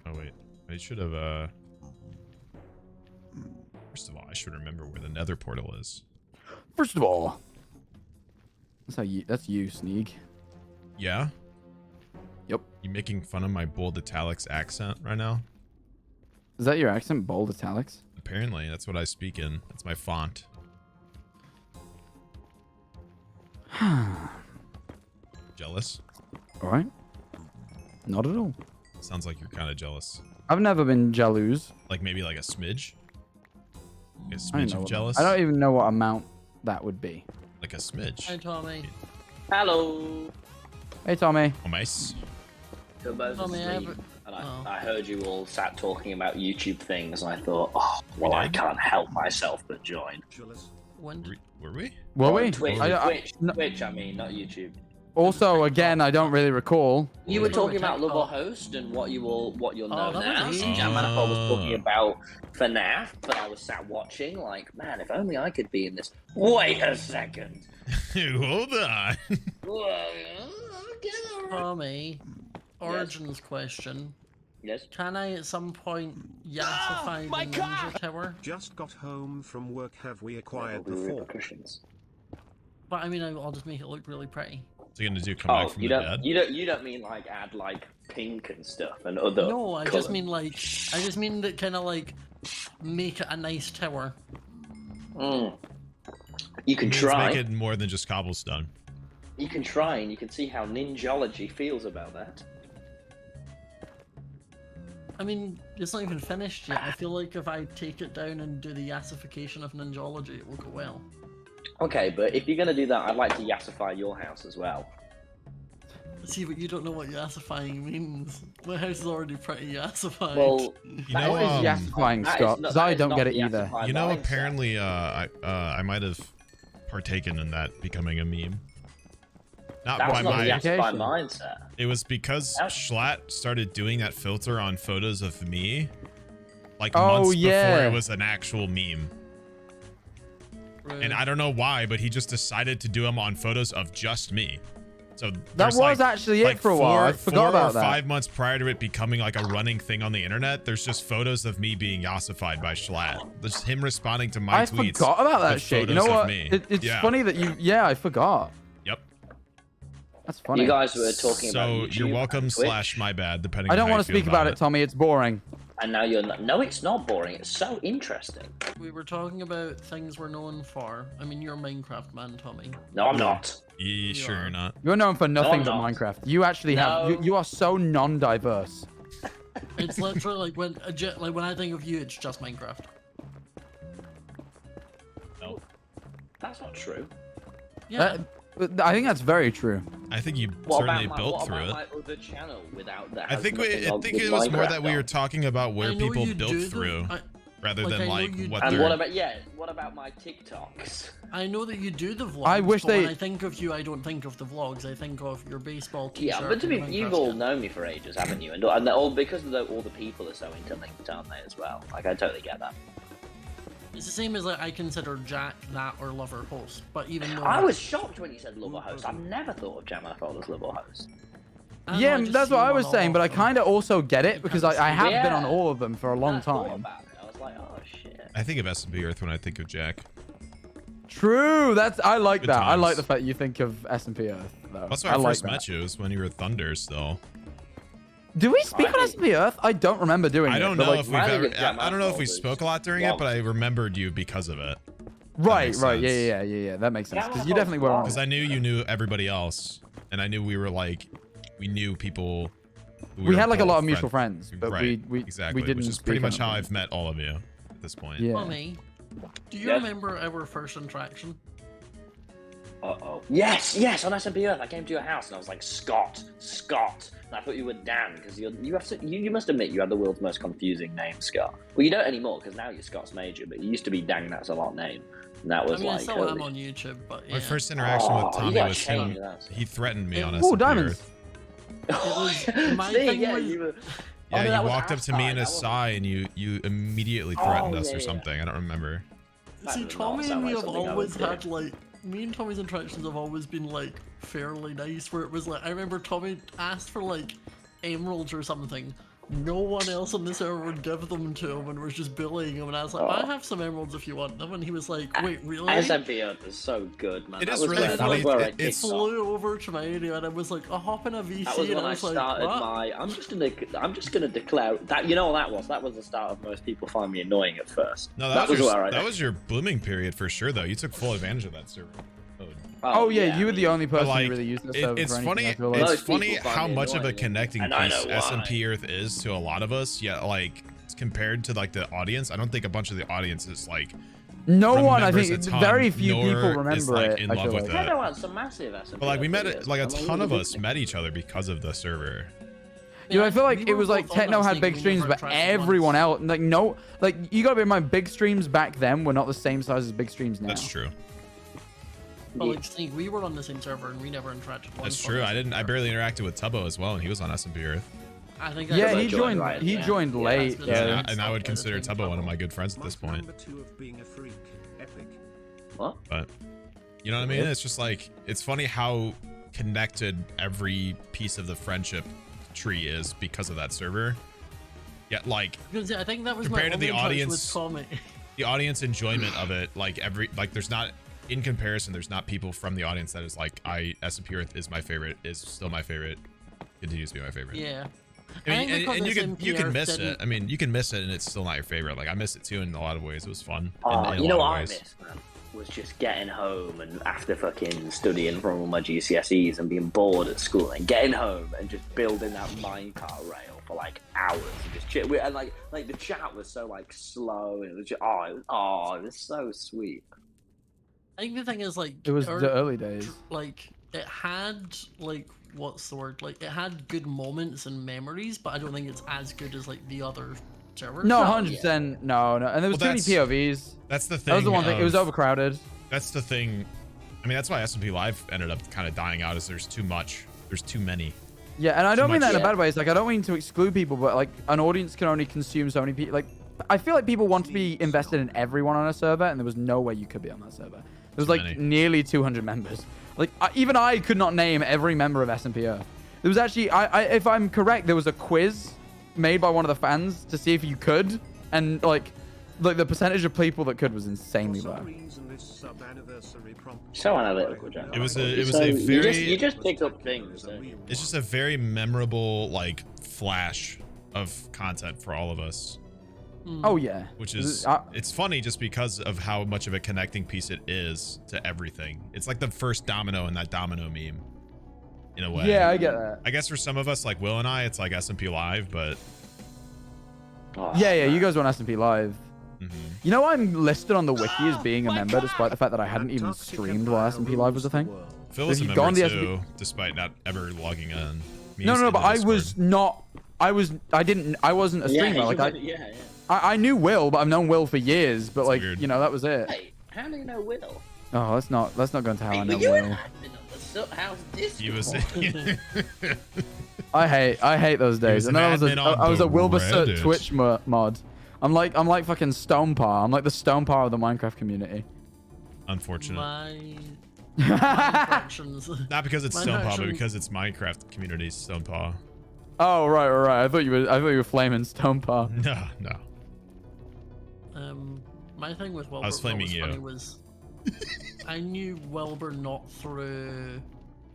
Oh, wait. I should have, First of all, I should remember where the nether portal is. First of all. That's you, Sneeg. Yeah? Yep. You making fun of my bold italics accent right now? Is that your accent, bold italics? Apparently, that's what I speak in. That's my font. Jealous? Alright. Not at all. Sounds like you're kind of jealous. I've never been jealous. Like maybe like a smidge? Like a smidge of jealous? I don't even know what amount that would be. Like a smidge. Hi, Tommy. Hello. Hey, Tommy. Oh, nice. I heard you all sat talking about YouTube things, and I thought, oh, well, I can't help myself but join. When? Were we? Were we? Twitch, no. Twitch, I mean, not YouTube. Also, again, I don't really recall. You were talking about Love Host and what you'll know that now. was So easy. Jamanifold was talking about FNAF, but I was sat watching like, man, if only I could be in this. Wait a second. Hold on. Tommy, Origins question. Yes. Can I at some point yassify the Ninja Tower? Just got home from work. Have we acquired the There'll be fork? repercussions. But I mean, I'll just make it look really pretty. What's he gonna do? Come back from the dead? You don't mean like add like pink and stuff and other. No, I colour. just mean that kind of like make it a nice tower. You can Let's try. make it more than just cobblestone. You can try, and you can see how Ninjology feels about that. I mean, it's not even finished yet. I feel like if I take it down and do the yassification of Ninjology, it will go well. Okay, but if you're gonna do that, I'd like to yassify your house as well. See, but you don't know what yassifying means. My house is already pretty yassified. Well, You know, What is yassifying, Scott? Because I don't get it either. you know, apparently, I might have partaken in that becoming a meme. Not That's by not my. yassify mindset. It was because Schlatt started doing that filter on photos of me, like months before it was an actual meme. Right. And I don't know why, but he just decided to do them on photos of just me. So That there's was actually it for a while. I forgot about that. 5 months prior to it becoming like a running thing on the internet, there's just photos of me being yassified by Schlatt. There's him responding to my I tweets. forgot about that with shit. You photos know of what? me. It's Yeah. funny that you. Yeah, I forgot. Yep. That's funny. You guys were talking about So YouTube you're welcome and Twitch, / my bad, depending I on don't how want you to feel speak about it, Tommy. It's boring. and now you're not. No, it's not boring. It's so interesting. We were talking about things we're known for. I mean, you're a Minecraft man, Tommy. No, I'm not. Sure or not. You're known for nothing but not. Minecraft. You actually have. No. You are so non-diverse. It's literally like when I think of you, it's just Minecraft. No. That's not true. Yeah. I think that's very true. I think you What certainly about built what through about it. my other channel without that? I think it was more that we were talking about where I know people you built do through, rather like, than I know like you what do- And they're. what about my TikToks? I know that you do the vlogs. I wish but when they- I think of you, I don't think of the vlogs. I think of your baseball t-shirt. Yeah, but to be, and you've Minecraft all skin. known me for ages, haven't you? And all because of all the people are so interlinked, aren't they? As well. Like I totally get that. It's the same as like I consider Jack, that, or Lover host. But even though I was shocked when you said Lover Host. I've never thought of Jamanifold as Lover Host. I don't know, Yeah, I just that's see what I them was on saying, all but I of them. kind of also get it because I have been on Yeah. all of them for a long I thought time. about it. I was like, oh shit. I think of SMP Earth when I think of Jack. True. I like Good that. I like times. the fact you think of SMP Earth. Though. That's when I like first that. met you. Was when you were Thunder still. Do we speak on I- SMP Earth? I don't remember doing it. I don't but, know like, if we've mine ever. is Jack I don't know if we Manifold spoke a lot during it, but I remembered you because of it. Right, makes right. sense. Yeah. That makes sense. Yeah, Because you well, definitely were on. Because I knew you knew everybody else, and I knew we were like, we knew people. Who We were had like a both lot of mutual friends, but right, we exactly, we didn't. which is pretty speak much on how it. I've met all of you at this point. Yeah. Tommy, do you Yes. remember our first interaction? Uh-oh. Yes, on SMP Earth. I came to your house and I was like, Scott. And I thought you were Dan, because you must admit you had the world's most confusing name, Scott. Well, you don't anymore, because now you're Scott's Major, but you used to be Dang That's a Lot name. And that was I mean, I like, still am holy- on YouTube, but yeah. My first interaction Oh, with you Tommy gotta was change him. that. He threatened me on Ooh, SMP diamonds. Earth. my See, thing yeah, was- you were... Yeah, Oh, no, that you was walked up to me outside, in that a wasn't- sigh and you immediately threatened Oh, us or yeah, yeah. something. I don't remember. That See, does not Tommy and sound me like have something I always would do. had like me and Tommy's interactions have always been like fairly nice. Where it was like I remember Tommy asked for like emeralds or something. No one else on the server would give them to him and was just bullying him. And I was like, I have some emeralds if you want them. And he was like, wait, really? SMP Earth is so good, man. It That is was really where- funny. That was where I It's- kicked off. Flew over to my area and I was like, I'll hop in a VC. That was and when I I was like, started what? my. I'm just gonna declare that. You know what that was? That was the start of most people find me annoying at first. No, that was where I. that was your blooming period for sure, though. You took full advantage of that server. Oh yeah, you were I the mean, only person like, who really used this It, server it's for anything, funny. I feel like. It's Most funny people find how me much of a annoying, connecting and I piece know why. SMP Earth is to a lot of us. Yet, like compared to like the audience, I don't think a bunch of the audience is like. No one, I remembers think, a ton, very few nor people is, remember like, it. in I love feel with like. it. Techno had some massive SMP. But like we met videos. it, like a I mean, ton of we us met each other because of the server. You know, I feel like We it were was like both on Techno that had thing, big we streams, never but tried to everyone once. else, like no, like you gotta bear in mind, big streams back then were not the same size as big streams now. That's true. But like Sneeg, we were on the same server and we never interacted once. That's true. I barely interacted with Tubbo as well, and he was on SMP Earth. I think Yeah, I he joined. right, He yeah. joined late. that's Yeah, good. and I would consider Tubbo one of my good friends at this Month point. number 2 of being a freak. Epic. What? But you know what I mean? It's just like, it's funny how connected every piece of the friendship tree is because of that server. Yeah, like Because I think that was compared my to the only touch audience- with Tommy. the audience enjoyment of it, like there's not, in comparison, there's not people from the audience that is like, SMP Earth is my favorite, is still my favorite, continues to be my favorite. Yeah. I mean, think because and you can SMP miss Earth it. I mean, you can miss it, and it's still not your favorite. Like I miss it too in a lot of ways. It was fun. in You a know lot what I of ways. miss, man? Was just getting home and after fucking studying from all my GCSEs and being bored at school and getting home and just building that minecart rail for like hours and just chit. And like the chat was so like slow and it was just it was so sweet. I think the thing is like It was the early days. like it had like what's the word? Like it had good moments and memories, but I don't think it's as good as like the other servers. No, 100%. No. And there was Well, too many POVs. That's the thing. That was the one thing. It was of- overcrowded. That's the thing. I mean, that's why SMP Live ended up kind of dying out. Is there's too much. There's too many. Yeah, and I don't mean much- that in a bad way. It's like I don't mean to exclude people, but like an audience can only consume so many people. Like I feel like people want to be invested in everyone on a server, and there was no way you could be on that server. There was like many. nearly 200 members. Like even I could not name every member of SMP Earth. There was actually, if I'm correct, there was a quiz made by one of the fans to see if you could, and like the percentage of people that could was insanely For low. some reason, this sub-anniversary prompt- So analytical, Jack. It was a So very. you just pick up things. Don't you? It's just a very memorable like flash of content for all of us, Oh yeah. which is it's funny just because of how much of a connecting piece it is to everything. It's like the first domino in that domino meme, in a way. Yeah, I get that. I guess for some of us, like Will and I, it's like SMP Live, but Oh, Yeah, you guys want SMP Live. mhm. You know, I'm listed on the wiki as being a member, despite the fact that I hadn't even streamed while SMP Live was a thing. Phil was a you've member gone the too, despite not ever logging in. Me No, used no, to but the I Discord. was not. I wasn't a streamer. Like yeah. I knew Will, but I've known Will for years. But like, weird. you know, that was it. Hey, how do you know Will? Oh, let's not go into how I Hey, know were you in Will. admin on the how's this? He was. I hate those days. was And an then admin on I was the a Wilbur Reddit. Twitch mod. I'm like fucking Stonepar. I'm like the Stonepar of the Minecraft community. Unfortunate. My interactions. Not because it's My Stonepaw, but interaction- because it's Minecraft community Stonepaw. Oh right. I thought you were flaming Stonepar. No. My thing with Wilbur I was flaming you. funny was I knew Wilbur not through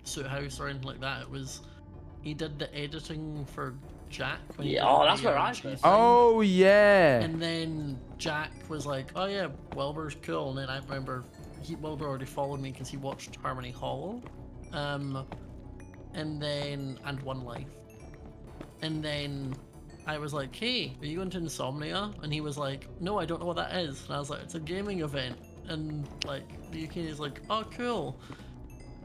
Suit House or anything like that. It was he did the editing for Jack. When he Yeah, did oh, the that's where I RNG first- thing. Oh yeah. And then Jack was like, "Oh yeah, Wilbur's cool." And then I remember Wilbur already followed me because he watched Harmony Hollow, and One Life. And then I was like, "Hey, are you going to Insomnia?" And he was like, "No, I don't know what that is." And I was like, "It's a gaming event." And like the UK is like, "Oh, cool.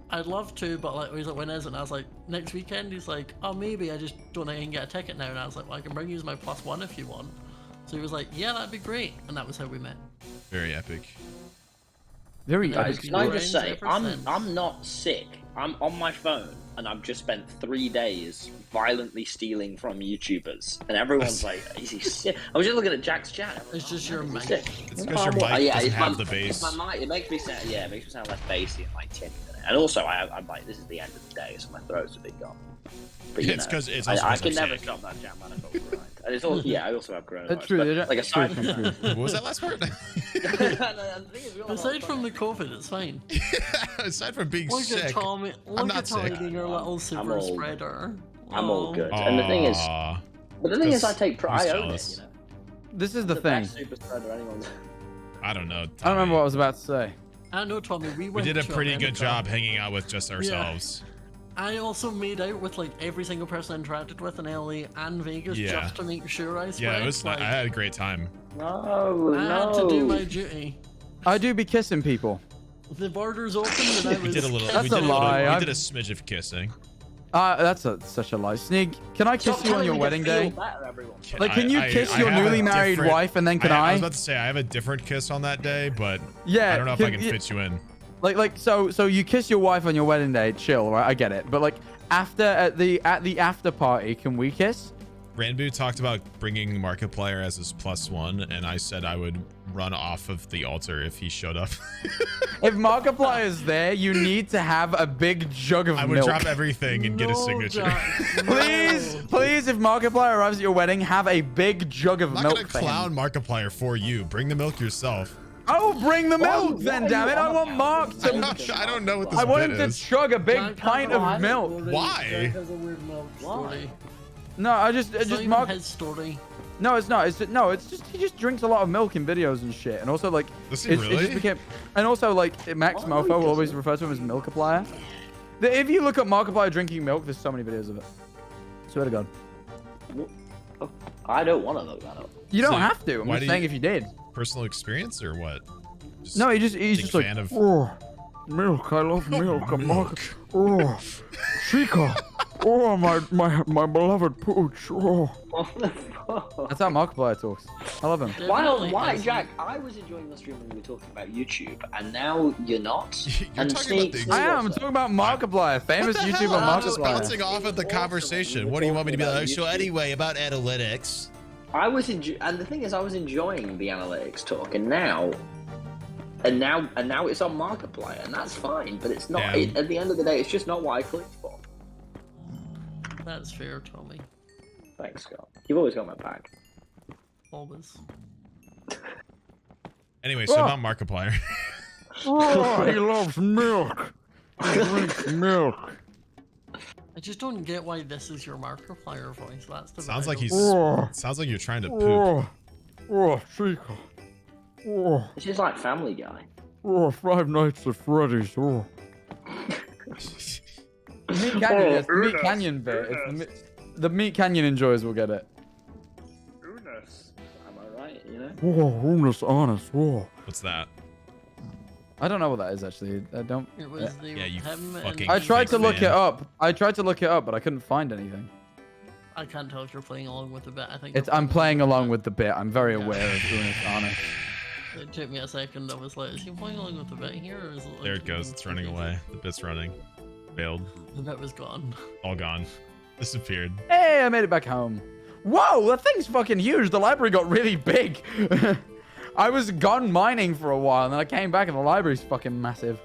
I'd love to, but like," he's like, "When is it?" And I was like, "Next weekend." He's like, "Oh, maybe. I just don't think I can get a ticket now." And I was like, "Well, I can bring you as my +1 if you want." So he was like, "Yeah, that'd be great." And that was how we met. Very epic. Very Guys, epic. can I just say, Friends ever I'm not sick. I'm on my phone, and I've just spent 3 days violently stealing from YouTubers, and everyone's like, "Is he sick?" I was just looking at Jack's chat. It's just your "Is he mic." sick?" It's because your mic doesn't it's have my- the bass. It's my mic. It makes me sound, it makes me sound less bassy and like tinny. And also, I'm like, this is the end of the day, so my throat's a bit gone. But you It's know, 'cause it's I also 'cause can I'm never sick. stop that jam, man. I got grind. And it's all, I also have coronavirus. That's true. But, like aside from True. What was that last part? Aside from the COVID, it's fine. Aside from being Look sick. at Tommy. Look not at Tommy sick. being our little super all- spreader. I'm all Oh. good. And the thing is, Aw. but the thing is, I take He's pride. I own it. jealous. You know, This is the the thing. best super spreader anyone. I don't know. I don't remember what I was about to say. I know, Tommy. We We went did a to pretty America. good job hanging out with just ourselves. I also made out with like every single person I interacted with in LA and Vegas Yeah. just to make sure I Yeah, spread. it was. like, I had a great time. No, I had to do my duty. I do be kissing people. The borders opened and I We was. did a little. That's we a did a little. lie. We I've- did a smidge of kissing. That's such a lie. Sneeg, can I kiss Stop you on telling your me to wedding feel day? better, everyone. Like, can you kiss your have a newly married different- wife and then can I I? was about to say I have a different kiss on that day, but Yeah. I don't know if I can you- fit you in. So you kiss your wife on your wedding day, chill, right? I get it. But like after at the after party, can we kiss? Ranbu talked about bringing Markiplier as his +1, and I said I would run off of the altar if he showed up. If Markiplier is there, you need to have a big jug of milk. I would drop everything and get his signature. Please, if Markiplier arrives at your wedding, have a big jug of I'm milk. not gonna clown Markiplier for you. Bring the milk yourself. Oh, bring the milk then, damn it! I want Mark to. I don't know what this I want bit him to is. chug a big pint of milk. Why? Why? No, I just Mark. His story. No, it's not. It's just he just drinks a lot of milk in videos and shit, and also like Does he it really? just became, and also like Max Mofo will always refer to him as Milkiplier. If you look up Markiplier drinking milk, there's so many videos of it. Swear to God. I don't want to look that up. You don't So, have to. I'm why just do saying you- if you did. Personal experience or what? Just No, he's big just like, fan of- oh, milk. I love milk. Oh, Chica. Oh, my beloved pooch. Oh. What the fuck? That's how Markiplier talks. I love him. Why, Jack? I was enjoying the stream when we were talking about YouTube, and now you're not. You're and talking about the- I am. I'm talking about Markiplier, famous What the YouTuber hell? I'm just Markiplier. bouncing off of the conversation. What do you want me to be like? So anyway, about analytics. I was and the thing is, I was enjoying the analytics talk, and now it's on Markiplier, and that's fine. But it's not. Yeah. At the end of the day, it's just not what I clicked for. That's fair, Tommy. Thanks, Scott. You've always got my back. Always. Anyway, so about Markiplier. Oh, he loves milk. He drinks milk. I just don't get why this is your Markiplier voice. That's the Sounds bit I like he's. don't- Sounds like you're trying to poop. Oh, Chica. Oh, It's just like Family Guy. oh, Five Nights at Freddy's. Oh. Meat Canyon, yes, the Meat Canyon bit. The Meat Canyon enjoyers will get it. Am I right? You know. Oh, honest. Oh. What's that? I don't know what that is actually. I don't. It was the Yeah, you him and- fucking- I tried to Fake look it fan. up. But I couldn't find anything. I can't tell if you're playing along with the bit. I think I'm playing along with the bit. I'm very aware of Unis honest. It took me a second. I was like, is he playing along with the bit here, or is it? Like There it goes. It's running away. The bit's running. Failed. The bit was gone. All gone. Disappeared. Hey, I made it back home. Whoa, that thing's fucking huge. The library got really big. I was gone mining for a while, and then I came back, and the library's fucking massive.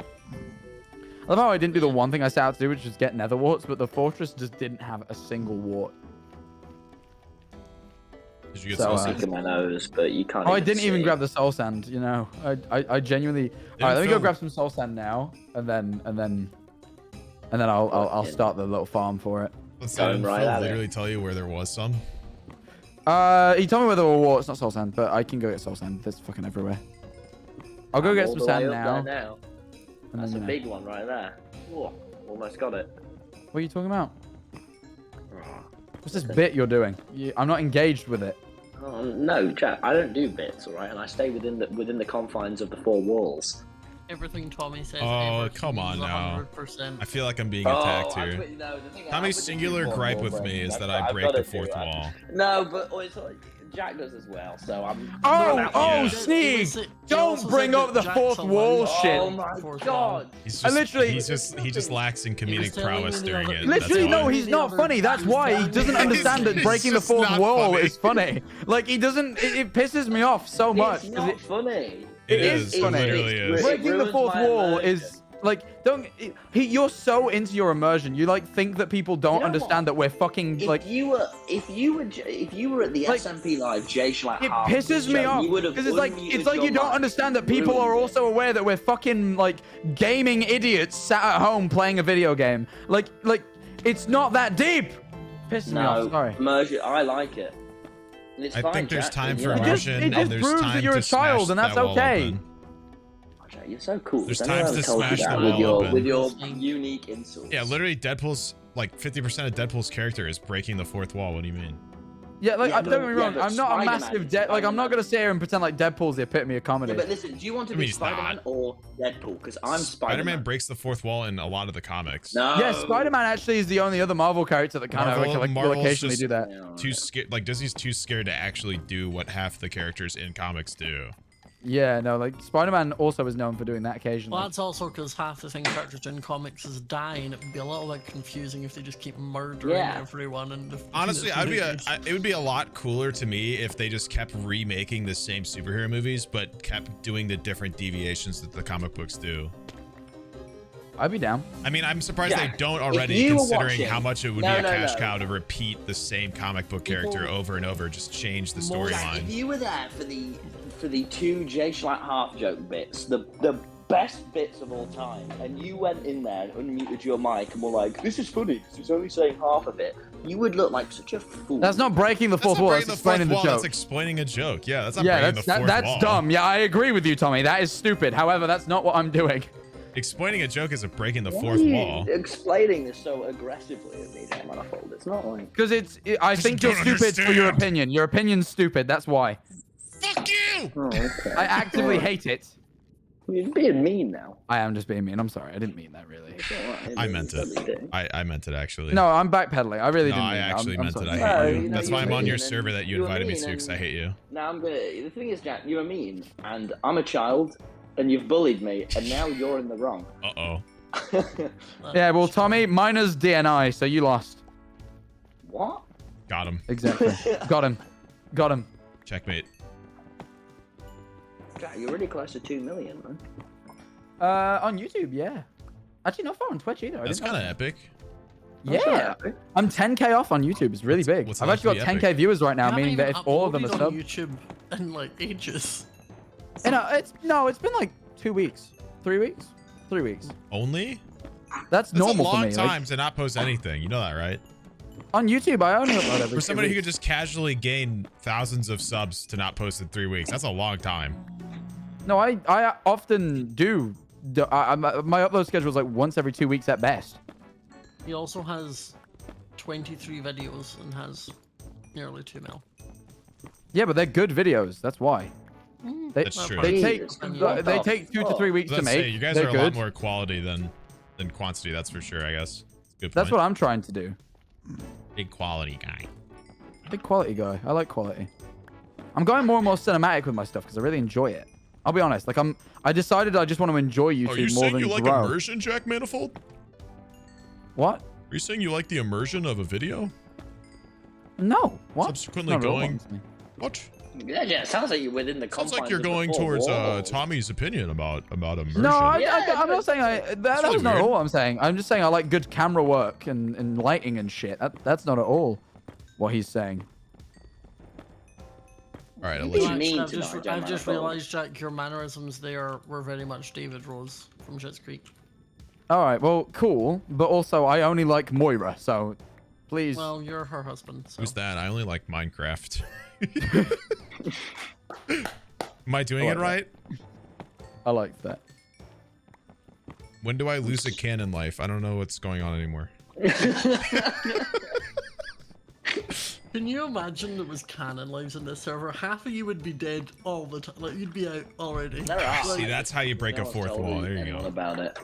I love how I didn't do the one thing I set out to do, which was get nether warts, but the fortress just didn't have a single wart. Did you get So, so Look at my nose, but you can't. Oh, I didn't even see. grab the soul sand. You know, I genuinely. All right, let me go Phil- grab some soul sand now, and then I'll start the little farm for it. Let's Going right at it. literally tell you where there was some. He told me where there were warts, not soul sand, but I can go get soul sand. There's fucking everywhere. I'll go I'm get all some the way sand up now. there now. And That's then, a big one right there. Whoa, almost got it. What are you talking about? What's this bit you're doing? I'm not engaged with it. No, Jack, I don't do bits, all right, and I stay within the confines of the four walls. Everything Tommy says. Oh, ever come on is now. 100%. I feel like I'm being attacked here. Tommy's with the singular keyboard gripe more, with bro. me is That's that what I I've break gotta the do, fourth right? wall. No, but it's like, Jack does as well, so I'm. Oh, not oh, that- Sneeg! Don't bring up the fourth wall shit. Oh my god! He's I just, literally- he just lacks in comedic telling prowess me the during other- it. Literally, That's no, why. he's not funny. That's why he doesn't understand that He's breaking the just fourth not wall funny. is funny. Like he doesn't. It pisses me off so much. It's 'cause not funny. It is. It funny. literally is. Breaking the ruins fourth my wall immersion. is like you're so into your immersion. You like think that people don't You know understand that we're fucking If like. you were at the Like, SMP live, Jay Schlatt. It pisses me off because it's like you don't understand that people are also aware that we're fucking like gaming idiots sat at home playing a video game. Like it's not that deep. Pisses me off. Sorry. Immersion. I like it. And it's I fine, think there's Jack, time you for know. immersion, it just and there's proves that time you're to a child, smash and that's that wall okay. open. Jack, you're so cool. There's Has times anyone to told you smash that the with wall your open. with your unique insults. Yeah, literally, Deadpool's like 50% of Deadpool's character is breaking the fourth wall. What do you mean? Yeah, like Yeah, don't get me wrong. but I'm not a Spider-Man massive is like I'm not Spider-Man. gonna sit here and pretend like Deadpool's the epitome of comedy. Yeah, but listen, do you want to I mean, be he's Spider-Man not. or Deadpool? Because I'm Spider-Man Spider-Man. breaks the fourth wall in a lot of the comics. No. Yeah, Spider-Man actually is the only other Marvel character that kind of will Marvel's occasionally just do that. Yeah, Too scared. Like Disney's too scared to actually do what half the characters in comics do. Yeah, no, like Spider-Man also is known for doing that occasionally. Well, that's also because half the thing characters in comics is die, and it'd be a little bit confusing if they just keep murdering everyone. And honestly, it would be a lot cooler to me if they just kept remaking the same superhero movies, but kept doing the different deviations that the comic books do. I'd be down. I mean, I'm surprised they don't already, considering how much it would be a cash cow to repeat the same comic book character over and over, just change the storyline. If you were there for the two Jay Schlatt half joke bits, the best bits of all time, and you went in there and unmuted your mic and were like, "This is funny because he's only saying half of it," you would look like such a fool. That's not breaking the fourth wall. That's explaining the joke. That's explaining a joke. Yeah, that's not breaking the fourth wall. That's dumb. Yeah, I agree with you, Tommy. That is stupid. However, that's not what I'm doing. Explaining a joke isn't breaking the fourth wall. Explaining this so aggressively at me, Manifold. It's not like... Because I think you're stupid for your opinion. Your opinion's stupid. That's why. Fuck you! Oh, okay. I actively hate it. You're being mean now. I am just being mean. I'm sorry. I didn't mean that really. I meant it. I meant it actually. No, I'm backpedaling. I really didn't. I mean actually I'm meant it. sorry. I hate you. That's why I'm on your server that you invited me to, because I hate you. Now the thing is, Jack, you're mean, and I'm a child, and you've bullied me, and now you're in the wrong. Uh-oh. Yeah, well, Tommy, mine's DNI, so you lost. What? Got him. Exactly. Got him. Got him. Checkmate. Jack, you're really close to 2 million, man. On YouTube, yeah. Actually, not far on Twitch either. That's kind of epic. Yeah. I'm 10K off on YouTube. It's really big. I've actually got 10K viewers right now, meaning that if all of them are on sub. YouTube in like ages. And it's been like 2 weeks, 3 weeks, 3 weeks. Only? That's normal a long for me. time to not post anything. You know that, right? On YouTube, I only upload every For somebody 2 who weeks. could just casually gain thousands of subs to not post in 3 weeks, that's a long time. No, I often do. My upload schedule is like once every 2 weeks at best. He also has 23 videos and has nearly 2 mil. Yeah, but they're good videos. That's why. That's true. They take 2 to 3 weeks to make. You guys they're are a good. lot more quality than quantity. That's for sure. I guess. Good. That's what I'm trying to do. Big quality guy. Big quality guy. I like quality. I'm going more and more cinematic with my stuff because I really enjoy it. I'll be honest. Like I decided I just want to enjoy YouTube Are you more saying than you like grow. immersion, Jack Manifold? What? Are you saying you like the immersion of a video? No. What? Subsequently Not at all, going. honestly. What? Yeah, it sounds like you're within the confines. Sounds like you're of the going four towards walls. Tommy's opinion about immersion. No, I'm not saying that really was not weird. all I'm saying. I'm just saying I like good camera work and lighting and shit. That's not at all what he's saying. All right, I'll Be let you. mean I've tonight, just Jack Manifold. realized, Jack, your mannerisms there were very much David Rose from Schitt's Creek. All right, well, cool. But also, I only like Moira, so please. Well, you're her husband. So. Who's that? I only like Minecraft. Am I doing it right? I like that. When do I lose a canon life? I don't know what's going on anymore. Can you imagine there was canon lives in this server? Half of you would be dead all the time. Like, you'd be out already. There are. See, that's how you break a fourth wall. There you go. About it.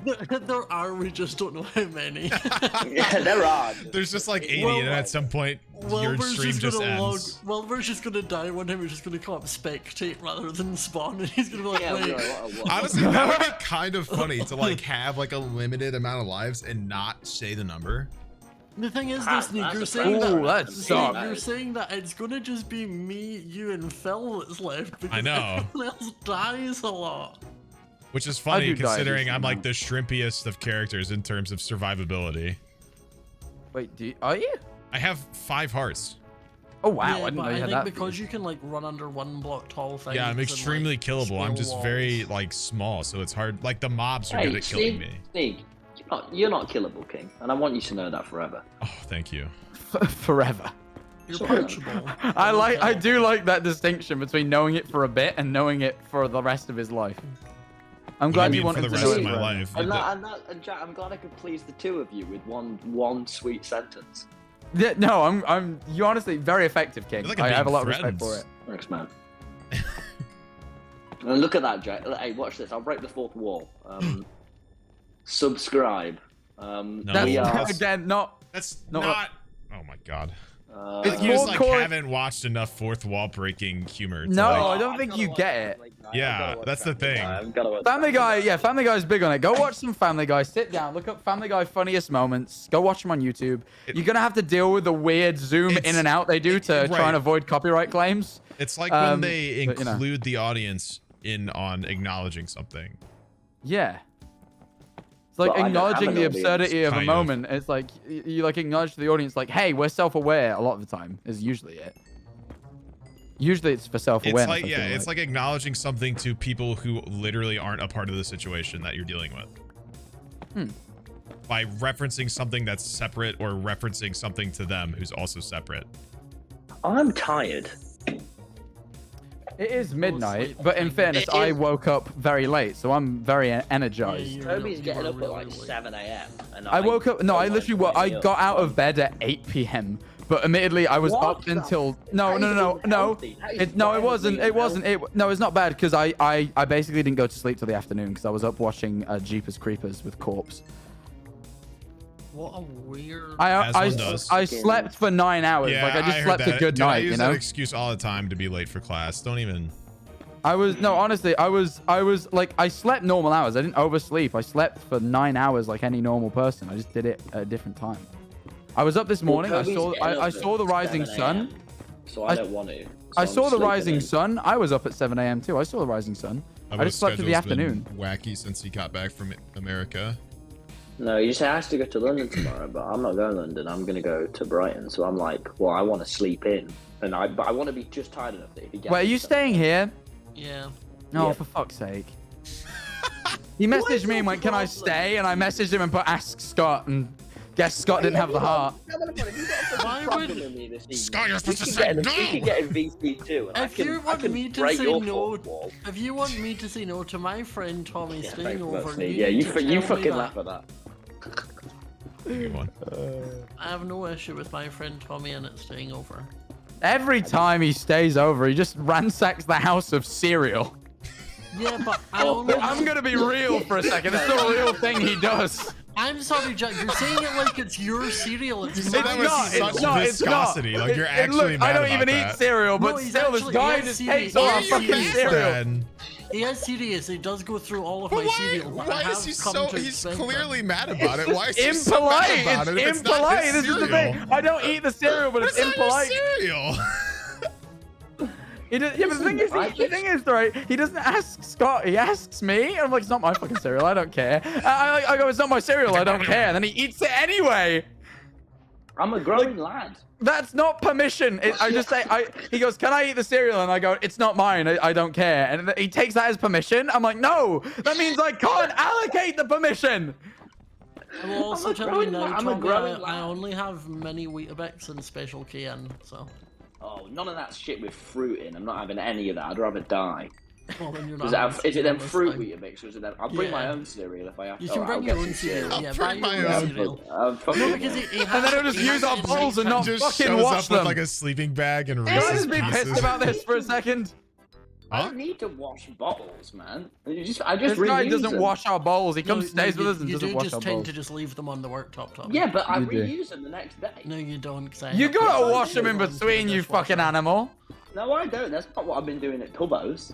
There are, we just don't know how many. Yeah, there are. There's just like 80, and at some point, your stream just ends. Wilbur's just gonna die one time. He's just gonna come up spectate rather than spawn, and he's gonna be like, wait. Honestly, that would be kind of funny to like have like a limited amount of lives and not say the number. The thing is, That's Sneeg, you're a saying present. that, that Sneeg, sucks. you're saying that it's gonna just be me, you, and Phil that's left because I know. everyone else dies a lot. Which is I funny do die considering decent I'm like amount. the shrimpiest of characters in terms of survivability. Wait, are you? I have 5 hearts. Oh wow, Yeah, I didn't but know you I had think that. because you can like run under 1 block tall things. Yeah, I'm and, extremely like, killable. I'm scale just very walls. like small, so it's hard. Like the mobs are Hey, good at killing me. Sneeg, you're not killable, King, and I want you to know that forever. Oh, thank you. Forever. You're Sure. punchable. I do like that distinction between knowing it for a bit and knowing it for the rest of his life. I'm What do glad you you mean for wanted the to rest know of it my forever. life? And Jack, I'm glad I could please the two of you with one sweet sentence. Yeah, no, I'm you honestly very effective, King. I feel like I I'm have a being lot of respect for threatened. it. Thanks, man. And look at that, Jack. Hey, watch this. I'll break the fourth wall. Subscribe. No, we That's are. again not That's No, not. Oh my god. It's You just more like haven't watched enough fourth wall breaking humor. To, No, like, I don't think you get it. yeah, that's the thing. Family Guy, yeah, Family Guy's big on it. Go watch some Family Guy. Sit down, look up Family Guy funniest moments. Go watch them on YouTube. You're gonna have to deal with the weird zoom in and out they do to try and avoid copyright claims. It's like when they include the audience in on acknowledging something. Yeah. It's like acknowledging the absurdity of a Kind moment. It's like you like acknowledge to the audience, like, hey, we're self-aware. A lot of the time is usually it. Usually it's for self-awareness. It's like, yeah, it's like acknowledging something to people who literally aren't a part of the situation that you're dealing with. By referencing something that's separate or referencing something to them who's also separate. I'm tired. It is midnight, but in fairness, I woke up very late, so I'm very energized. Toby's getting up at like 7 a.m. I woke up. No, I literally I got out of bed at 8 p.m. But admittedly, I was up until no. It wasn't. No, it's not bad because I basically didn't go to sleep till the afternoon because I was up watching Jeepers Creepers with Corpse. What a weird. I slept for 9 hours. Yeah, like I just slept a good Dude, night. I use You know. that excuse all the time to be late for class. Don't even. Honestly, I was like I slept normal hours. I didn't oversleep. I slept for 9 hours like any normal person. I just did it at a different time. I was up this morning. I saw the rising sun. So I don't want to. I saw the rising sun. I was up at 7 a.m. too. I saw the rising sun. I just slept through the afternoon. Wacky since he got back from America. No, you say I have to go to London tomorrow, but I'm not going to London. I'm going to go to Brighton. So I'm like, well, I want to sleep in, but I want to be just tired enough that if he gets. Wait, are you staying here? Yeah. No, Yeah. for fuck's sake. He messaged me and went, "Can I stay?" And I messaged him and put, "Ask Scott." And guess Scott didn't have the heart. Why would Scott, you're supposed to say no. You can get in VC too. if you want me to say no, if you want me to say no to my friend Tommy staying over, you fucking laugh at that. Good one. I have no issue with my friend TommyInnit staying over. Every time he stays over, he just ransacks the house of cereal. Yeah, but I'm gonna be real for a second. It's not a real thing he does. I'm sorry, Jack. You're saying it like it's your cereal. It's Say that with such viscosity. Like you're actually mad I don't about even that. eat cereal, but still, this guy just hates all our fucking cereal. He is serious. He does go through all of my cereal. Why is he so? He's clearly mad about it. Why is he impolite? so mad about it? It's impolite. This is the thing. I don't eat the cereal, but it's impolite. Cereal. Yeah, but the thing is, right? He doesn't ask Scott. He asks me. I'm like, it's not my fucking cereal. I don't care. I go, it's not my cereal. I don't care. And then he eats it anyway. I'm a growing lad. That's not permission. I just say, he goes, can I eat the cereal? And I go, it's not mine. I don't care. And he takes that as permission. I'm like, no, that means I can't allocate the permission. I will also tell you now, Tommy, I only have mini Weetabix and Special KN, so. Oh, none of that shit with fruit in. I'm not having any of that. I'd rather die. Well, then you're not Is it them fruit Weetabix or is it them? I'll bring my own cereal if I have to. You can bring your own cereal. I'll bring my own cereal. No, because and then he'll just use our bowls and not fucking wash them. With like a sleeping bag and Can I Reese's just be pissed Pieces. about this for a second? I don't need to wash bottles, man. I just This guy reuse doesn't them. wash our bowls. He comes, stays with us, and you doesn't do wash just our tend bowls. to just leave them on the worktop, Tommy. Yeah, but I You do. reuse them the next day. No, you don't. You gotta wash them in between, you fucking animal. No, I don't. That's not what I've been doing at Tubbo's.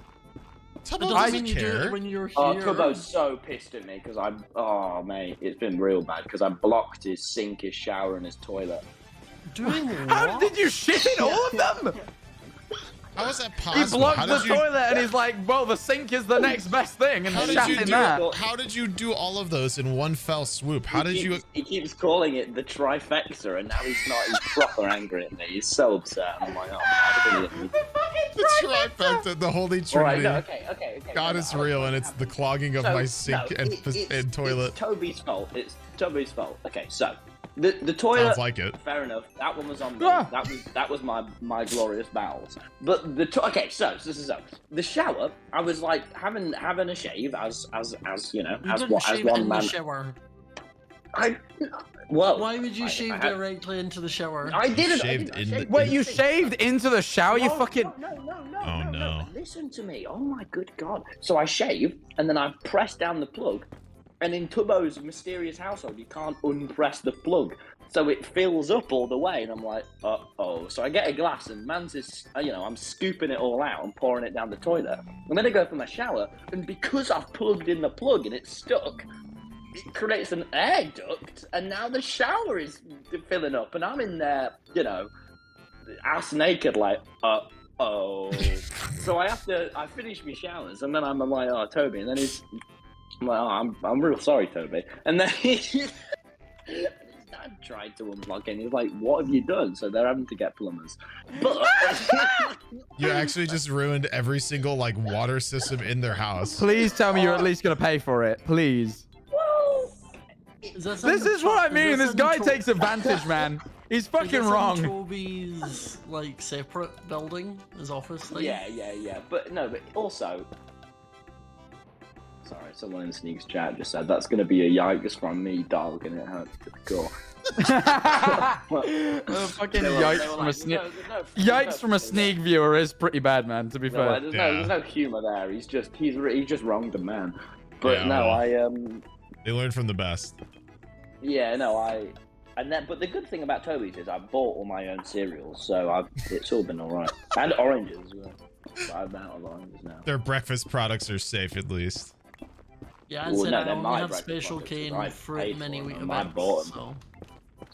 Tubbo I doesn't mean, you do care. it when you're here. Oh, Tubbo's so pissed at me because oh mate, it's been real bad because I blocked his sink, his shower, and his toilet. Doing How what? did you shit in all of them? How is that He possible? blocked How the did you? toilet and he's like, well, the sink is the next best thing, and How did shat you in do? that. How did you do all of those in one fell swoop? How did you? He keeps calling it the trifecta, and now he's not. He's proper angry at me. He's so upset. I'm like, oh, man, The trifecta, the holy trinity. all right, no, okay. God is real, and it's the clogging of my sink and toilet. It's Toby's fault. It's Toby's fault. Okay, so the toilet. Sounds like it. Fair enough. That one was on me. Ah. That was my glorious bowels. But okay, so the shower. I was like having a shave as you know You as didn't what as shave one in man. the shower. Why would you shave directly into the shower? I didn't. Shaved in the- Wait, you shaved into the shower? You fucking. No. Listen to me. Oh my good god. So I shaved and then I pressed down the plug. And in Tubbo's mysterious household, you can't unpress the plug. So it fills up all the way, and I'm like, uh-oh. So I get a glass, and man's is, I'm scooping it all out and pouring it down the toilet. And then I go for my shower, and because I've plugged in the plug and it's stuck, it creates an air duct, and now the shower is filling up, and I'm in there, ass naked, like, uh-oh. So I finish my showers, and then I'm like, oh, Toby, and then I'm like, oh, I'm real sorry, Toby. And then his dad tried to unplug it, and he's like, what have you done? So they're having to get plumbers. But You actually just ruined every single water system in their house. Please tell me you're at least gonna pay for it, please. This is what I mean. This guy takes advantage, man. He's fucking wrong. Toby's separate building, his office thing. Yeah. But also, sorry, someone in Sneeg's chat just said that's going to be a yikes from me, dog, and it hurts to the core. Fucking yikes from a Sneeg viewer is pretty bad, man. To be fair. There's no humor there. He's just wronged a man. But they learn from the best. But the good thing about Toby's is I bought all my own cereals, so it's all been alright. And oranges as well. So I'm out of oranges now. Their breakfast products are safe, at least. Yeah, I said I only have Special K and fruit mini wheat events,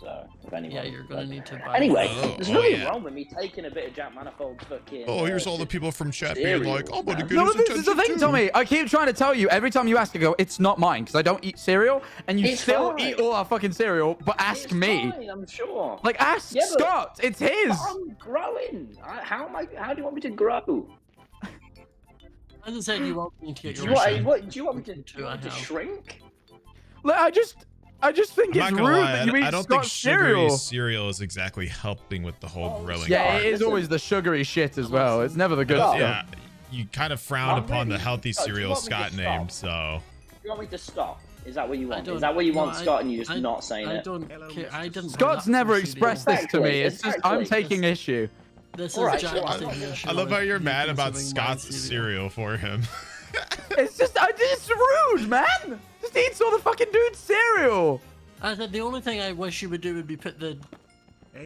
so if anyone, yeah, you're gonna need to buy. Anyway, there's nothing wrong with me taking a bit of Jack Manifold's fucking. Oh, here's all the people from chat being like, "I'm gonna get No, his this is the attention thing, too." Tommy. I keep trying to tell you every time you ask, I go, "It's not mine," because I don't eat cereal, and you It's still fine. eat all our fucking cereal. But ask me. Fine, I'm sure. Ask Yeah, but- Scott. It's his. But I'm growing. How do you want me to grow? I just said you want me to get Do your you machine. want me to I have. shrink? Look, I just think I'm it's not rude gonna lie, that you eat I don't think Scott's sugary cereal. cereal is exactly helping with the whole grilling. Yeah, part. it is always the sugary shit as well. It's never the good Oh. stuff. Yeah, you kind of frown I'm upon the ready. healthy Do you cereal want me to Scott stop? named, so. Do you want me to stop? Is that what you I want? don't- Is that what you want, no, Scott, and you're just I- not saying I it? don't care. I didn't. Scott's never expressed this to me. It's just I'm Exactly. taking issue. This Alright, is Jack's sure, taking issue I love how with you're you mad about consuming my Scott's cereal for him. It's just rude, man. Just eats all the fucking dude's cereal. I said the only thing I wish you would do would be put the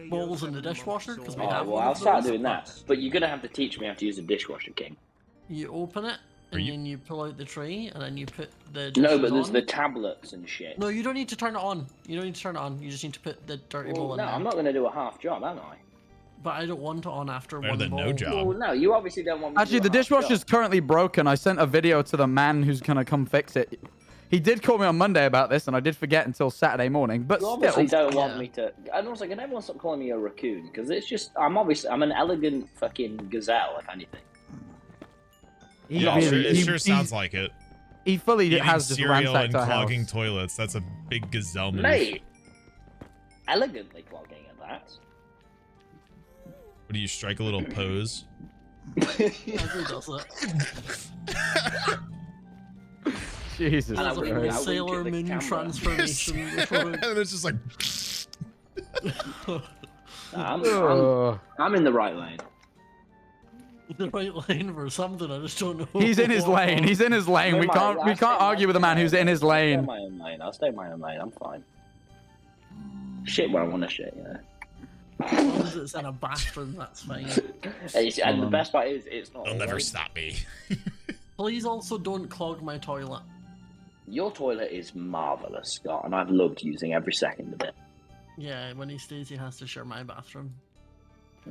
bowls in the dishwasher, because we have Well, one I'll of start those, doing that. But you're gonna have to teach me how to use a dishwasher, King. You open it, and you- then you pull out the tray, and then you put the No, dishes but there's on. the tablets and shit. No, you don't need to turn it on. You don't need to turn it on. You just need to put the dirty bowl Well, in no, there. I'm not gonna do a half job, am I? But I don't want it on after Better one than bowl. no job. Well, no, you obviously don't want me Actually, to the do a half dishwasher's job. currently broken. I sent a video to the man who's gonna come fix it. He did call me on Monday about this, and I did forget until Saturday morning. But You still, obviously don't want Yeah. me to. And also, can everyone stop calling me a raccoon? Because it's just, I'm an elegant fucking gazelle, if anything. he Yeah, really- it he- sure he- sounds like it. He fully Eating has just cereal ransacked and our clogging house. toilets. That's a big gazelle move. Mate, elegantly clogging at that. What do you strike a little pose? Andrew does it. Jesus And I Does it wink- with I the wink Sailor at the Moon camera. transformation. And it's just like. I'm in the right lane. The right lane for something, I just don't know. He's in his lane. He's in his lane. We can't argue with a man who's in his lane. I'll stay in my own lane. I'm fine. Shit where I want to shit, you know. As long as it's in a bathroom, that's fine. And the best part is, it's not. They'll never always. stop me. Please also don't clog my toilet. Your toilet is marvelous, Scott, and I've loved using every second of it. Yeah, when he stays, he has to share my bathroom.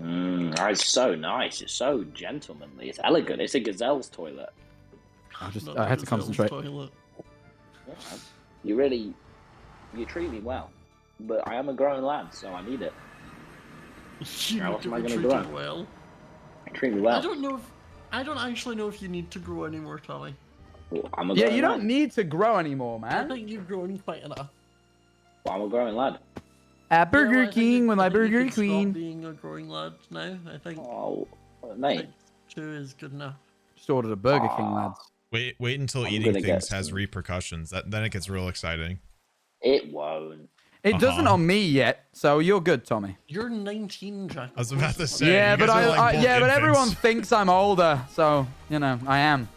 It's so nice. It's so gentlemanly. It's elegant. It's a gazelle's toilet. Not I had to the concentrate. toilet. You treat me well. But I am a grown lad, so I need it. You How need else to am I be gonna treated grow? well. Treat me well. I don't actually know if you need to grow anymore, Tommy. Well, I'm a Yeah, grown you don't lad. need to grow anymore, I man. think you've grown quite enough. Well, I'm a grown lad. At Yeah, well, Burger I think King you- with I my think you Burger could stop Queen. being a growing lad now. I think Oh, mate. 2 is good enough. Just ordered a Burger King, lads. Wait until I'm eating gonna get things has some. repercussions. Then it gets real exciting. It won't. It doesn't on me yet, so you're good, Tommy. You're 19, Jack. I was about to say. Yeah, you but guys are like both but everyone infants. thinks I'm older, so you know I am.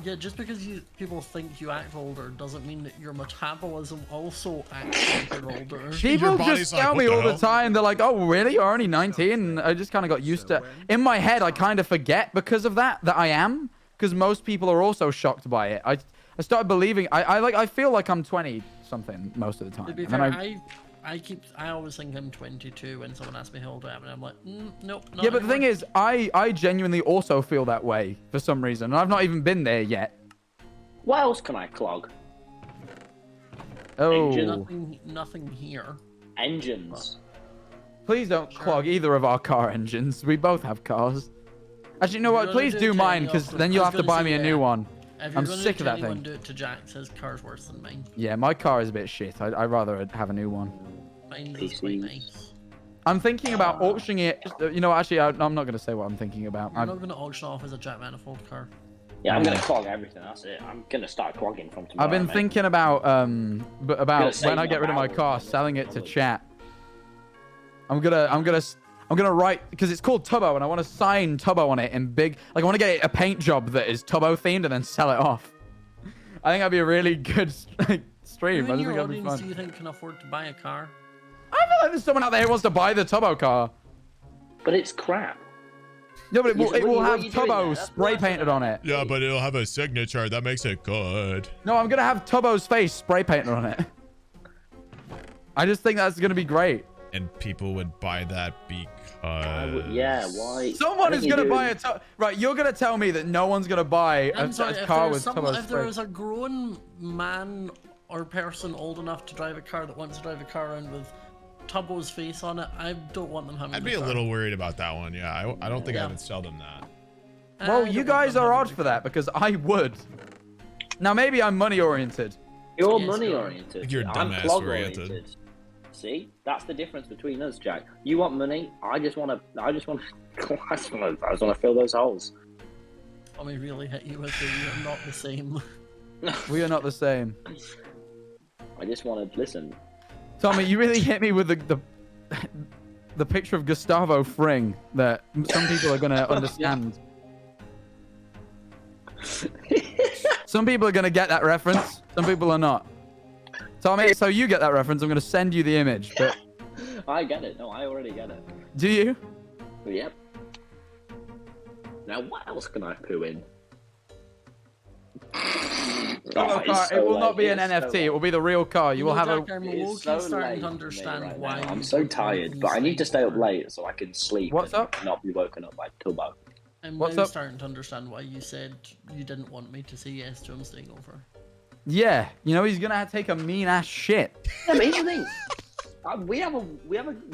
Yeah, just because people think you act older doesn't mean that your metabolism also acts like you're older. People just tell me all the time, they're like, oh, really? You're only 19? And I just kind of got used to... In my head, I kind of forget because of that I am. Because most people are also shocked by it. I started believing... I feel like I'm 20-something most of the time. To be fair, I always think I'm 22 when someone asks me how old I am, and I'm like, nope. Not yeah, but the thing is, I genuinely also feel that way for some reason, and I've not even been there yet. What else can I clog? Oh. Nothing here. Engines. Please don't clog either of our car engines. We both have cars. Actually, you know what? Please do mine, because then you'll have to buy me a new one. I'm sick of that thing. Do it to Jack. His car's worse than mine. Yeah, my car is a bit shit. I'd rather have a new one. Mine is quite nice. I'm thinking about auctioning it. You know, actually, I'm not going to say what I'm thinking about. I'm not going to auction off as a Jack Manifold car. Yeah, I'm going to clog everything. That's it. I'm going to start clogging from tomorrow. I've been thinking about when I get rid of my car, selling it to chat. I'm gonna write, because it's called Tubbo, and I want to sign Tubbo on it in big. Like, I want to get a paint job that is Tubbo themed and then sell it off. I think that'd be a really good stream. Who in your audience do you think can afford to buy a car? I feel like there's someone out there who wants to buy the Tubbo car. But it's crap. No, but it will have Tubbo spray painted on it. Yeah, but it'll have a signature. That makes it good. No, I'm gonna have Tubbo's face spray painted on it. I just think that's gonna be great. And people would buy that because... Yeah, why? Someone is going to buy a... Right, you're going to tell me that no one's going to buy a car with Tubbo's If there is a grown man or person old enough to drive a car that wants to drive a car around with Tubbo's face on it, I don't want them having I'd be a little worried about that one, yeah. I don't think I would sell them that. Well, you guys are odd for that, because I would. Now, maybe I'm money-oriented. You're money-oriented. You're dumbass-oriented. See, that's the difference between us, Jack. You want money. I just want to fill those holes. Tommy really hit you with the "we are not the same." We are not the same. I just want to listen. Tommy, you really hit me with the picture of Gustavo Fring that some people are gonna understand. Some people are gonna get that reference. Some people are not. Tommy, so you get that reference. I'm going to send you the image. But... I get it. No, I already get it. Do you? Yep. Now, what else can I poo in? It will not be an NFT. It will be the real car. You will have a... I'm so tired, but I need to stay up late so I can sleep. What's up? Not be woken up by Tubbo. I'm now starting to understand why you said you didn't want me to say yes to him staying over. Yeah, you know he's gonna take a mean ass shit. Yeah, but here's the thing. We have a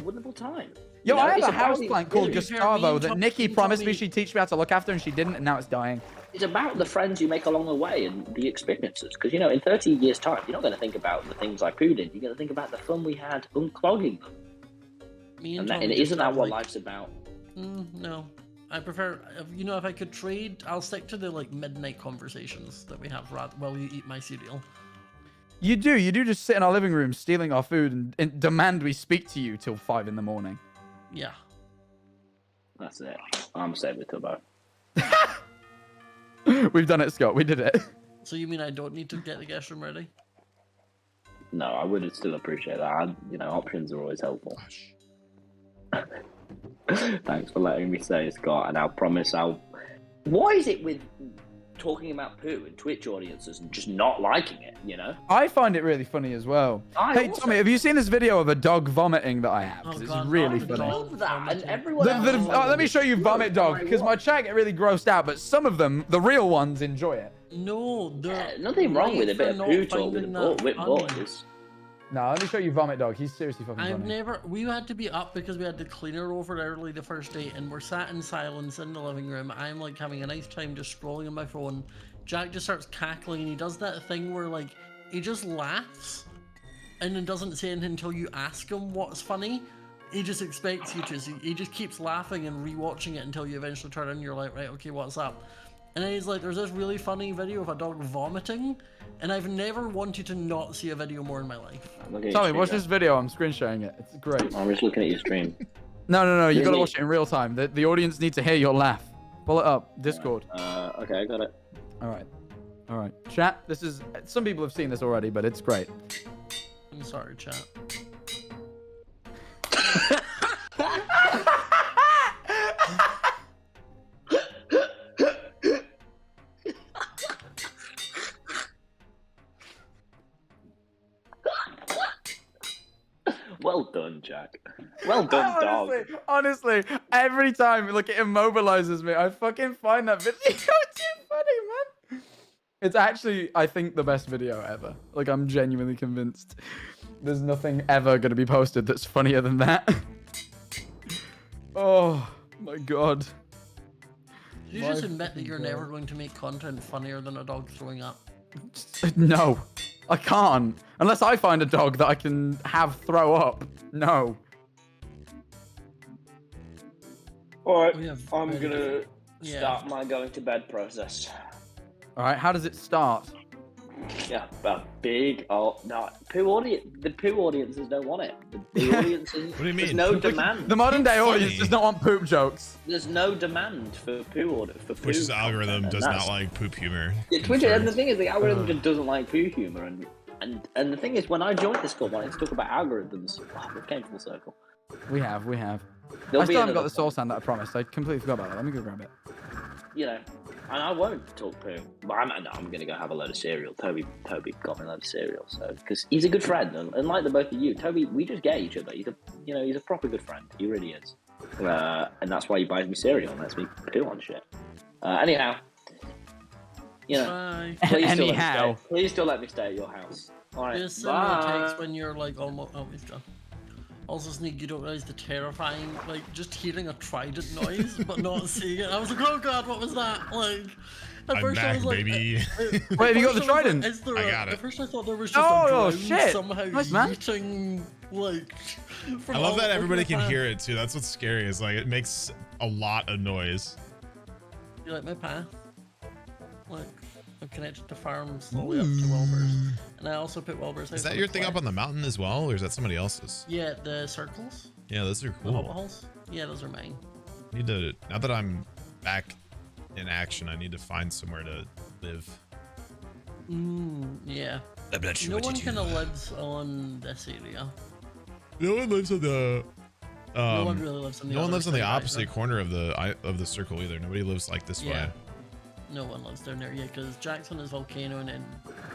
wonderful time. Yo, I have a houseplant called Gustavo that Nikki promised me she'd teach me how to look after, and she didn't, and now it's dying. It's about the friends you make along the way and the experiences. Because, you know, in 30 years' time, you're not going to think about the things I pooed in. You're going to think about the fun we had unclogging them. And isn't that what life's about? No. I prefer, you know, if I could trade, I'll stick to the, like, midnight conversations that we have while you eat my cereal. You do just sit in our living room stealing our food and demand we speak to you till 5 in the morning. Yeah. That's it. I'm safe with Tubbo. We've done it, Scott. We did it. So you mean I don't need to get the guest room ready? No, I would still appreciate that. You know, options are always helpful. Thanks for letting me say, Scott, and I'll promise I'll... What is it with talking about poo and Twitch audiences and just not liking it, you know? I find it really funny as well. Hey, Tommy, have you seen this video of a dog vomiting that I have? Because it's really funny. I love that, and everyone let me show you Vomit Dog, because my chat get really grossed out, but some of them, the real ones, enjoy it. No, nothing wrong with a bit of poo talk with boys. No, let me show you Vomit Dog. He's seriously fucking funny. We had to be up because we had the cleaner over early the first day, and we're sat in silence in the living room. I'm like having a nice time just scrolling on my phone. Jack just starts cackling, and he does that thing where like he just laughs and then doesn't say anything until you ask him what's funny. He just expects you to. So he just keeps laughing and rewatching it until you eventually turn and you're like, right, okay, what's up? And then he's like, there's this really funny video of a dog vomiting, and I've never wanted to not see a video more in my life. Tommy, watch this video. I'm screen sharing it. It's great. I'm just looking at your stream. No. You gotta watch it in real time. The audience need to hear your laugh. Pull it up. Discord. Okay, I got it. All right. All right, chat. This is some people have seen this already, but it's great. I'm sorry, chat. Well done, Jack. Well done, dog. Honestly, every time like it immobilizes me, I fucking find that video too funny, man. It's actually, I think, the best video ever. Like, I'm genuinely convinced there's nothing ever going to be posted that's funnier than that. Oh my god. Did you just admit that you're never going to make content funnier than a dog throwing up? No, I can't. Unless I find a dog that I can have throw up. No. Alright, We have I'm very gonna different- yeah. start my going to bed process. All right, how does it start? Yeah, a big no poo audience. The poo audiences don't want it. The audiences. What do you There's mean? no demand. The modern day audience funny. does not want poop jokes. There's no demand for poo Twitch's algorithm content, does and not that's- like poop humor. Yeah, Twitter, and the Confirmed. thing is, the algorithm just doesn't like poo humor, and the thing is, when I joined this club, I wanted to talk about algorithms. Oh, we came full circle. We have. There'll I be still haven't got another the soul sand that I promised. I completely forgot about that. Let me go grab it. You know, and I won't talk poo, but I'm gonna go have a load of cereal. Toby got me a load of cereal, so because he's a good friend, and like the both of you, Toby, we just get each other. He's a proper good friend. He really is, and that's why he buys me cereal and lets me poo on shit. Anyhow, you know, Bye. please still let me stay at your house. All right, Just send me a bye. text when you're like almost. Oh, he's gone. Also, Sneeg, you don't realize the terrifying, like, just hearing a trident noise, but not seeing it. I was like, oh god, what was that? Like, at I'm first I back, was like, baby. Wait, have you got the trident? Is there I got it. At first I thought there was just Oh, a drone shit. somehow Nice, man. yeeting, like, from I love all that over everybody the can path. hear it too. That's what's scary. Is like it makes a lot of noise. You like my path? Like, I'm connected to farms all the way up to Wilbur's. And I also put Wilbur's house Is that on your the thing flag. up on the mountain as well, or is that somebody else's? Yeah, the circles. Yeah, those are The hot cool. holes. Yeah, those are mine. Need to now that I'm back in action, I need to find somewhere to live. Yeah. I'm not sure No what to one do. kind of lives on this area. No one lives on the. No one really lives on the No one other lives on the side opposite either. corner of the circle either. Nobody lives like this Yeah. way. No one lives down there, yeah, because Jackson is volcano and then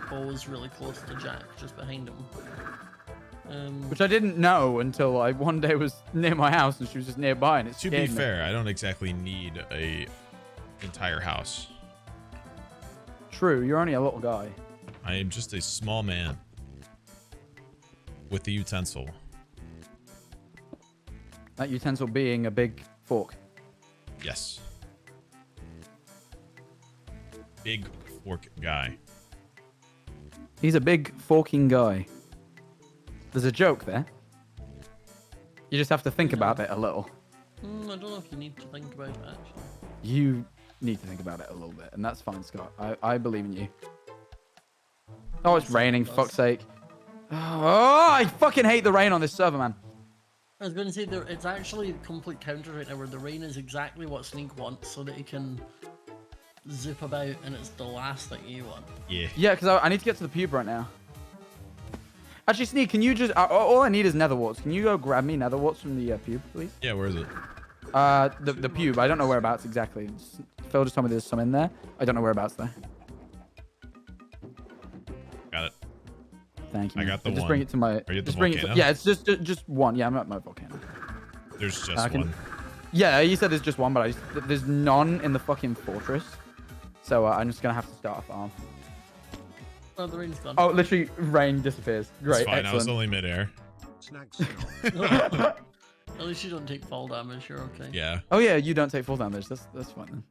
Bo's really close to Jack, just behind him. Which I didn't know until I one day was near my house and she was just nearby and it To be scared me. fair, I don't exactly need a entire house. True, you're only a little guy. I am just a small man with the utensil. That utensil being a big fork. Yes. Big fork guy. He's a big forking guy. There's a joke there. You just have to think about it a little. I don't know if you need to think about it, actually. You need to think about it a little bit, and that's fine, Scott. I believe in you. Oh, it's raining, for fuck's sake. Oh, I fucking hate the rain on this server, man. I was going to say, it's actually complete counter right now, where the rain is exactly what Sneeg wants, so that he can zip about, and it's the last thing you want. Yeah. Yeah, because I need to get to the pube right now. Actually, Sneeg, can you just... all I need is nether warts. Can you go grab me nether warts from the pube, please? Yeah, where is it? The pube. I don't know whereabouts exactly. Phil just told me there's some in there. I don't know whereabouts though. Got it. Thank you. I got the Just one. bring it to my. Are you at the just bring it. volcano? Yeah, it's just one. Yeah, I'm at my volcano. There's just I can- one. Yeah, you said there's just one, but there's none in the fucking fortress. So I'm just gonna have to start a farm. Oh, the rain's gone. Oh, literally, rain disappears. Great, It's fine. I was excellent. only midair. At least you don't take fall damage, you're okay. Yeah. Oh yeah, you don't take full damage. That's fine then.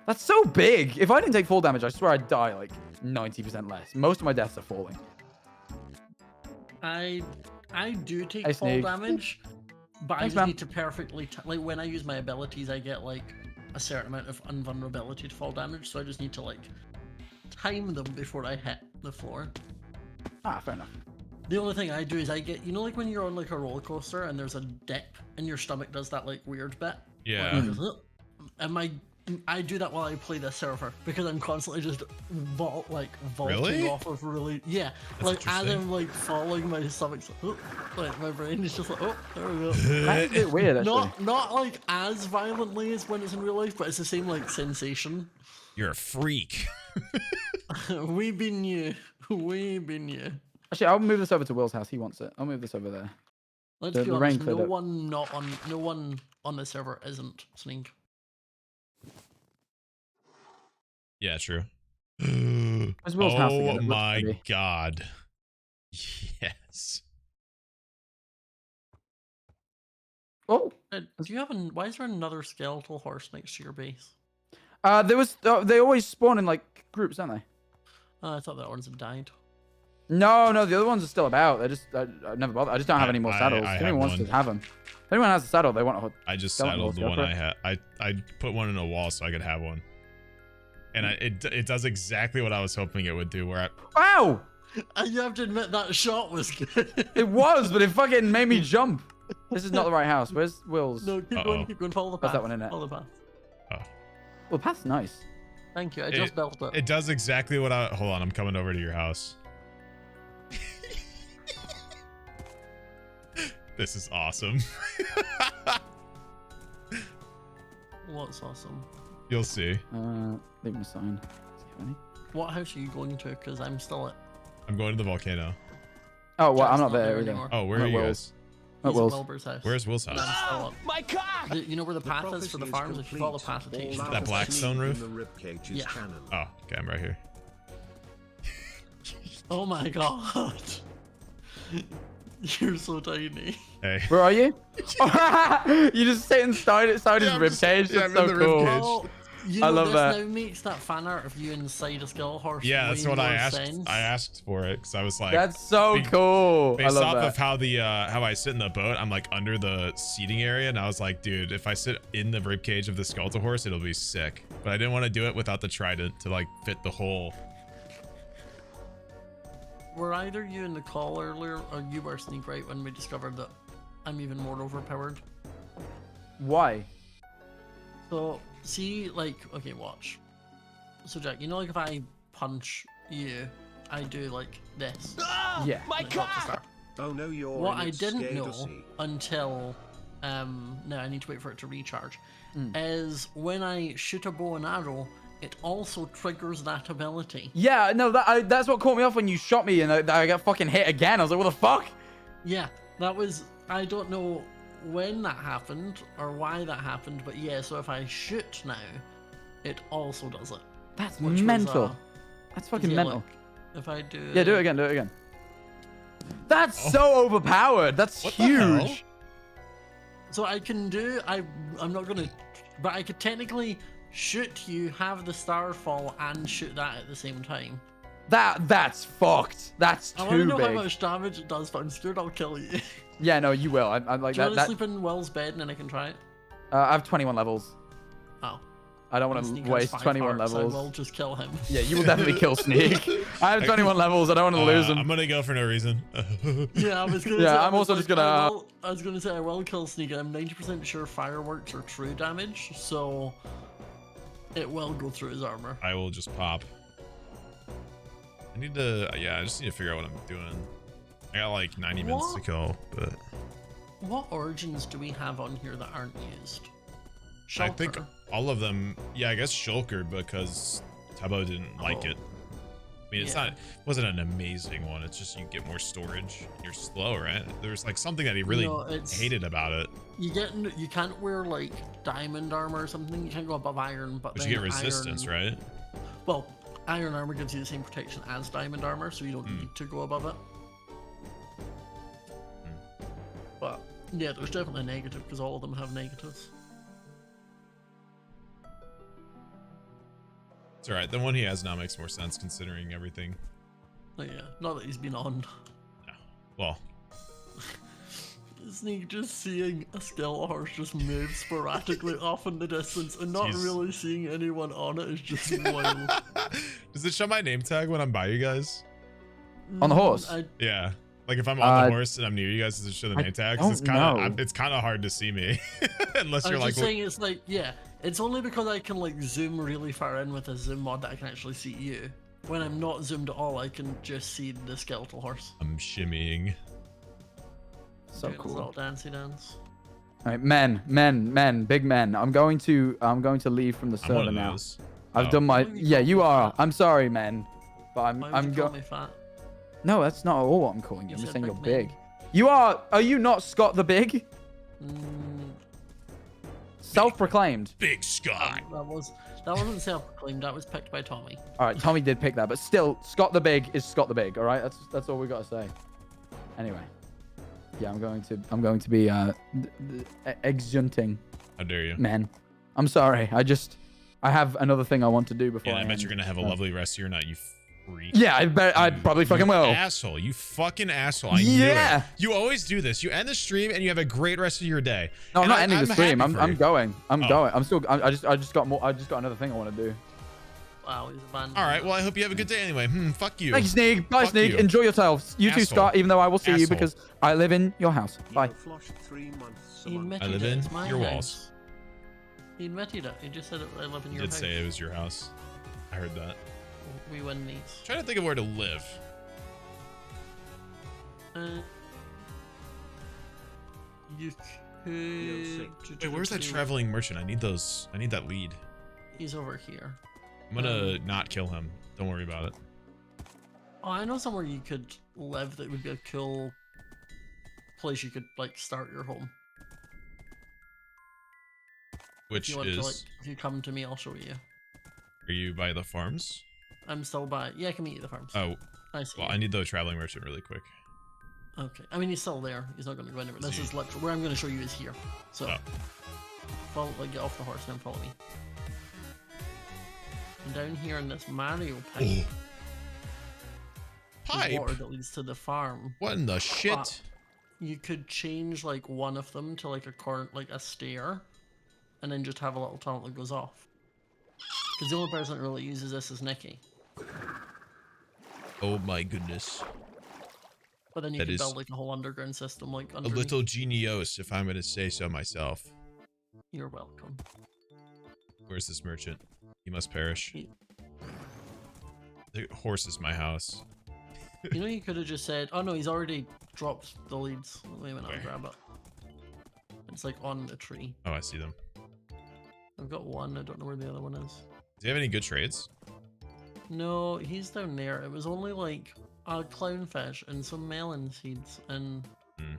That's so big. If I didn't take full damage, I swear I'd die like 90% less. Most of my deaths are falling. I do take Hey, fall Sneeg. damage, but Thanks, I just man. need to perfectly like when I use my abilities, I get like a certain amount of invulnerability to fall damage, so I just need to like time them before I hit the floor. Ah, fair enough. The only thing I do is I get, you know, like when you're on like a roller coaster and there's a dip and your stomach does that like weird bit. Yeah. where it goes, "Ugh," and my I do that while I play this server because I'm constantly just vaulting Really? off of yeah. That's Like as interesting. I'm like falling, my stomach's like my brain is just like, oh, there we go. That's a bit weird, actually. Not like as violently as when it's in real life, but it's the same like sensation. You're a freak. We been you. We been you. Actually, I'll move this over to Will's house. He wants it. I'll move this over there. Let's The be rain honest, cleared up. no one on the server isn't Sneeg. Yeah, true. Where's Will's house again? Oh It looks my pretty. god. Yes. Oh, Do you have why is there another skeletal horse next to your base? there was. They always spawn in like groups, don't they? I thought that one's died. No, the other ones are still about. They're just. I've never bothered. I just don't have any more saddles. I If anyone have wants one. to have them. If anyone has a saddle, they want a. I just Skeleton saddled horse, the go one for I it. had. I put one in a wall so I could have one. And it does exactly what I was hoping it would do. Where Wow! And you have to admit that shot was good. It was, but it fucking made me jump. This is not the right house. Where's Will's? No, keep going, follow the path. That's that one, innit? Follow the path. Well, the path's nice. Thank you, I just built it. it does exactly what I. Hold on, I'm coming over to your house. This is awesome. What's awesome? You'll see. Leave me a sign. Does he have any? What house are you going to? Because I'm still at... I'm going to the volcano. Oh, well, I'm Jack's not there either. anymore. Oh, where I'm are at you Will's. guys? At He's at Will's. Wilbur's house. Where's Will's And house? I'm still up. My cock! You know where the path is for the farms? If you follow the path, it takes you to That Blackstone roof? The ribcage is Yeah. canon. Oh, okay, I'm right here. Oh my god. You're so tiny. Hey. Where are you? You just sit inside his ribcage. yeah, That's I'm in so the cool. ribcage. Oh, you I know, love this that. now makes that fan art of you inside a skull horse. Yeah, that's way what I more asked. sense. I asked for it because I was like, That's so be- cool. I based love off that. of how the how I sit in the boat, I'm like under the seating area, and I was like, dude, if I sit in the ribcage of the skeletal horse, it'll be sick. But I didn't want to do it without the trident to like fit the whole. Were either you in the call earlier, or you were Sneeg right when we discovered that I'm even more overpowered? Why? So, see, like, okay, watch. So, Jack, you know, like, if I punch you, I do, like, this. Yeah. My and it drops the cock! star. Oh no, you're What in I it, didn't scared know to see. until, no, I need to wait for it to recharge, Mm. is when I shoot a bow and arrow, it also triggers that ability. Yeah, no, that's what caught me off when you shot me and I got fucking hit again. I was like, what the fuck? Yeah, that was, I don't know when that happened or why that happened, but yeah, so if I shoot now, it also does it. That's Which was, mental. That's fucking yeah, mental. look, if I do... Yeah, do it again, do it again. That's so overpowered. That's What the hell? huge. So I can do, I'm not gonna, but I could technically shoot you, have the star fall, and shoot that at the same time. That's fucked. That's I want to too know how big. much damage it does, but I'm scared I'll kill you. Yeah, no, you will. I'm like Do you want to that. sleep in Will's bed and then I can try it? I have 21 levels. Oh. I don't want Sneeg to has waste 5 21 hearts, levels. I will just kill him. Yeah, you will definitely kill Sneeg. I have 21 levels. I don't want to lose him. I'm gonna go for no reason. Yeah, I was gonna Yeah, say, I'm also just gonna- I was gonna say I will kill Sneeg, and I'm 90% sure fireworks are true damage, so it will go through his armor. I will just pop. I need to. Yeah, I just need to figure out what I'm doing. I got like 90 minutes to What? kill, but What origins do we have on here that aren't used? I think Shulker. all of them. Yeah, I guess Shulker because Tabo didn't like Oh. it. I mean, it's Yeah. not. Wasn't an amazing one. It's just you get more storage. You're slow, right? There's like something that he really No, it's- hated about it. You can't wear like diamond armor or something. You can't go above iron, but But then you get resistance, iron, right? Well, iron armor gives you the same protection as diamond armor, so you don't Hmm. need to go above it. But yeah, there's definitely a negative because all of them have negatives. It's all right. The one he has now makes more sense considering everything. Oh yeah, not that he's been on. No. Well, Sneeg just seeing a skeletal horse just move sporadically off in the distance and not Jeez. really seeing anyone on it is just wild. does it show my name tag when I'm by you guys? On the horse? I, Yeah. Like if I'm on the horse and I'm near you guys, does it show the name tag? 'Cause it's kind of hard to see me unless you're I'm like. just saying it's like, yeah, it's only because I can like zoom really far in with a zoom mod that I can actually see you. When I'm not zoomed at all, I can just see the skeletal horse. I'm shimmying. So Doing his cool. little dancey dance. All right, men, big men. I'm going to leave from the I'm one server of now. those. I've done my. Yeah, you are. I'm sorry, man, but Why would I'm you call going. me fat? No, that's not at all what I'm calling you. I'm You just said saying you're big big. man. You are. Are you not Scott the Big? Self-proclaimed. Big Scott. That wasn't self-proclaimed. That was picked by Tommy. All right, Tommy did pick that, but still, Scott the Big is Scott the Big. All right, that's all we gotta say. Anyway, yeah, I'm going to be exunting. How dare you? Men, I'm sorry. I have another thing I want to do before. Yeah, I bet end. you're gonna have a lovely rest of your night, you freak. Yeah, I bet I probably fucking will. Asshole, you fucking asshole. I knew Yeah. it. You always do this. You end the stream and you have a great rest of your day. No, I'm And not ending the stream. happy for I'm you. going. I'm Oh. going. I'm still. I just got more. I just got another thing I want to do. Wow, he's abandoned. All right. Well, I hope you have a good day anyway. Fuck you. Thank you, Sneeg. Bye, Fuck Sneeg. you. Enjoy yourselves. You too, Asshole. Scott. Even though I will see you Asshole. because I live in your house. Bye. You floshed 3 months a He month. I admitted live it. in It's my your house. walls. He admitted it. He just said I live in You your did house. say it was your house. I heard that. We win these. Trying to think of where to live. You could. Wait, where's that traveling merchant? I need those. I need that lead. He's over here. I'm gonna not kill him. Don't worry about it. Oh, I know somewhere you could live that would be a cool place you could like start your home. Which If you want to, like, is, if you come to me, I'll show you. are you by the farms? I'm still by. Yeah, I can meet you at the farms. Oh, I see. well, I need the traveling merchant really quick. Okay. I mean, he's still there. He's not going to go anywhere. This See. is literally where I'm going to show you is here. So, Oh. follow, like, get off the horse and then follow me. And down here in this Mario pipe, there's Pipe? water that leads to the farm. What in the shit? You could change like one of them to like a stair, and then just have a little tunnel that goes off. Because the only person that really uses this is Nikki. Oh my goodness. But then you That could is build like a whole underground system like A underneath. little genius, if I'm gonna say so myself. You're welcome. Where's this merchant? He must perish. He- The horse is my house. You know, you could have just said, "Oh no, he's already dropped the leads." Wait a minute, Where? I'll grab it. It's like on the tree. Oh, I see them. I've got one. I don't know where the other one is. Do you have any good trades? No, he's down there. It was only like a clownfish and some melon seeds, and Hmm.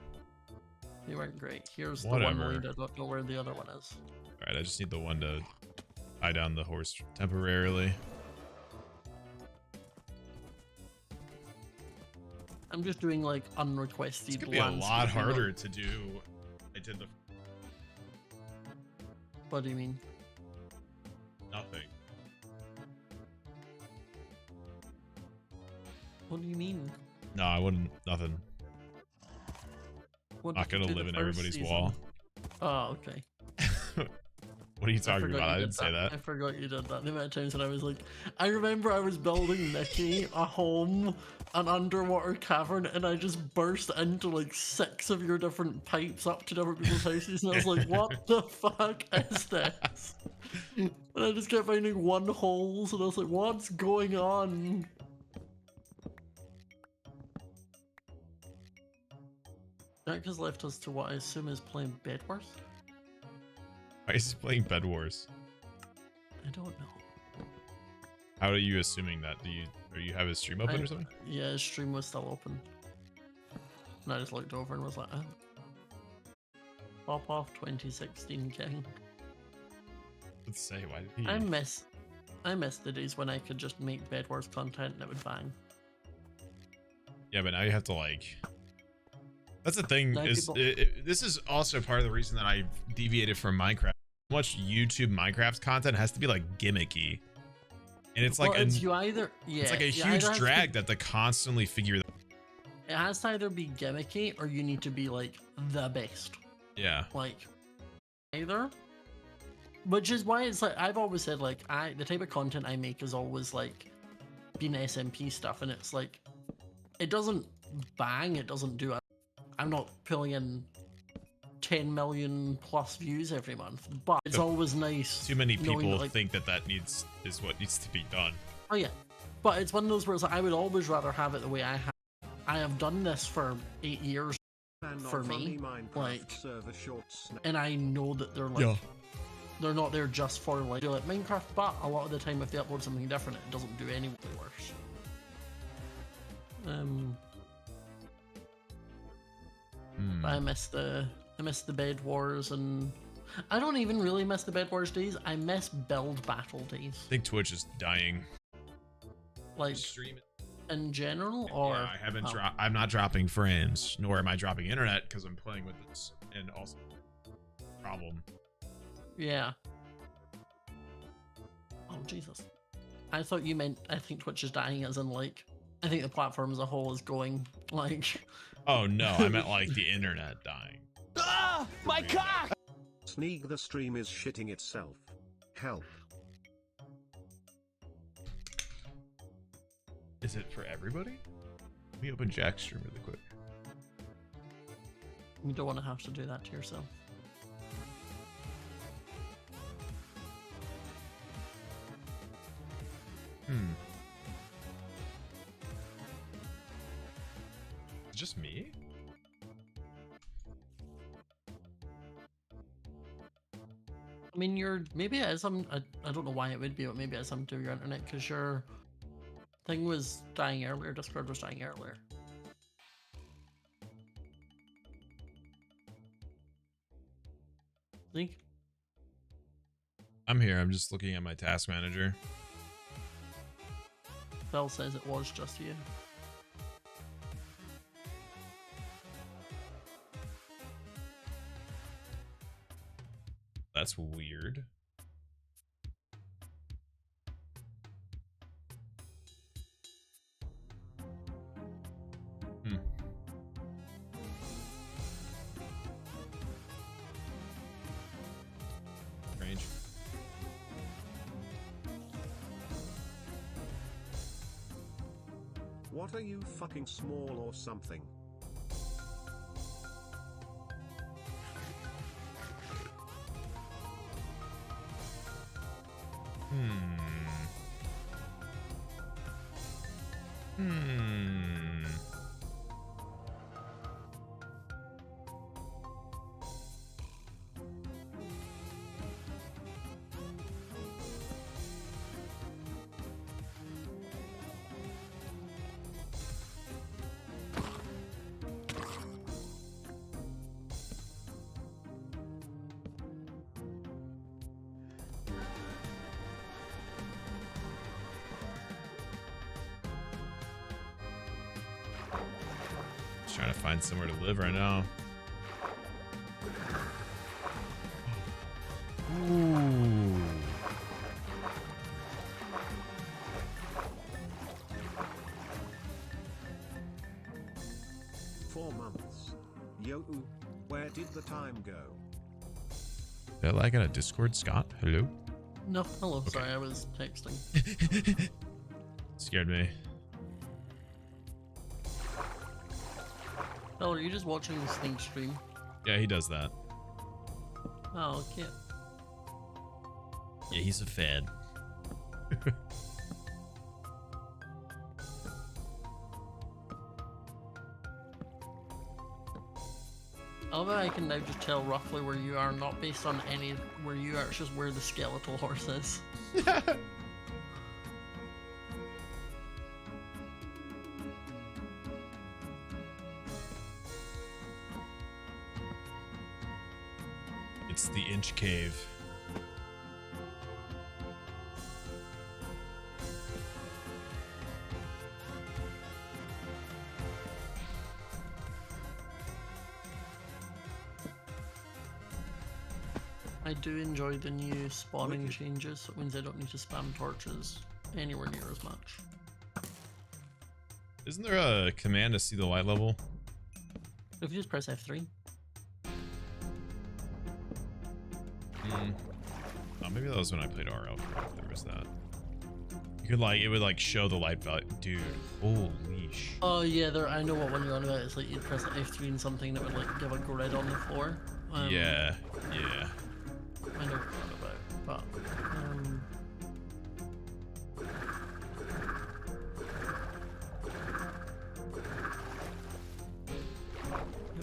they weren't great. Here's the Whatever. one lead. I don't know where the other one is. Alright, I just need the one to tie down the horse temporarily. I'm just doing like unrequested. It's gonna be a lot landscaping. harder to do. I did the What do you mean? nothing. What do you mean? No, I wouldn't. Nothing. What Not did you gonna do live the in first everybody's season? wall. Oh, okay. What are you talking forgot about? you I did didn't say that. I forgot you did that. The amount of times when I was like, I remember I was building Nikki a home, an underwater cavern, and I just burst into like 6 of your different pipes up to different people's houses, and I was like, what the fuck is this? And I just kept finding one holes, and I was like, what's going on? Jack has left us to what I assume is playing Bed Wars? Why is he playing Bed Wars? I don't know. How are you assuming that? Or you have his stream open or something? Yeah, his stream was still open. And I just looked over and was like, oh. Pop off 2016 King. Let's say, why did he? I miss the days when I could just make Bed Wars content and it would bang. Yeah, but now you have to like. That's the thing. Now Is people- this is also part of the reason that I deviated from Minecraft. So much YouTube Minecraft content has to be like gimmicky, and it's like Well, it's you either it's like a you huge either have to drag be- that to constantly figure. It has to either be gimmicky or you need to be like the best. Yeah. Like either. Which is why it's like I've always said like the type of content I make is always like being SMP stuff, and it's like it doesn't bang, it doesn't do it. I'm not pulling in 10 million plus views every month, but it's always nice. Too many knowing people that, like, think that is what needs to be done. oh yeah, but it's one of those where it's like, I would always rather have it the way I have. I have done this for 8 years for me, like, and I know that they're like, they're not there just for like Minecraft, but a lot of the time if they upload something different, it doesn't do anything worse. I miss the Bed Wars, and I don't even really miss the Bed Wars days. I miss build battle days. I think Twitch is dying. Like Stream in general, or yeah, I haven't I'm not dropping frames, nor am I dropping internet because I'm playing with this, and also problem. Yeah. Oh Jesus! I thought you meant I think Twitch is dying, as in like I think the platform as a whole is going like. Oh no, I meant like the internet dying. Ah, my cock! Sneeg, the stream is shitting itself. Help. Is it for everybody? Let me open Jack's stream really quick. You don't want to have to do that to yourself. It's just me? I mean, maybe it is some. I don't know why it would be, but maybe it's something to do with your internet because your thing was dying earlier. Discord was dying earlier. Think. I'm here. I'm just looking at my task manager. Phil says it was just you. That's weird. Strange. What are you, fucking small or something? Trying to find somewhere to live right now. Ooh. Four months. Yo, where did the time go? Did I lag on a Discord, Scott? Hello? No, hello. Okay. Sorry, I was texting. Scared me. Phil, are you just watching the Sneeg stream? Yeah, he does that. Oh, cute. Yeah, he's a fan. Although I can now just tell roughly where you are, not based on any where you are, it's just where the skeletal horse is. It's the inch cave. I do enjoy the new spawning changes, so it means I don't need to spam torches anywhere near as much. Isn't there a command to see the light level? If you just press F3. Oh, maybe that was when I played RL. There was that. You could like, it would like show the light value. Dude, holy sh. Oh yeah, there. I know what one you're on about. It's like you'd press F3 and something that would like give a grid on the floor. Yeah, yeah. I know what you're on about, but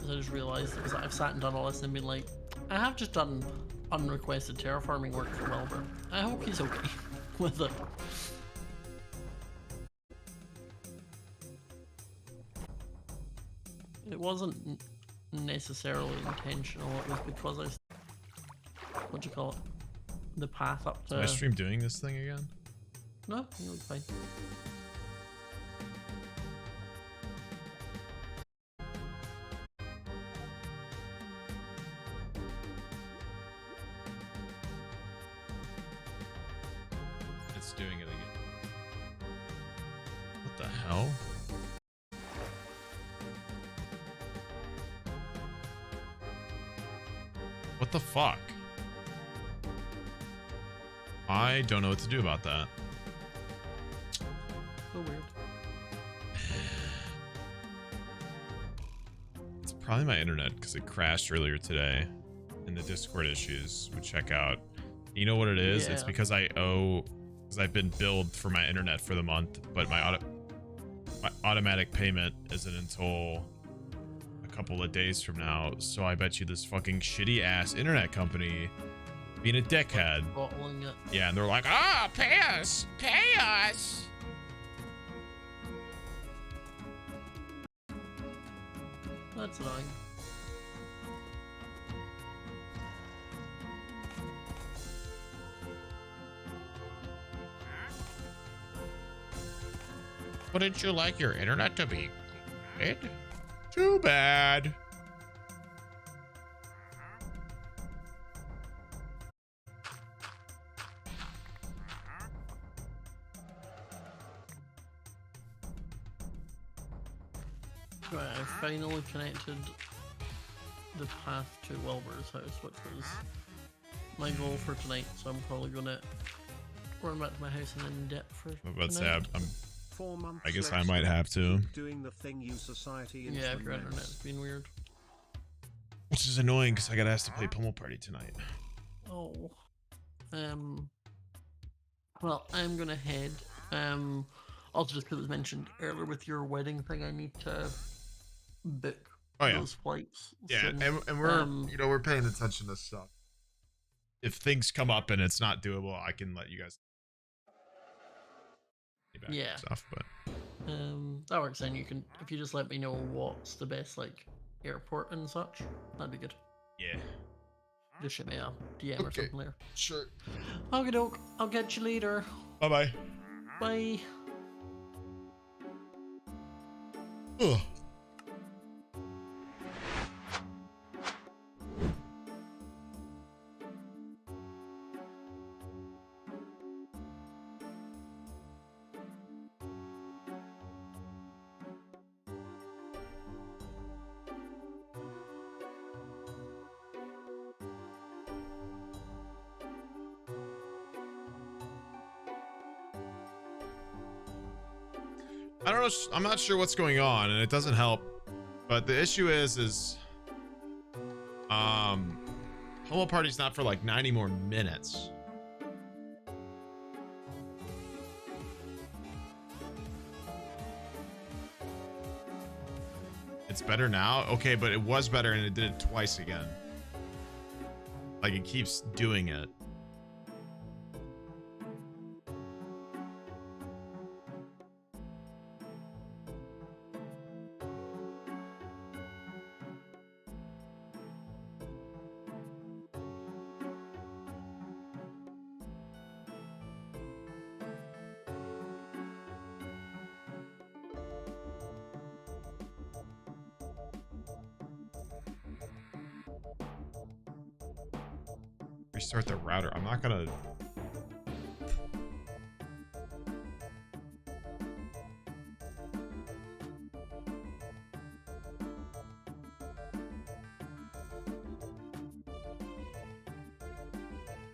I just realised it was that I've sat and done all this and been like, I have just done unrequested terraforming work for Wilbur. I hope he's okay with it. It wasn't necessarily intentional, it was because what do you call it? The path up to... Is my stream doing this thing again? No, you'll be fine. It's doing it again. What the hell? What the fuck? I don't know what to do about that. So weird. It's probably my internet because it crashed earlier today and the Discord issues would check out. You know what it is? Yeah. It's because I've been billed for my internet for the month, but my automatic payment isn't until a couple of days from now. So I bet you this fucking shitty ass internet company being a dickhead. Bottling it. Yeah, and they're like, ah, pay us, pay us. That's annoying. Wouldn't you like your internet to be good? Too bad. Right, I finally connected the path to Wilbur's house, which was my goal for tonight, so I'm probably gonna run back to my house and then dip for I'm about to say, tonight. I guess I might have to. Doing the thing you society Yeah, if your internet's been weird. Which is annoying because I got asked to play Pummel Party tonight. Oh. Well, I'm gonna head. Also just because it was mentioned earlier with your wedding thing, I need to book those flights. Yeah, soon. and we're we're paying attention to stuff. If things come up and it's not doable, I can let you guys. Yeah. Stuff, but that works. Then you can, if you just let me know what's the best like airport and such, that'd be good. Yeah. Just shoot me a DM or something there. Sure. Okay, doke. I'll catch you later. Bye-bye. Bye. Ugh. I don't know. I'm not sure what's going on, and it doesn't help. But the issue is Pummel Party's not for like 90 more minutes. It's better now? Okay, but it was better and it did it twice again. Like it keeps doing it. Restart the router. I'm not gonna.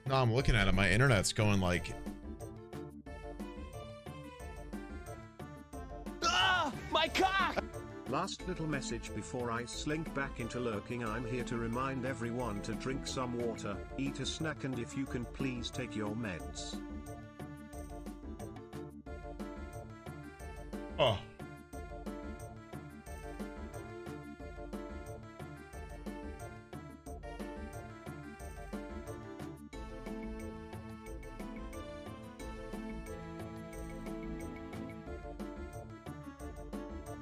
No, I'm looking at it. My internet's going like Last little message before I slink back into lurking. I'm here to remind everyone to drink some water, eat a snack, and if you can please take your meds. Oh.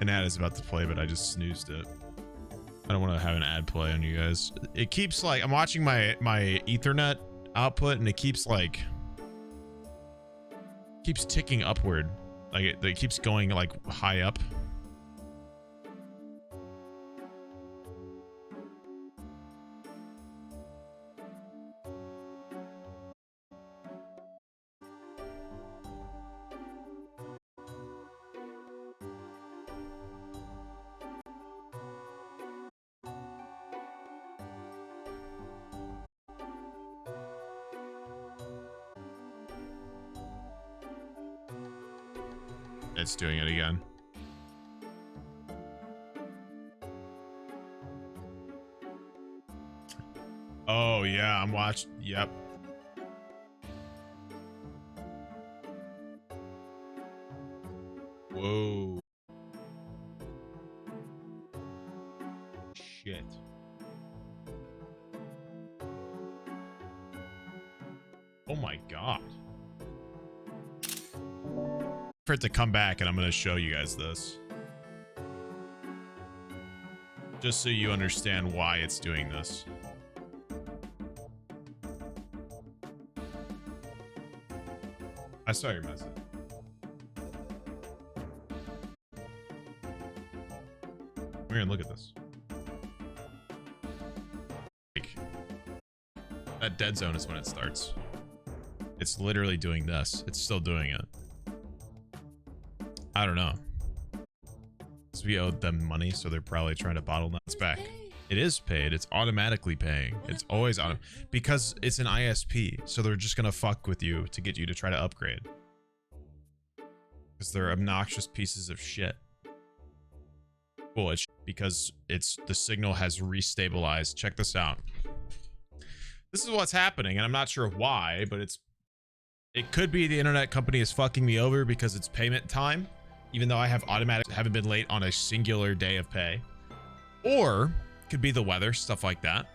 An ad is about to play, but I just snoozed it. I don't want to have an ad play on you guys. It keeps like, I'm watching my Ethernet output and it keeps like, keeps ticking upward. Like it keeps going like high up. It's doing it again. Oh yeah, I'm watching. Yep. Whoa. Shit. Oh my god. For it to come back, and I'm going to show you guys this. Just so you understand why it's doing this. I saw your message. We're going to look at this. Like, that dead zone is when it starts. It's literally doing this. It's still doing it. I don't know. So we owed them money, so they're probably trying to bottleneck. It's back. It is paid. It's automatically paying. It's always auto because it's an ISP. So they're just gonna fuck with you to get you to try to upgrade. Because they're obnoxious pieces of shit. Well, it's because the signal has restabilized. Check this out. This is what's happening, and I'm not sure why, but it could be the internet company is fucking me over because it's payment time. Even though I haven't been late on a singular day of pay. Or could be the weather, stuff like that.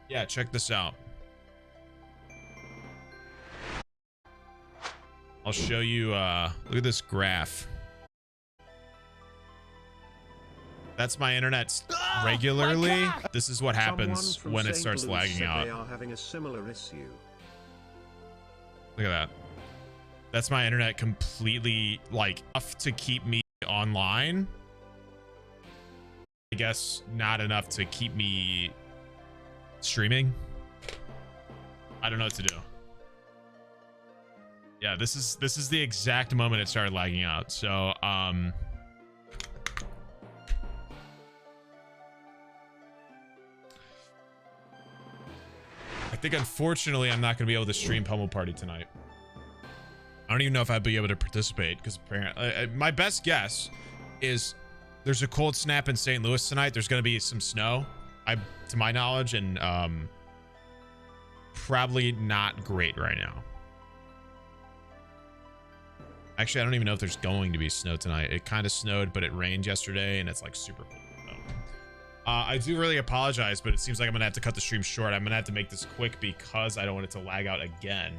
Yeah, check this out. I'll show you, look at this graph. That's my internet regularly. This is what happens when it starts lagging out. They are having a similar issue. Look at that. That's my internet completely like enough to keep me online. I guess not enough to keep me streaming. I don't know what to do. Yeah, this is the exact moment it started lagging out. So I think unfortunately I'm not going to be able to stream Pummel Party tonight. I don't even know if I'd be able to participate because apparently my best guess is there's a cold snap in St. Louis tonight. There's going to be some snow, to my knowledge, and probably not great right now. Actually, I don't even know if there's going to be snow tonight. It kind of snowed, but it rained yesterday, and it's like super cold. I do really apologize, but it seems like I'm gonna have to cut the stream short. I'm gonna have to make this quick because I don't want it to lag out again.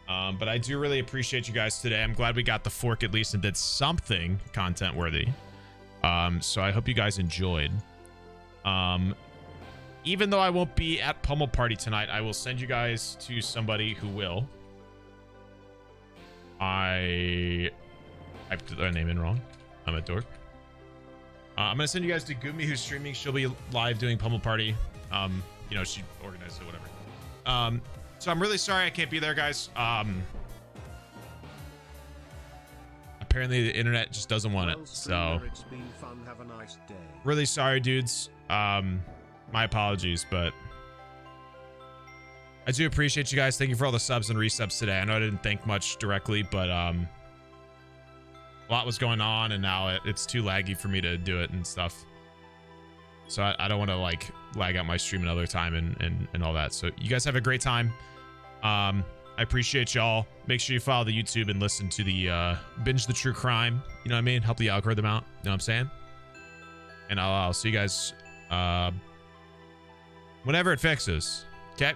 But I do really appreciate you guys today. I'm glad we got the fork at least and did something content worthy. So I hope you guys enjoyed. Even though I won't be at Pummel Party tonight, I will send you guys to somebody who will. I put their name in wrong. I'm a dork. I'm gonna send you guys to Gumi, who's streaming. She'll be live doing Pummel Party. You know, she organized it, whatever. So I'm really sorry I can't be there, guys. Apparently the internet just doesn't want it. So It's been fun. Have a nice day. really sorry, dudes. My apologies, but I do appreciate you guys. Thank you for all the subs and resubs today. I know I didn't thank much directly, but a lot was going on, and now it's too laggy for me to do it and stuff. So I don't want to like lag out my stream another time and all that. So you guys have a great time. I appreciate y'all. Make sure you follow the YouTube and listen to the Binge the True Crime. You know what I mean? Help the algorithm out. You know what I'm saying? And I'll see you guys whenever it fixes. Okay?